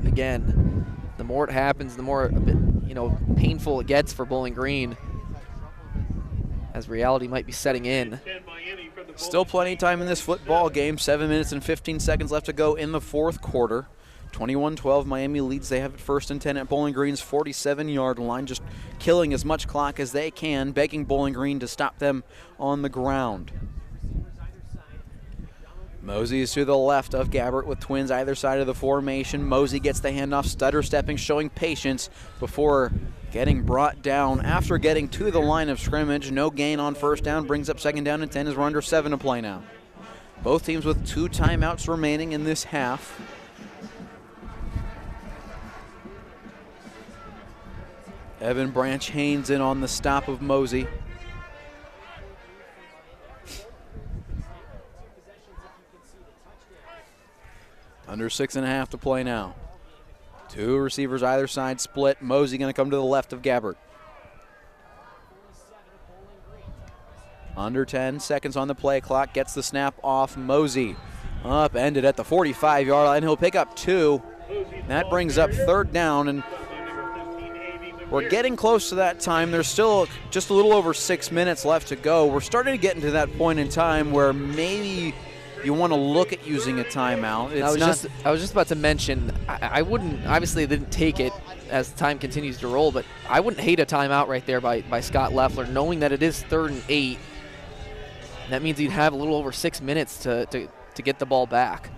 Again, the more it happens, the more painful it gets for Bowling Green, as reality might be setting in. Still plenty of time in this football game. 7 minutes and 15 seconds left to go in the 4th quarter. 21-12, Miami leads. They have it 1st and 10 at Bowling Green's 47-yard line, just killing as much clock as they can, begging Bowling Green to stop them on the ground. Mosey is to the left of Gabbert with twins either side of the formation. Mosey gets the handoff, stutter stepping, showing patience before getting brought down after getting to the line of scrimmage. No gain on first down, brings up 2nd down and 10 as we're under 7 to play now. Both teams with 2 timeouts remaining in this half. Evan Branch Haynes in on the stop of Mosey. Under 6.5 to play now. 2 receivers either side split. Mosey going to come to the left of Gabbert. Under 10 seconds on the play clock. Gets the snap off. Mosey upended at the 45-yard line. He'll pick up 2. That brings up 3rd down, and we're getting close to that time. There's still just a little over 6 minutes left to go. We're starting to get into that point in time where maybe you want to look at using a timeout. I was just about to mention, I wouldn't, obviously they didn't take it as time continues to roll, but I wouldn't hate a timeout right there by Scott Leffler, knowing that it is 3rd and 8. That means he'd have a little over 6 minutes to get the ball back.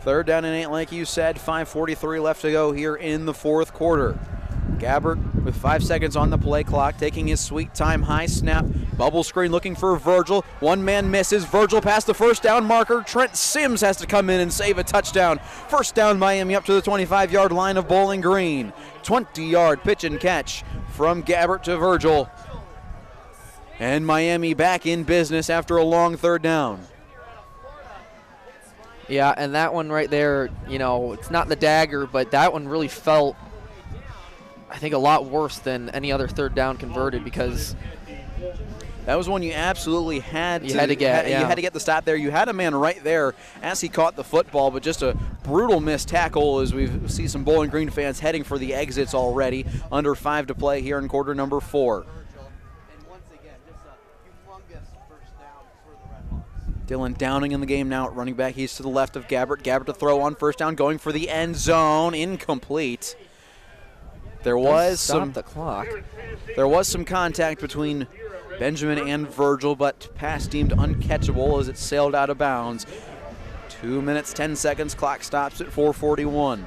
3rd down and 8, like you said. 5:43 left to go here in the 4th quarter. Gabbert with 5 seconds on the play clock, taking his sweet time. High snap, bubble screen looking for Virgil. One man misses. Virgil past the first down marker. Trent Sims has to come in and save a touchdown. First down Miami up to the 25-yard line of Bowling Green. 20-yard pitch and catch from Gabbert to Virgil. And Miami back in business after a long 3rd down. Yeah, and that one right there, it's not the dagger, but that one really felt, I think, a lot worse than any other 3rd down converted, because that was one you absolutely had to get. You had to get the stop there. You had a man right there as he caught the football, but just a brutal missed tackle as we see some Bowling Green fans heading for the exits already. Under 5 to play here in quarter number 4. Dylan Downing in the game now at running back. He's to the left of Gabbert. Gabbert to throw on first down, going for the end zone. Incomplete. There was some contact between Benjamin and Virgil, but pass deemed uncatchable as it sailed out of bounds. 2 minutes, 10 seconds, clock stops at 4:41.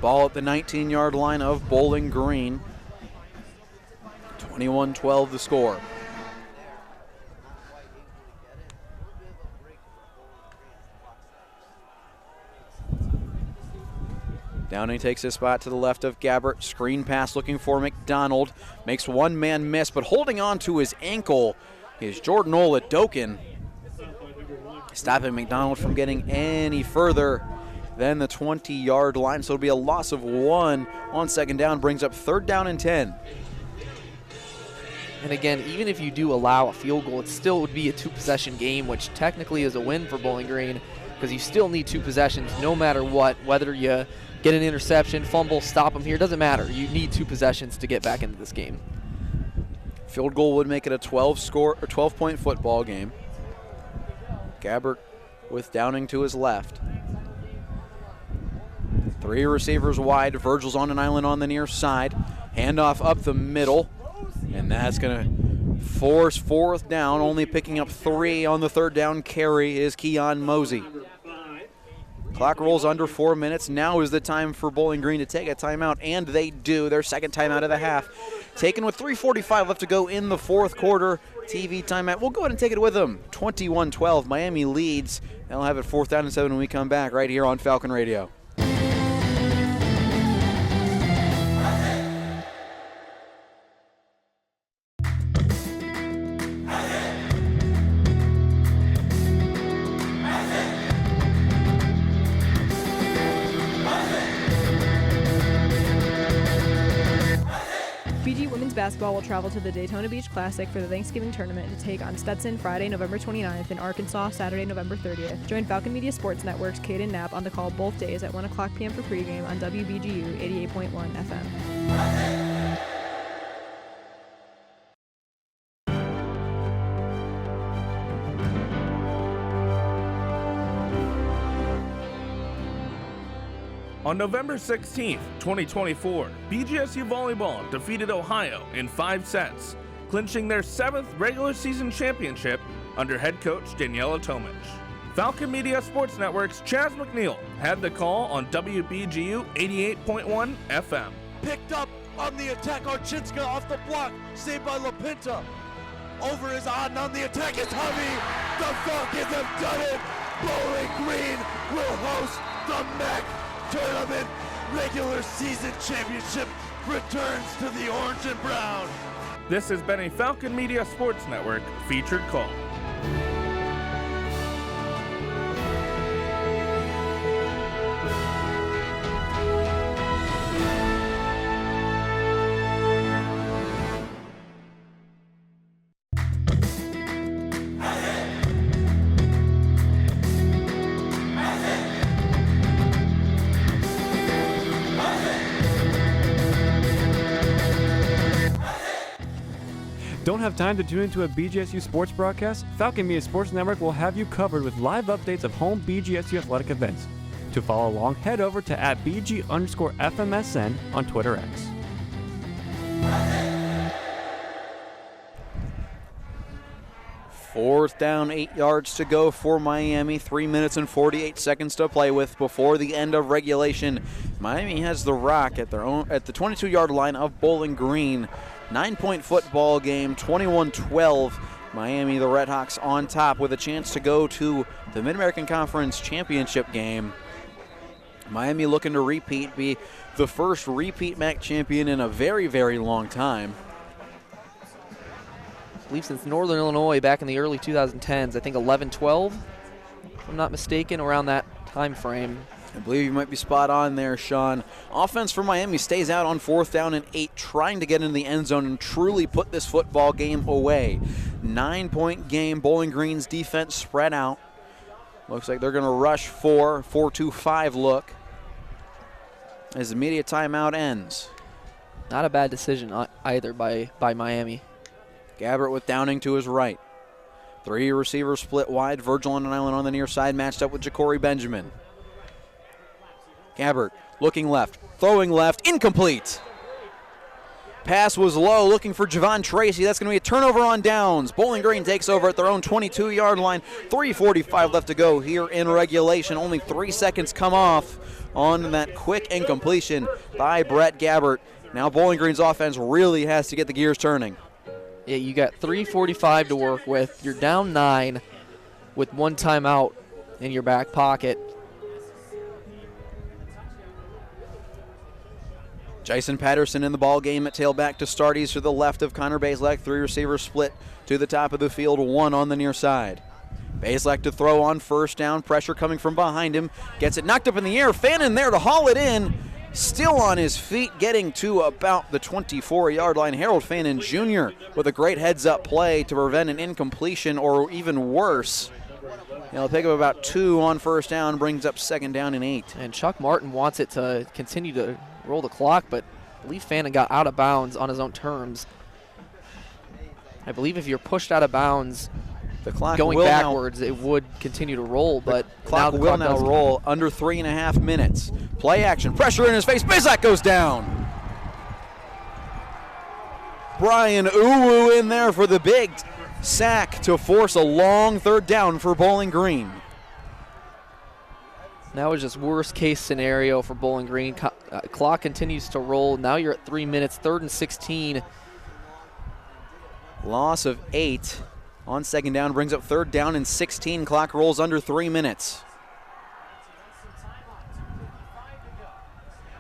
Ball at the 19-yard line of Bowling Green. 21-12 the score. Downing takes his spot to the left of Gabbert. Screen pass looking for McDonald. Makes one man miss, but holding on to his ankle is Jordan Oladokin. Stopping McDonald from getting any further than the 20-yard line. So it'll be a loss of 1 on second down. Brings up 3rd down and 10. And again, even if you do allow a field goal, it still would be a 2-possession game, which technically is a win for Bowling Green because you still need 2 possessions no matter what, whether you get an interception, fumble, stop them here, doesn't matter. You need 2 possessions to get back into this game. Field goal would make it a 12-point football game. Gabbert with Downing to his left. 3 receivers wide. Virgil's on an island on the near side. Handoff up the middle. And that's going to force 4th down. Only picking up 3 on the 3rd down carry is Keon Mosey. Clock rolls under 4 minutes. Now is the time for Bowling Green to take a timeout, and they do. Their second timeout of the half. Taken with 3:45 left to go in the 4th quarter. TV timeout. We'll go ahead and take it with them. 21-12. Miami leads. They'll have it 4th down and 7 when we come back right here on Falcon Radio. Basketball will travel to the Daytona Beach Classic for the Thanksgiving tournament to take on Stetson Friday, November 29th, and Arkansas Saturday, November 30th. Join Falcon Media Sports Network's Caden Knapp on the call both days at 1 o'clock p.m. for pregame on WBGU 88.1 FM. On November 16th, 2024, BGSU Volleyball defeated Ohio in 5 sets, clinching their 7th regular season championship under head coach Daniela Tomic. Falcon Media Sports Network's Chaz McNeil had the call on WBGU 88.1 FM. Picked up on the attack, Archinska off the block, saved by LaPinta. Over is on the attack is Hovey. The Falcons have done it. Bowling Green will host the MAC Tournament regular season championship returns to the orange and brown. This has been a Falcon Media Sports Network featured call. Don't have time to tune into a BGSU sports broadcast? Falcon Media Sports Network will have you covered with live updates of home BGSU athletic events. To follow along, head over to @BG_FMSN on Twitter X. Fourth down, 8 yards to go for Miami. 3 minutes and 48 seconds to play with before the end of regulation. Miami has the rock at the 22-yard line of Bowling Green. 9-point football game, 21-12. Miami, the Redhawks, on top with a chance to go to the Mid-American Conference Championship game. Miami looking to repeat, be the first repeat MAC champion in a very, very long time. I believe since Northern Illinois back in the early 2010s, I think 11-12, if I'm not mistaken, around that time frame. I believe you might be spot on there, Sean. Offense for Miami stays out on 4th down and 8, trying to get into the end zone and truly put this football game away. 9-point game. Bowling Green's defense spread out. Looks like they're going to rush 4-2-5 look as the media timeout ends. Not a bad decision either by Miami. Gabbert with Downing to his right. 3 receivers split wide. Virgil on an island on the near side, matched up with Ja'Cory Benjamin. Gabbert looking left, throwing left, incomplete. Pass was low, looking for Javon Tracy. That's going to be a turnover on downs. Bowling Green takes over at their own 22-yard line. 3:45 left to go here in regulation. Only 3 seconds come off on that quick incompletion by Brett Gabbert. Now Bowling Green's offense really has to get the gears turning. Yeah, you got 3:45 to work with. You're down 9 with 1 timeout in your back pocket. Jason Patterson in the ball game at tailback to start. He's to the left of Connor Bazelak. 3 receivers split to the top of the field, 1 on the near side. Bazelak to throw on first down. Pressure coming from behind him. Gets it knocked up in the air. Fannin there to haul it in. Still on his feet, getting to about the 24-yard line. Harold Fannin Jr. with a great heads-up play to prevent an incompletion, or even worse. He'll pick up about 2 on first down, brings up 2nd down and 8. And Chuck Martin wants it to continue to roll the clock, but I believe Fannin got out of bounds on his own terms. I believe if you're pushed out of bounds, the clock going will backwards, it would continue to roll, but the clock will now roll under 3.5 minutes. Play action, pressure in his face. Bazelak goes down. Brian Uwu in there for the big sack to force a long 3rd down for Bowling Green. That was just worst case scenario for Bowling Green. Clock continues to roll. Now you're at 3 minutes, 3rd and 16. Loss of 8 on 2nd down brings up 3rd down and 16. Clock rolls under 3 minutes.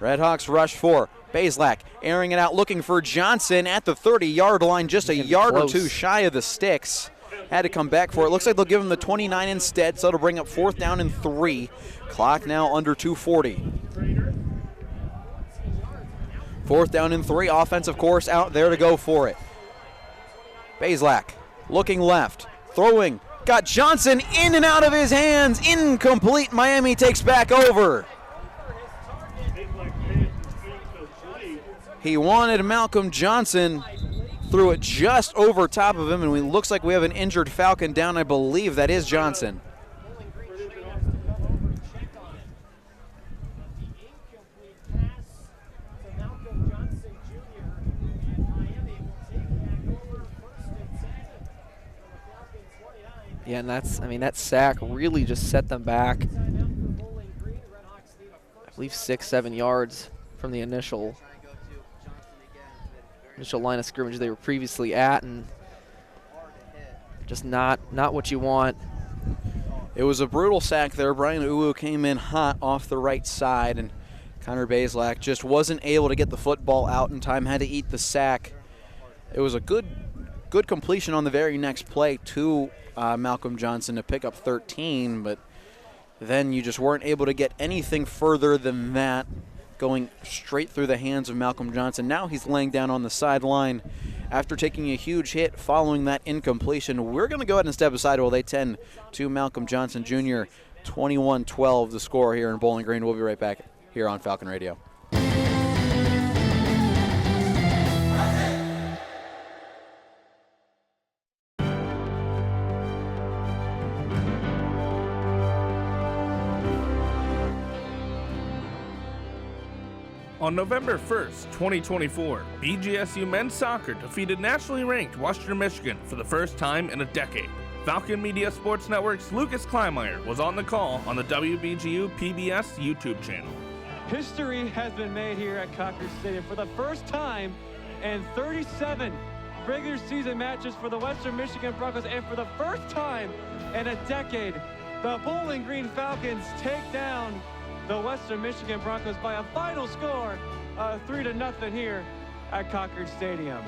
Redhawks rush 4. Bazelak airing it out, looking for Johnson at the 30-yard line, just a yard or 2 shy of the sticks. Had to come back for it. Looks like they'll give him the 29 instead, so it'll bring up 4th down and 3. Clock now under 2:40. 4th down and 3. Offensive course out there to go for it. Bazelak looking left, throwing. Got Johnson in and out of his hands. Incomplete. Miami takes back over. He wanted Malcolm Johnson. Threw it just over top of him, and it looks like we have an injured Falcon down. I believe that is Johnson. Yeah, and that sack really just set them back. I believe 6-7 yards from the initial line of scrimmage they were previously at, and just not what you want. It was a brutal sack there. Brian Uwu came in hot off the right side, and Connor Bazelak just wasn't able to get the football out in time, had to eat the sack. It was a good completion on the very next play to Malcolm Johnson to pick up 13, but then you just weren't able to get anything further than that, going straight through the hands of Malcolm Johnson. Now he's laying down on the sideline after taking a huge hit following that incompletion. We're going to go ahead and step aside while they tend to Malcolm Johnson Jr. 21-12 the score here in Bowling Green. We'll be right back here on Falcon Radio. On November 1st, 2024, BGSU men's soccer defeated nationally ranked Western Michigan for the first time in a decade. Falcon Media Sports Network's Lucas Kleinmeyer was on the call on the WBGU PBS YouTube channel. History has been made here at Cocker Stadium for the first time in 37 regular season matches for the Western Michigan Broncos, and for the first time in a decade, the Bowling Green Falcons take down the Western Michigan Broncos by a final score of 3-0 here at Cocker Stadium.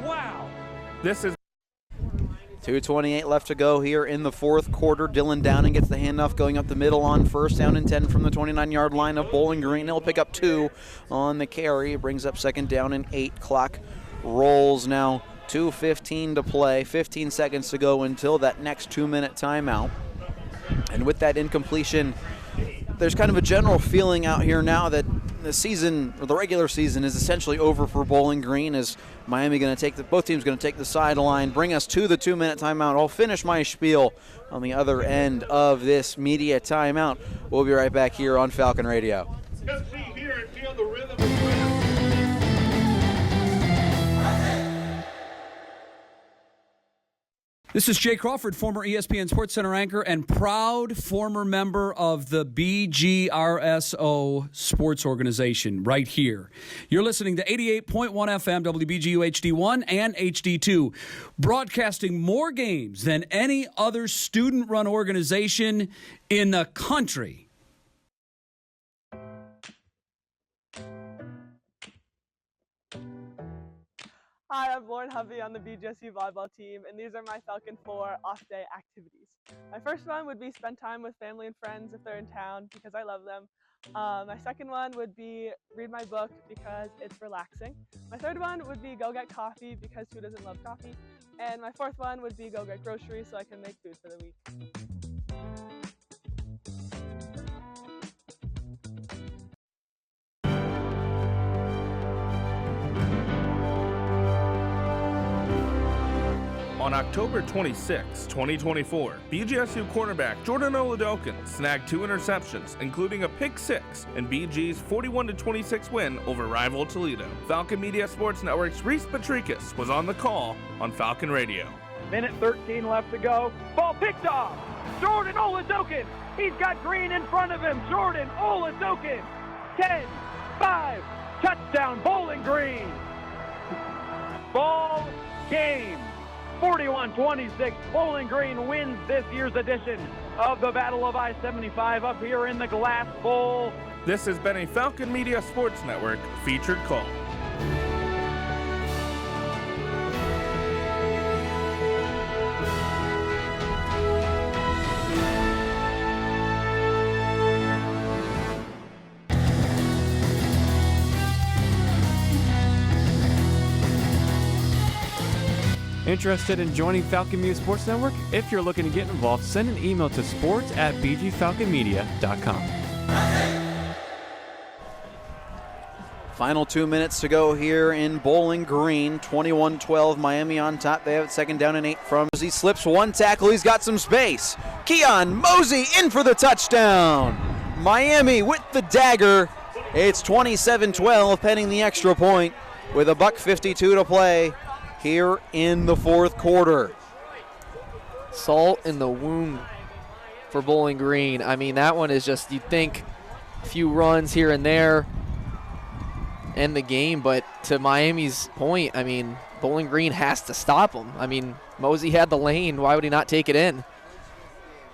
Wow! This is 2:28 left to go here in the 4th quarter. Dylan Downing gets the handoff going up the middle on 1st down and 10 from the 29-yard line of Bowling Green. He'll pick up 2 on the carry. It brings up 2nd down and 8. Clock rolls now. 2:15 to play. 15 seconds to go until that next 2-minute timeout. And with that incompletion, there's kind of a general feeling out here now that the season, or the regular season, is essentially over for Bowling Green, as Miami going to take both teams going to take the sideline, bring us to the 2-minute timeout. I'll finish my spiel on the other end of this media timeout. We'll be right back here on Falcon Radio. Just see here and feel the rhythm of This is Jay Crawford, former ESPN SportsCenter anchor and proud former member of the BGRSO sports organization right here. You're listening to 88.1 FM, WBGU HD1 and HD2, broadcasting more games than any other student-run organization in the country. Hi, I'm Lauren Hovey on the BGSU volleyball team, and these are my Falcon 4 off-day activities. My first one would be spend time with family and friends if they're in town, because I love them. My second one would be read my book, because it's relaxing. My third one would be go get coffee, because who doesn't love coffee? And my fourth one would be go get groceries so I can make food for the week. On October 26, 2024, BGSU cornerback Jordan Oladokin snagged 2 interceptions, including a pick 6 in BG's 41-26 win over rival Toledo. Falcon Media Sports Network's Reese Patricus was on the call on Falcon Radio. Minute 13 left to go. Ball picked off. Jordan Oladokin. He's got Green in front of him. Jordan Oladokin. 10, 5, touchdown Bowling Green. Ball game. 41-26, Bowling Green wins this year's edition of the Battle of I-75 up here in the Glass Bowl. This has been a Falcon Media Sports Network featured call. Interested in joining Falcon Media Sports Network? If you're looking to get involved, send an email to sports@bgfalconmedia.com. Final 2 minutes to go here in Bowling Green. 21-12, Miami on top. They have it second down and 8 from Mosey. Slips one tackle. He's got some space. Keon Mosey in for the touchdown. Miami with the dagger. It's 27-12, pending the extra point with $1:52 to play here in the fourth quarter. Salt in the wound for Bowling Green. I mean, that one is just, you'd think a few runs here and there, end the game, but to Miami's point, I mean, Bowling Green has to stop them. I mean, Mosey had the lane. Why would he not take it in?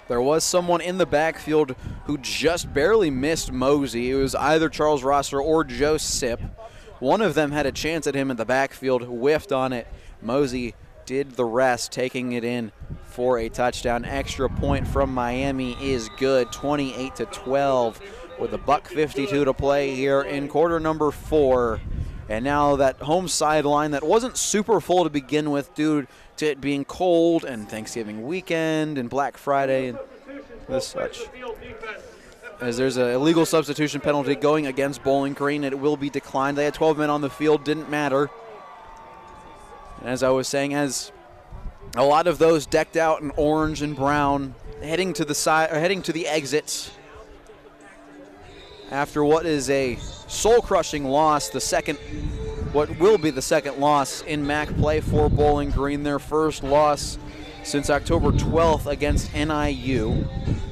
There was someone in the backfield who just barely missed Mosey. It was either Charles Rosser or Joe Sipp. One of them had a chance at him in the backfield, whiffed on it. Mosey did the rest, taking it in for a touchdown. Extra point from Miami is good, 28-12, with $1:52 to play here in quarter number 4. And now that home sideline that wasn't super full to begin with due to it being cold and Thanksgiving weekend and Black Friday and this such. As there's an illegal substitution penalty going against Bowling Green, it will be declined. They had 12 men on the field, didn't matter. And as I was saying, as a lot of those decked out in orange and brown, heading to the side, or heading to the exits after what is a soul-crushing loss, what will be the second loss in MAC play for Bowling Green, their first loss since October 12th against NIU.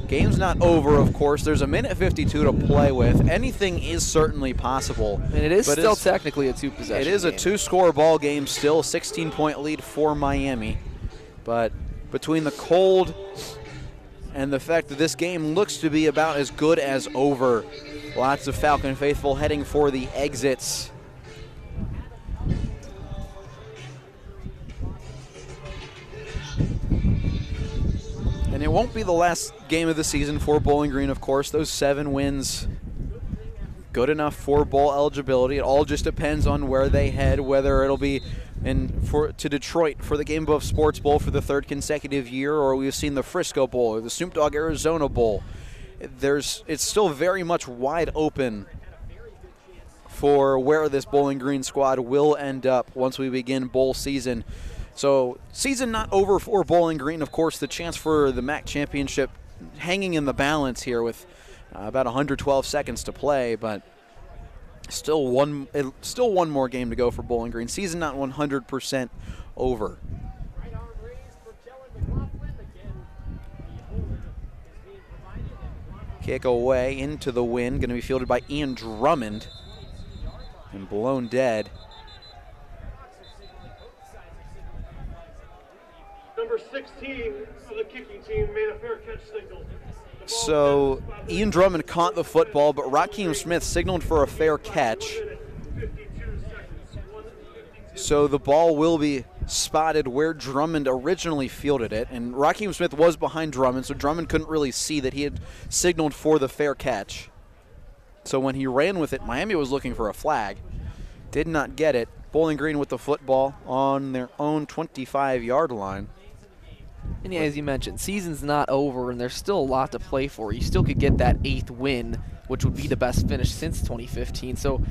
Game's not over, of course. There's a minute 52 to play with. Anything is certainly possible. And it is still technically a 2-possession It is a game. 2-score ball game still, 16-point lead for Miami. But between the cold and the fact that this game looks to be about as good as over, lots of Falcon faithful heading for the exits. And it won't be the last game of the season for Bowling Green, of course. Those 7 wins, good enough for bowl eligibility. It all just depends on where they head, whether it'll be to Detroit for the Game Above Sports Bowl for the 3rd consecutive year, or we've seen the Frisco Bowl or the Snoop Dogg Arizona Bowl. It's still very much wide open for where this Bowling Green squad will end up once we begin bowl season. So season not over for Bowling Green. Of course, the chance for the MAC championship hanging in the balance here with about 112 seconds to play, but still one more game to go for Bowling Green. Season not 100% over. Kick away into the wind, going to be fielded by Ian Drummond and blown dead. Number 16 of the kicking team made a fair catch signal. So Ian Drummond caught the football, but Rakeem Smith signaled for a fair catch. So the ball will be spotted where Drummond originally fielded it, and Rakeem Smith was behind Drummond, so Drummond couldn't really see that he had signaled for the fair catch. So when he ran with it, Miami was looking for a flag. Did not get it. Bowling Green with the football on their own 25-yard line. And yeah, as you mentioned, season's not over, and there's still a lot to play for. You still could get that 8th win, which would be the best finish since 2015. So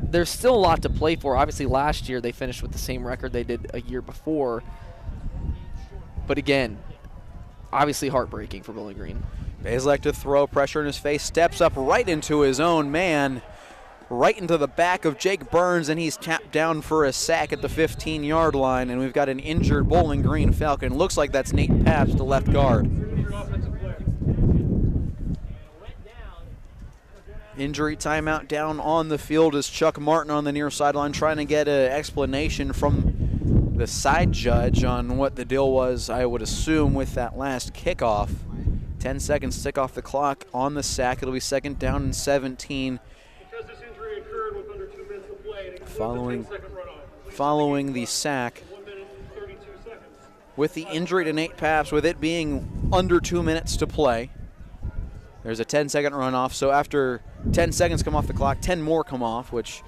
there's still a lot to play for. Obviously, last year they finished with the same record they did a year before. But again, obviously heartbreaking for Bowling Green. Bazelak to throw, pressure in his face, steps up right into his own man, right into the back of Jake Burns, and he's tapped down for a sack at the 15-yard line, and we've got an injured Bowling Green Falcon. Looks like that's Nate Pabst, the left guard. Injury timeout down on the field is Chuck Martin on the near sideline trying to get an explanation from the side judge on what the deal was, I would assume, with that last kickoff. 10 seconds tick off the clock on the sack. It'll be 2nd down and 17. Following the sack. With the injury to Nate Pabst, with it being under 2 minutes to play, there's a 10-second runoff. So after 10 seconds come off the clock, 10 more come off, which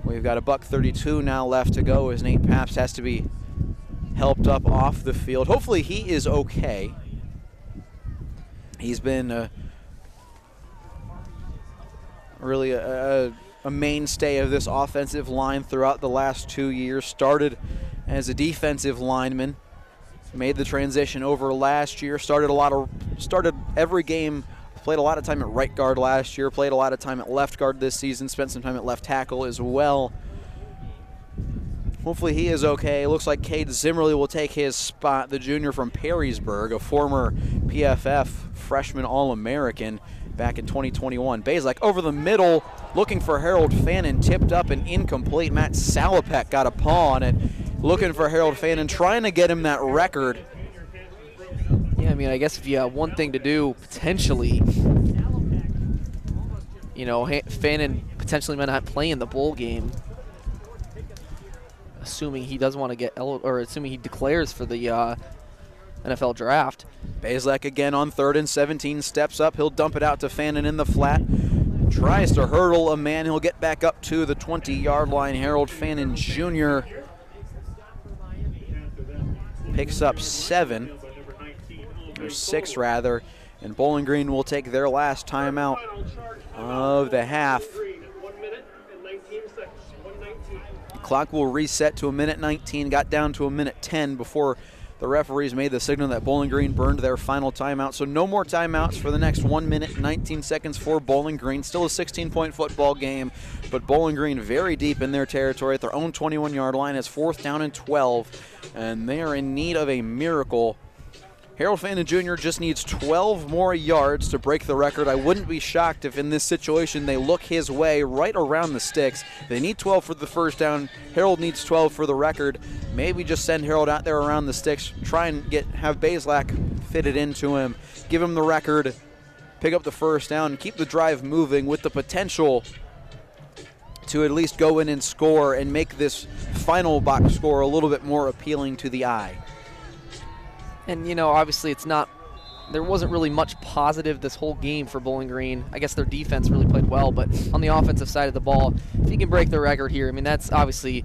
we've got a $1:32 now left to go as Nate Pabst has to be helped up off the field. Hopefully he is okay. He's been really a mainstay of this offensive line throughout the last 2 years. Started as a defensive lineman, made the transition over last year. Started every game. Played a lot of time at right guard last year. Played a lot of time at left guard this season. Spent some time at left tackle as well. Hopefully he is okay. Looks like Cade Zimmerly will take his spot, the junior from Perrysburg, a former PFF freshman All-American back in 2021. Bazelak over the middle, looking for Harold Fannin, tipped up and incomplete. Matt Salopek got a paw on it, looking for Harold Fannin, trying to get him that record. Yeah, I mean, I guess if you have one thing to do, potentially, you know, Fannin potentially might not play in the bowl game, assuming he doesn't want to get, or assuming he declares for the NFL draft. Bazelak again on 3rd and 17, steps up. He'll dump it out to Fannin in the flat. Tries to hurdle a man. He'll get back up to the 20-yard line. Harold Fannin Jr. picks up 7, or 6 rather, and Bowling Green will take their last timeout of the half. Clock will reset to 1:19, got down to 1:10 before the referees made the signal that Bowling Green burned their final timeout. So no more timeouts for the next 1 minute and 19 seconds for Bowling Green. Still a 16-point football game, but Bowling Green very deep in their territory at their own 21-yard line. It's 4th down and 12, and they are in need of a miracle. Harold Fannin Jr. just needs 12 more yards to break the record. I wouldn't be shocked if in this situation they look his way right around the sticks. They need 12 for the first down. Harold needs 12 for the record. Maybe just send Harold out there around the sticks, try and have Bazelak fitted into him, give him the record, pick up the first down, and keep the drive moving with the potential to at least go in and score and make this final box score a little bit more appealing to the eye. And, you know, obviously there wasn't really much positive this whole game for Bowling Green. I guess their defense really played well, but on the offensive side of the ball, if you can break the record here, I mean, that's obviously